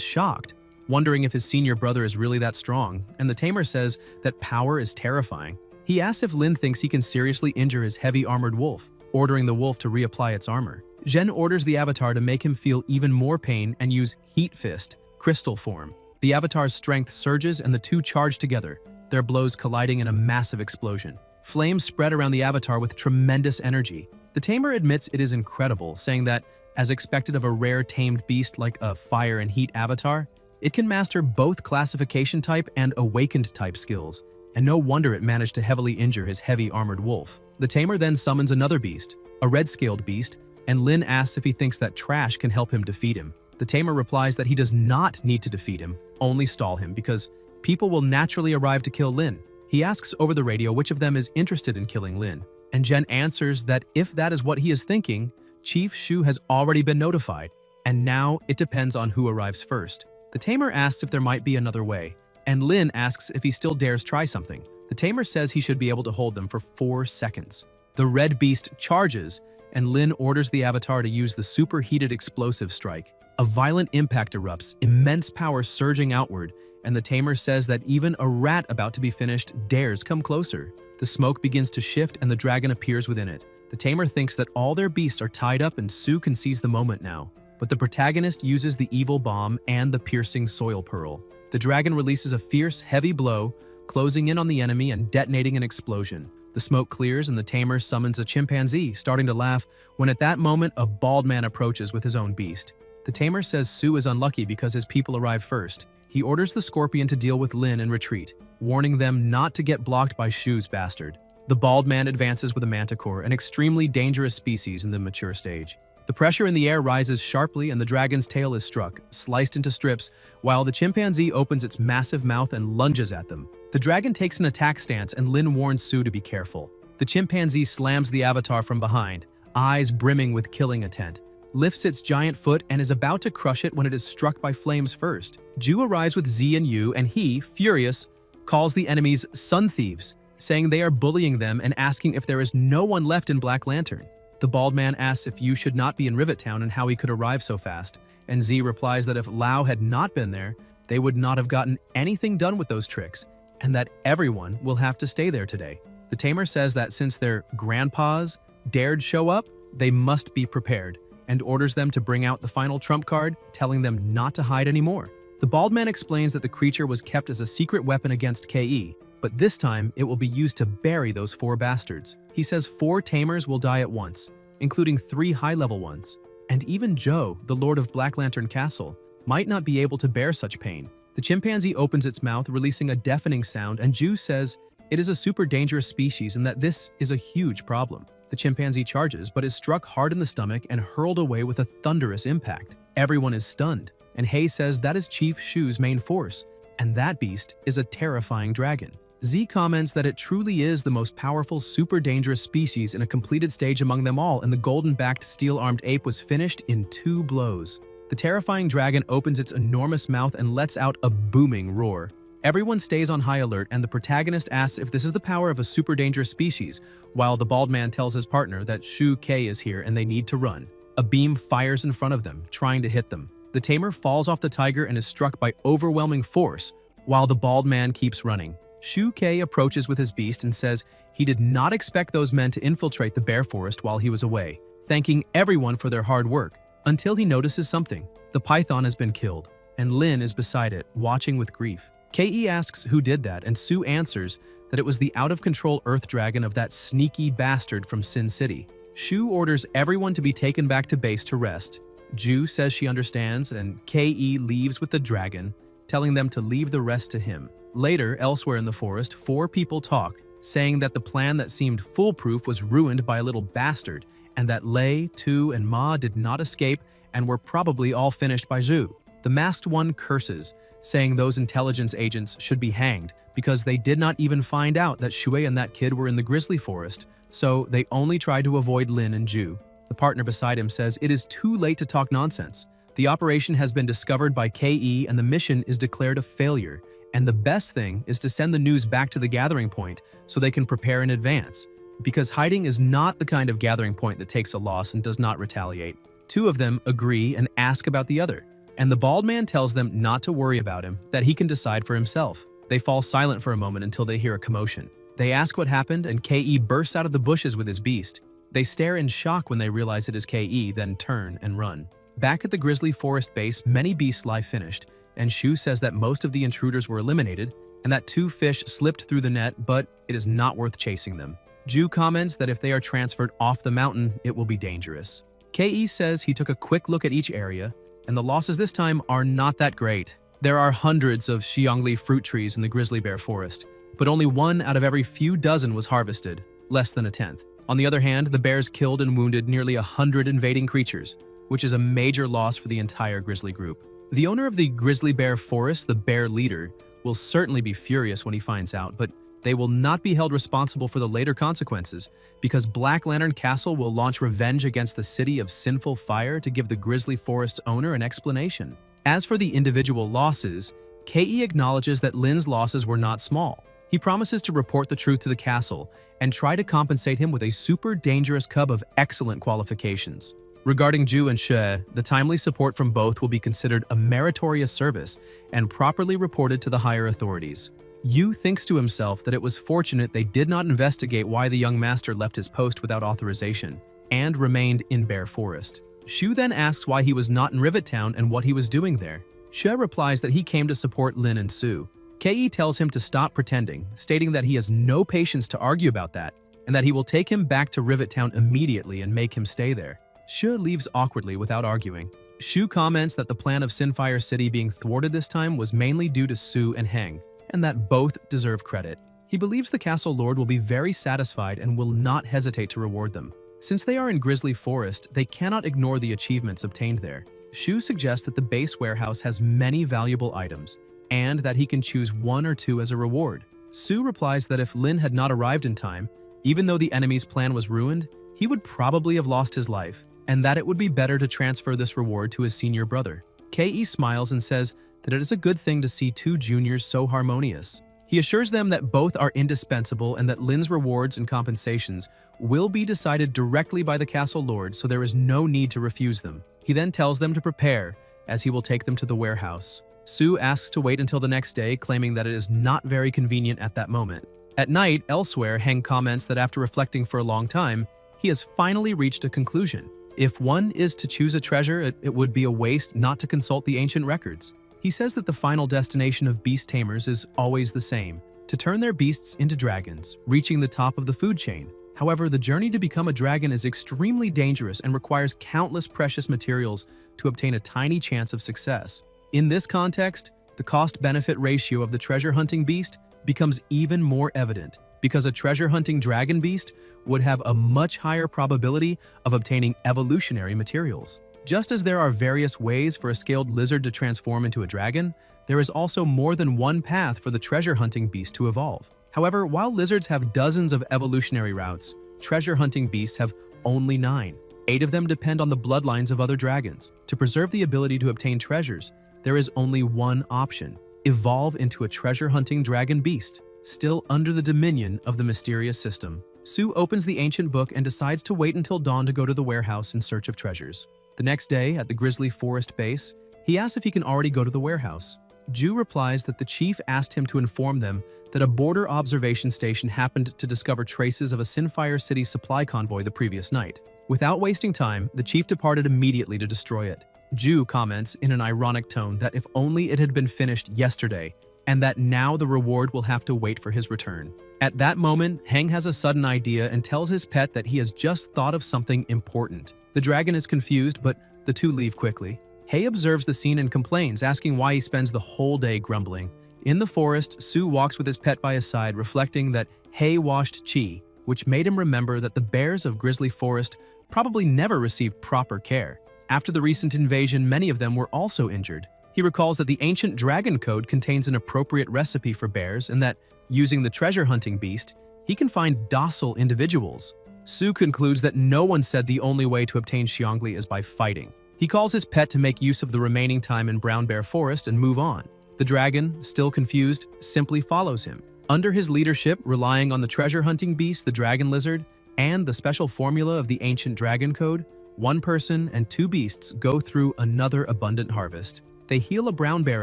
shocked, wondering if his senior brother is really that strong, and the tamer says that power is terrifying. He asks if Lin thinks he can seriously injure his heavy armored wolf, ordering the wolf to reapply its armor. Jen orders the avatar to make him feel even more pain and use Heat Fist, crystal form. The avatar's strength surges and the two charge together, their blows colliding in a massive explosion. Flames spread around the avatar with tremendous energy. The tamer admits it is incredible, saying that, as expected of a rare tamed beast like a fire and heat avatar, it can master both classification type and awakened type skills, and no wonder it managed to heavily injure his heavy armored wolf. The tamer then summons another beast, a red-scaled beast, and Lin asks if he thinks that trash can help him defeat him. The tamer replies that he does not need to defeat him, only stall him, because people will naturally arrive to kill Lin. He asks over the radio which of them is interested in killing Lin, and Jen answers that if that is what he is thinking, Chief Shu has already been notified, and now it depends on who arrives first. The tamer asks if there might be another way, and Lin asks if he still dares try something. The tamer says he should be able to hold them for 4 seconds. The red beast charges, and Lin orders the avatar to use the superheated explosive strike. A violent impact erupts, immense power surging outward, and the tamer says that even a rat about to be finished dares come closer. The smoke begins to shift and the dragon appears within it. The tamer thinks that all their beasts are tied up and Su can seize the moment now. But the protagonist uses the evil bomb and the piercing soil pearl. The dragon releases a fierce, heavy blow, closing in on the enemy and detonating an explosion. The smoke clears and the tamer summons a chimpanzee, starting to laugh, when at that moment a bald man approaches with his own beast. The tamer says Su is unlucky because his people arrive first. He orders the scorpion to deal with Lin and retreat, warning them not to get blocked by Shu's bastard. The bald man advances with a manticore, an extremely dangerous species in the mature stage. The pressure in the air rises sharply and the dragon's tail is struck, sliced into strips, while the chimpanzee opens its massive mouth and lunges at them. The dragon takes an attack stance and Lin warns Su to be careful. The chimpanzee slams the avatar from behind, eyes brimming with killing intent. lifts its giant foot and is about to crush it when it is struck by flames first. Ju arrives with Z and Yu, and he, furious, calls the enemies sun thieves, saying they are bullying them and asking if there is no one left in Black Lantern. The bald man asks if Yu should not be in Rivet Town and how he could arrive so fast, and Z replies that if Lao had not been there, they would not have gotten anything done with those tricks, and that everyone will have to stay there today. The Tamer says that since their grandpas dared show up, they must be prepared, and orders them to bring out the final trump card, telling them not to hide anymore. The bald man explains that the creature was kept as a secret weapon against KE, but this time it will be used to bury those 4 bastards. He says 4 Tamers will die at once, including 3 high-level ones. And even Joe, the Lord of Black Lantern Castle, might not be able to bear such pain. The chimpanzee opens its mouth, releasing a deafening sound, and Ju says it is a super dangerous species and that this is a huge problem. The chimpanzee charges, but is struck hard in the stomach and hurled away with a thunderous impact. Everyone is stunned, and Hay says that is Chief Shu's main force, and that beast is a terrifying dragon. Z comments that it truly is the most powerful, super dangerous species in a completed stage among them all, and the golden-backed steel-armed ape was finished in 2 blows. The terrifying dragon opens its enormous mouth and lets out a booming roar. Everyone stays on high alert, and the protagonist asks if this is the power of a super dangerous species, while the bald man tells his partner that Shu K is here and they need to run. A beam fires in front of them, trying to hit them. The tamer falls off the tiger and is struck by overwhelming force, while the bald man keeps running. Shu K approaches with his beast and says he did not expect those men to infiltrate the bear forest while he was away, thanking everyone for their hard work, until he notices something. The python has been killed, and Lin is beside it, watching with grief. KE asks who did that, and Sue answers that it was the out-of-control Earth Dragon of that sneaky bastard from Sin City. Shu orders everyone to be taken back to base to rest. Ju says she understands, and KE leaves with the dragon, telling them to leave the rest to him. Later, elsewhere in the forest, 4 people talk, saying that the plan that seemed foolproof was ruined by a little bastard, and that Lei, Tu, and Ma did not escape and were probably all finished by Zhu. The masked one curses, saying those intelligence agents should be hanged because they did not even find out that Shui and that kid were in the grizzly forest, so they only tried to avoid Lin and Ju. The partner beside him says it is too late to talk nonsense. The operation has been discovered by KE and the mission is declared a failure, and the best thing is to send the news back to the gathering point so they can prepare in advance, because hiding is not the kind of gathering point that takes a loss and does not retaliate. 2 of them agree and ask about the other, and the bald man tells them not to worry about him, that he can decide for himself. They fall silent for a moment until they hear a commotion. They ask what happened, and KE bursts out of the bushes with his beast. They stare in shock when they realize it is KE, then turn and run. Back at the grizzly forest base, many beasts lie finished, and Shu says that most of the intruders were eliminated, and that 2 fish slipped through the net, but it is not worth chasing them. Ju comments that if they are transferred off the mountain, it will be dangerous. KE says he took a quick look at each area, and the losses this time are not that great. There are hundreds of Xiangli fruit trees in the grizzly bear forest, but only 1 out of every few dozen was harvested, less than a 10th. On the other hand, the bears killed and wounded nearly 100 invading creatures, which is a major loss for the entire grizzly group. The owner of the grizzly bear forest, the bear leader, will certainly be furious when he finds out, but they will not be held responsible for the later consequences, because Black Lantern Castle will launch revenge against the City of Sinful Fire to give the grizzly forest's owner an explanation. As for the individual losses, KE acknowledges that Lin's losses were not small. He promises to report the truth to the castle and try to compensate him with a super dangerous cub of excellent qualifications. Regarding Ju and She, the timely support from both will be considered a meritorious service and properly reported to the higher authorities. Yu thinks to himself that it was fortunate they did not investigate why the young master left his post without authorization and remained in Bear Forest. Shu then asks why he was not in Rivet Town and what he was doing there. She replies that he came to support Lin and Sue. Ke tells him to stop pretending, stating that he has no patience to argue about that and that he will take him back to Rivet Town immediately and make him stay there. Shu leaves awkwardly without arguing. Shu comments that the plan of Sinfire City being thwarted this time was mainly due to Sue and Heng, and that both deserve credit. He believes the Castle Lord will be very satisfied and will not hesitate to reward them. Since they are in Grizzly Forest, they cannot ignore the achievements obtained there. Shu suggests that the base warehouse has many valuable items, and that he can choose 1 or 2 as a reward. Sue replies that if Lin had not arrived in time, even though the enemy's plan was ruined, he would probably have lost his life, and that it would be better to transfer this reward to his senior brother. Ke smiles and says that it is a good thing to see two juniors so harmonious. He assures them that both are indispensable and that Lin's rewards and compensations will be decided directly by the castle lord, so there is no need to refuse them. He then tells them to prepare, as he will take them to the warehouse. Sue asks to wait until the next day, claiming that it is not very convenient at that moment. At night, elsewhere, Heng comments that after reflecting for a long time, he has finally reached a conclusion. If one is to choose a treasure, it would be a waste not to consult the ancient records. He says that the final destination of beast tamers is always the same, to turn their beasts into dragons, reaching the top of the food chain. However, the journey to become a dragon is extremely dangerous and requires countless precious materials to obtain a tiny chance of success. In this context, the cost-benefit ratio of the treasure hunting beast becomes even more evident, because a treasure hunting dragon beast would have a much higher probability of obtaining evolutionary materials. Just as there are various ways for a scaled lizard to transform into a dragon, there is also more than one path for the treasure hunting beast to evolve. However, while lizards have dozens of evolutionary routes, treasure hunting beasts have only 9. 8 of them depend on the bloodlines of other dragons. To preserve the ability to obtain treasures, there is only one option: evolve into a treasure hunting dragon beast, still under the dominion of the mysterious system. Sue opens the ancient book and decides to wait until dawn to go to the warehouse in search of treasures. The next day, at the Grizzly Forest base, he asks if he can already go to the warehouse. Ju replies that the chief asked him to inform them that a border observation station happened to discover traces of a Sinfire City supply convoy the previous night. Without wasting time, the chief departed immediately to destroy it. Ju comments in an ironic tone that if only it had been finished yesterday, and that now the reward will have to wait for his return. At that moment, Heng has a sudden idea and tells his pet that he has just thought of something important. The dragon is confused, but the two leave quickly. Hei observes the scene and complains, asking why he spends the whole day grumbling. In the forest, Sue walks with his pet by his side, reflecting that Hei washed Chi, which made him remember that the bears of Grizzly Forest probably never received proper care. After the recent invasion, many of them were also injured. He recalls that the ancient dragon code contains an appropriate recipe for bears and that, using the treasure hunting beast, he can find docile individuals. Sue concludes that no one said the only way to obtain Xiangli is by fighting. He calls his pet to make use of the remaining time in Brown Bear Forest and move on. The dragon, still confused, simply follows him. Under his leadership, relying on the treasure hunting beast, the dragon lizard, and the special formula of the ancient dragon code, one person and 2 beasts go through another abundant harvest. They heal a brown bear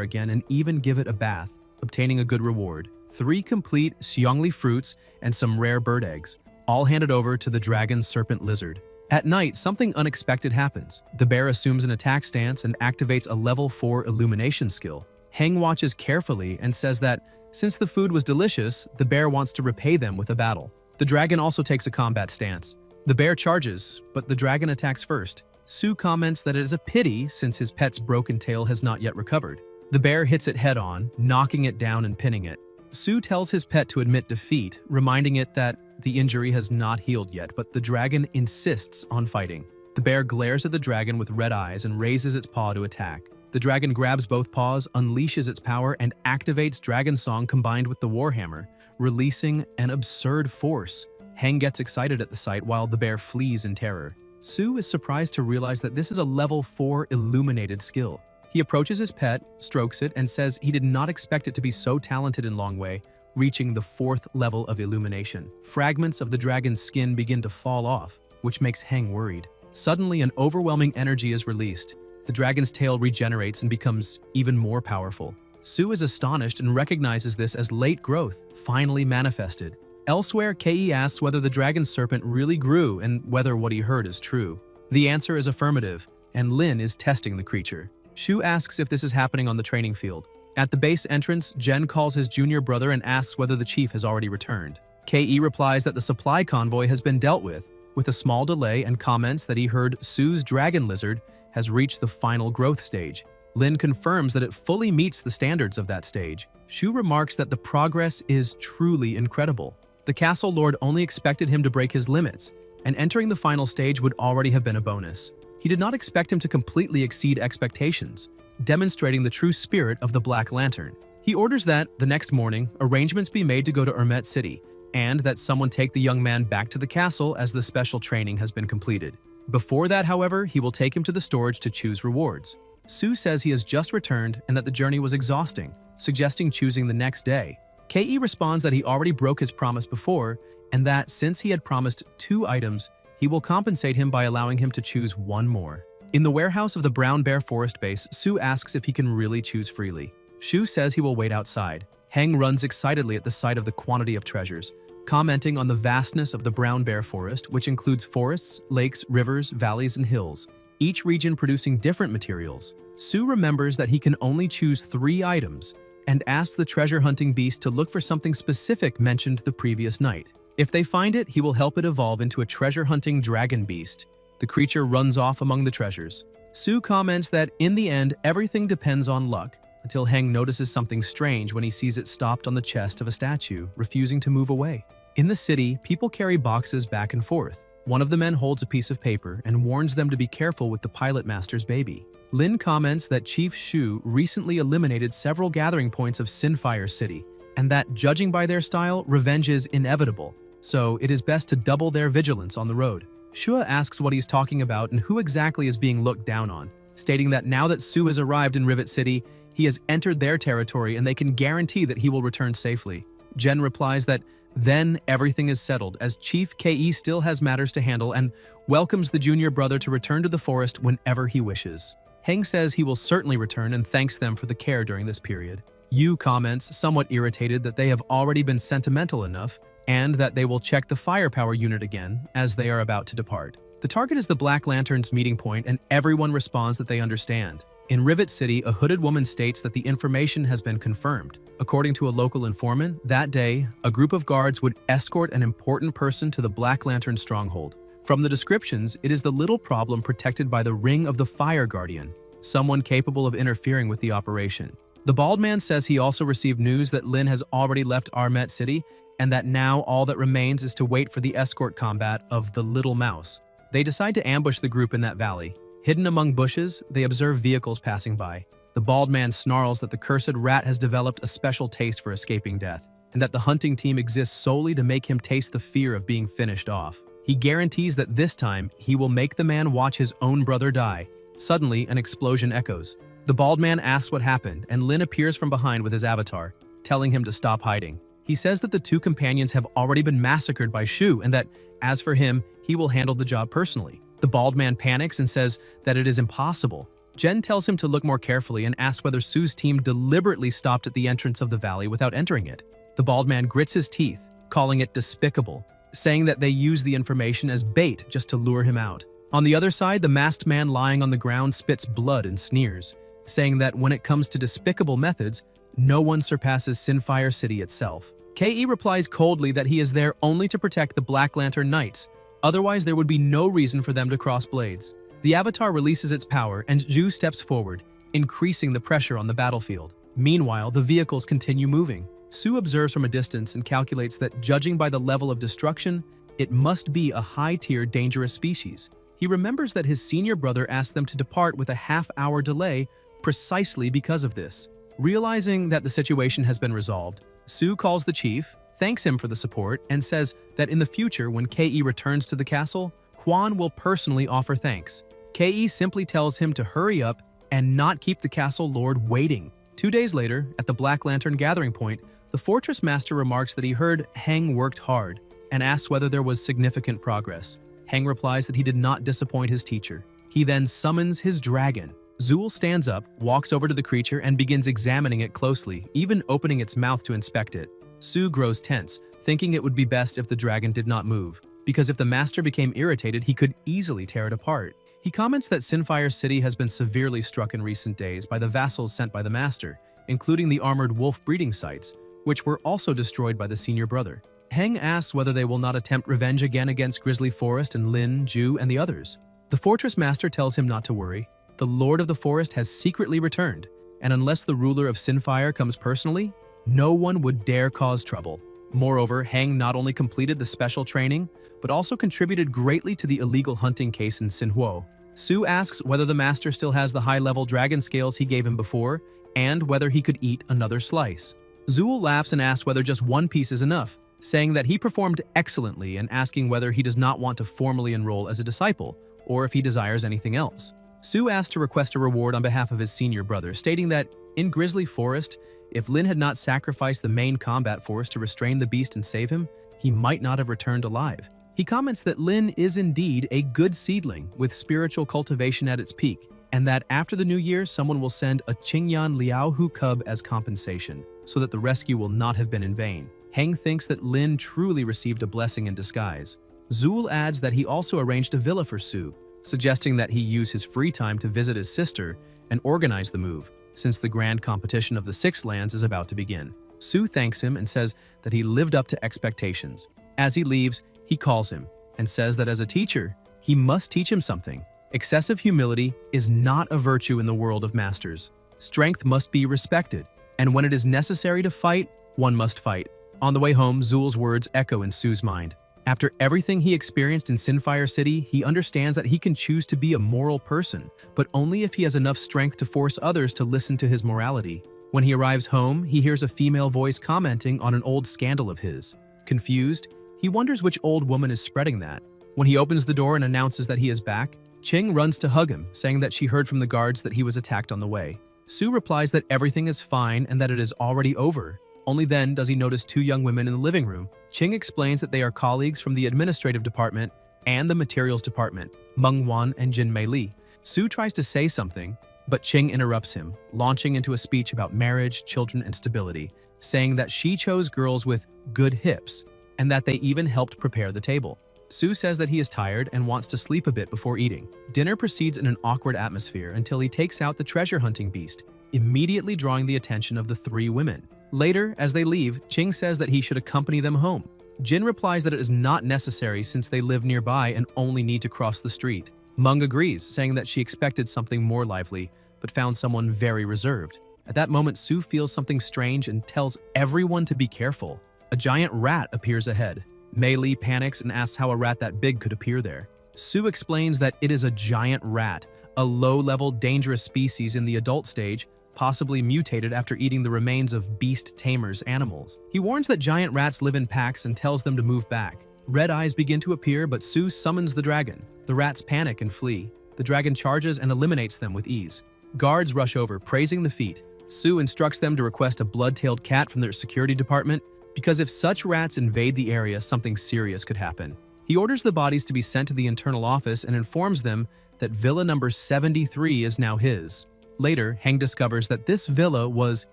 again and even give it a bath, obtaining a good reward: 3 complete Xiangli fruits and some rare bird eggs, all handed over to the dragon serpent lizard. At night, something unexpected happens. The bear assumes an attack stance and activates a level 4 illumination skill. Heng watches carefully and says that, since the food was delicious, the bear wants to repay them with a battle. The dragon also takes a combat stance. The bear charges, but the dragon attacks first. Sue comments that it is a pity since his pet's broken tail has not yet recovered. The bear hits it head-on, knocking it down and pinning it. Sue tells his pet to admit defeat, reminding it that the injury has not healed yet, but the dragon insists on fighting. The bear glares at the dragon with red eyes and raises its paw to attack. The dragon grabs both paws, unleashes its power, and activates Dragon Song combined with the Warhammer, releasing an absurd force. Heng gets excited at the sight while the bear flees in terror. Sue is surprised to realize that this is a level 4 illuminated skill. He approaches his pet, strokes it, and says he did not expect it to be so talented in Long Wei, reaching the 4th level of illumination. Fragments of the dragon's skin begin to fall off, which makes Heng worried. Suddenly, an overwhelming energy is released. The dragon's tail regenerates and becomes even more powerful. Sue is astonished and recognizes this as late growth, finally manifested. Elsewhere, Kei asks whether the dragon serpent really grew and whether what he heard is true. The answer is affirmative, and Lin is testing the creature. Shu asks if this is happening on the training field. At the base entrance, Jen calls his junior brother and asks whether the chief has already returned. Kei replies that the supply convoy has been dealt with a small delay, and comments that he heard Sue's dragon lizard has reached the final growth stage. Lin confirms that it fully meets the standards of that stage. Shu remarks that the progress is truly incredible. The castle lord only expected him to break his limits, and entering the final stage would already have been a bonus. He did not expect him to completely exceed expectations, demonstrating the true spirit of the Black Lantern. He orders that, the next morning, arrangements be made to go to Ermet City, and that someone take the young man back to the castle as the special training has been completed. Before that, however, he will take him to the storage to choose rewards. Su says he has just returned and that the journey was exhausting, suggesting choosing the next day. Ke responds that he already broke his promise before, and that since he had promised 2 items, he will compensate him by allowing him to choose 1 more. In the warehouse of the Brown Bear Forest base, Su asks if he can really choose freely. Shu says he will wait outside. Heng runs excitedly at the sight of the quantity of treasures, commenting on the vastness of the Brown Bear Forest, which includes forests, lakes, rivers, valleys, and hills, each region producing different materials. Su remembers that he can only choose 3 items and asks the treasure-hunting beast to look for something specific mentioned the previous night. If they find it, he will help it evolve into a treasure-hunting dragon beast. The creature runs off among the treasures. Su comments that in the end, everything depends on luck, until Heng notices something strange when he sees it stopped on the chest of a statue, refusing to move away. In the city, people carry boxes back and forth. One of the men holds a piece of paper and warns them to be careful with the pilot master's baby. Lin comments that Chief Shu recently eliminated several gathering points of Sinfire City, and that, judging by their style, revenge is inevitable, so it is best to double their vigilance on the road. Shua asks what he's talking about and who exactly is being looked down on, stating that now that Su has arrived in Rivet City, he has entered their territory and they can guarantee that he will return safely. Jen replies that then everything is settled, as Chief Ke still has matters to handle and welcomes the junior brother to return to the forest whenever he wishes. Heng says he will certainly return and thanks them for the care during this period. Yu comments, somewhat irritated, that they have already been sentimental enough and that they will check the firepower unit again as they are about to depart. The target is the Black Lantern's meeting point and everyone responds that they understand. In Rivet City, a hooded woman states that the information has been confirmed. According to a local informant, that day, a group of guards would escort an important person to the Black Lantern stronghold. From the descriptions, it is the little problem protected by the Ring of the Fire Guardian, someone capable of interfering with the operation. The bald man says he also received news that Lin has already left Armet City and that now all that remains is to wait for the escort combat of the Little Mouse. They decide to ambush the group in that valley. Hidden among bushes, they observe vehicles passing by. The bald man snarls that the cursed rat has developed a special taste for escaping death, and that the hunting team exists solely to make him taste the fear of being finished off. He guarantees that this time, he will make the man watch his own brother die. Suddenly, an explosion echoes. The bald man asks what happened, and Lin appears from behind with his avatar, telling him to stop hiding. He says that the 2 companions have already been massacred by Shu, and that, as for him, he will handle the job personally. The bald man panics and says that it is impossible. Jen tells him to look more carefully and asks whether Su's team deliberately stopped at the entrance of the valley without entering it. The bald man grits his teeth, calling it despicable, saying that they use the information as bait just to lure him out. On the other side, the masked man lying on the ground spits blood and sneers, saying that when it comes to despicable methods, no one surpasses Sinfire City itself. Ke replies coldly that he is there only to protect the Black Lantern Knights, otherwise there would be no reason for them to cross blades. The avatar releases its power and Ju steps forward, increasing the pressure on the battlefield. Meanwhile, the vehicles continue moving. Su observes from a distance and calculates that judging by the level of destruction, it must be a high-tier dangerous species. He remembers that his senior brother asked them to depart with a half-hour delay precisely because of this. Realizing that the situation has been resolved, Su calls the chief, thanks him for the support, and says that in the future when Ke returns to the castle, Huan will personally offer thanks. Ke simply tells him to hurry up and not keep the castle lord waiting. 2 days later, at the Black Lantern gathering point, the fortress master remarks that he heard Heng worked hard and asks whether there was significant progress. Heng replies that he did not disappoint his teacher. He then summons his dragon. Zul stands up, walks over to the creature, and begins examining it closely, even opening its mouth to inspect it. Su grows tense, thinking it would be best if the dragon did not move, because if the master became irritated, he could easily tear it apart. He comments that Sinfire City has been severely struck in recent days by the vassals sent by the master, including the armored wolf breeding sites, which were also destroyed by the senior brother. Heng asks whether they will not attempt revenge again against Grizzly Forest and Lin, Ju, and the others. The fortress master tells him not to worry. The Lord of the Forest has secretly returned, and unless the ruler of Sinfire comes personally, no one would dare cause trouble. Moreover, Heng not only completed the special training, but also contributed greatly to the illegal hunting case in Sinhuo. Su asks whether the master still has the high-level dragon scales he gave him before, and whether he could eat another slice. Zul laughs and asks whether just one piece is enough, saying that he performed excellently and asking whether he does not want to formally enroll as a disciple, or if he desires anything else. Sue asks to request a reward on behalf of his senior brother, stating that in Grizzly Forest, if Lin had not sacrificed the main combat force to restrain the beast and save him, he might not have returned alive. He comments that Lin is indeed a good seedling with spiritual cultivation at its peak, and that after the new year, someone will send a Qingyan Liaohu cub as compensation, so that the rescue will not have been in vain. Heng thinks that Lin truly received a blessing in disguise. Zul adds that he also arranged a villa for Sue, suggesting that he use his free time to visit his sister and organize the move, since the grand competition of the Six Lands is about to begin. Sue thanks him and says that he lived up to expectations. As he leaves, he calls him and says that as a teacher, he must teach him something. Excessive humility is not a virtue in the world of masters. Strength must be respected, and when it is necessary to fight, one must fight. On the way home, Zul's words echo in Sue's mind. After everything he experienced in Sinfire City, he understands that he can choose to be a moral person, but only if he has enough strength to force others to listen to his morality. When he arrives home, he hears a female voice commenting on an old scandal of his. Confused, he wonders which old woman is spreading that. When he opens the door and announces that he is back, Qing runs to hug him, saying that she heard from the guards that he was attacked on the way. Sue replies that everything is fine and that it is already over. Only then does he notice two young women in the living room. Qing explains that they are colleagues from the administrative department and the materials department, Mengwan and Jin Mei Li. Sue tries to say something, but Qing interrupts him, launching into a speech about marriage, children, and stability, saying that she chose girls with good hips and that they even helped prepare the table. Sue says that he is tired and wants to sleep a bit before eating. Dinner proceeds in an awkward atmosphere until he takes out the treasure hunting beast, immediately drawing the attention of the three women. Later, as they leave, Qing says that he should accompany them home. Jin replies that it is not necessary since they live nearby and only need to cross the street. Manga agrees, saying that she expected something more lively, but found someone very reserved. At that moment, Sue feels something strange and tells everyone to be careful. A giant rat appears ahead. Mei Li panics and asks how a rat that big could appear there. Sue explains that it is a giant rat, a low-level dangerous species in the adult stage, possibly mutated after eating the remains of beast tamers animals. He warns that giant rats live in packs and tells them to move back. Red eyes begin to appear, but Sue summons the dragon. The rats panic and flee. The dragon charges and eliminates them with ease. Guards rush over, praising the feat. Sue instructs them to request a blood-tailed cat from their security department, because if such rats invade the area, something serious could happen. He orders the bodies to be sent to the internal office and informs them that villa number 73 is now his. Later, Heng discovers that this villa was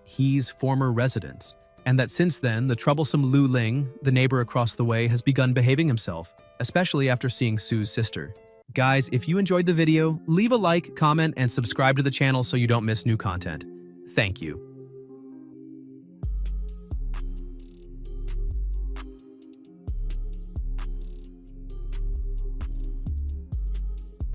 He's former residence, and that since then, the troublesome Lu Ling, the neighbor across the way, has begun behaving himself, especially after seeing Sue's sister. Guys, if you enjoyed the video, leave a like, comment, and subscribe to the channel so you don't miss new content. Thank you.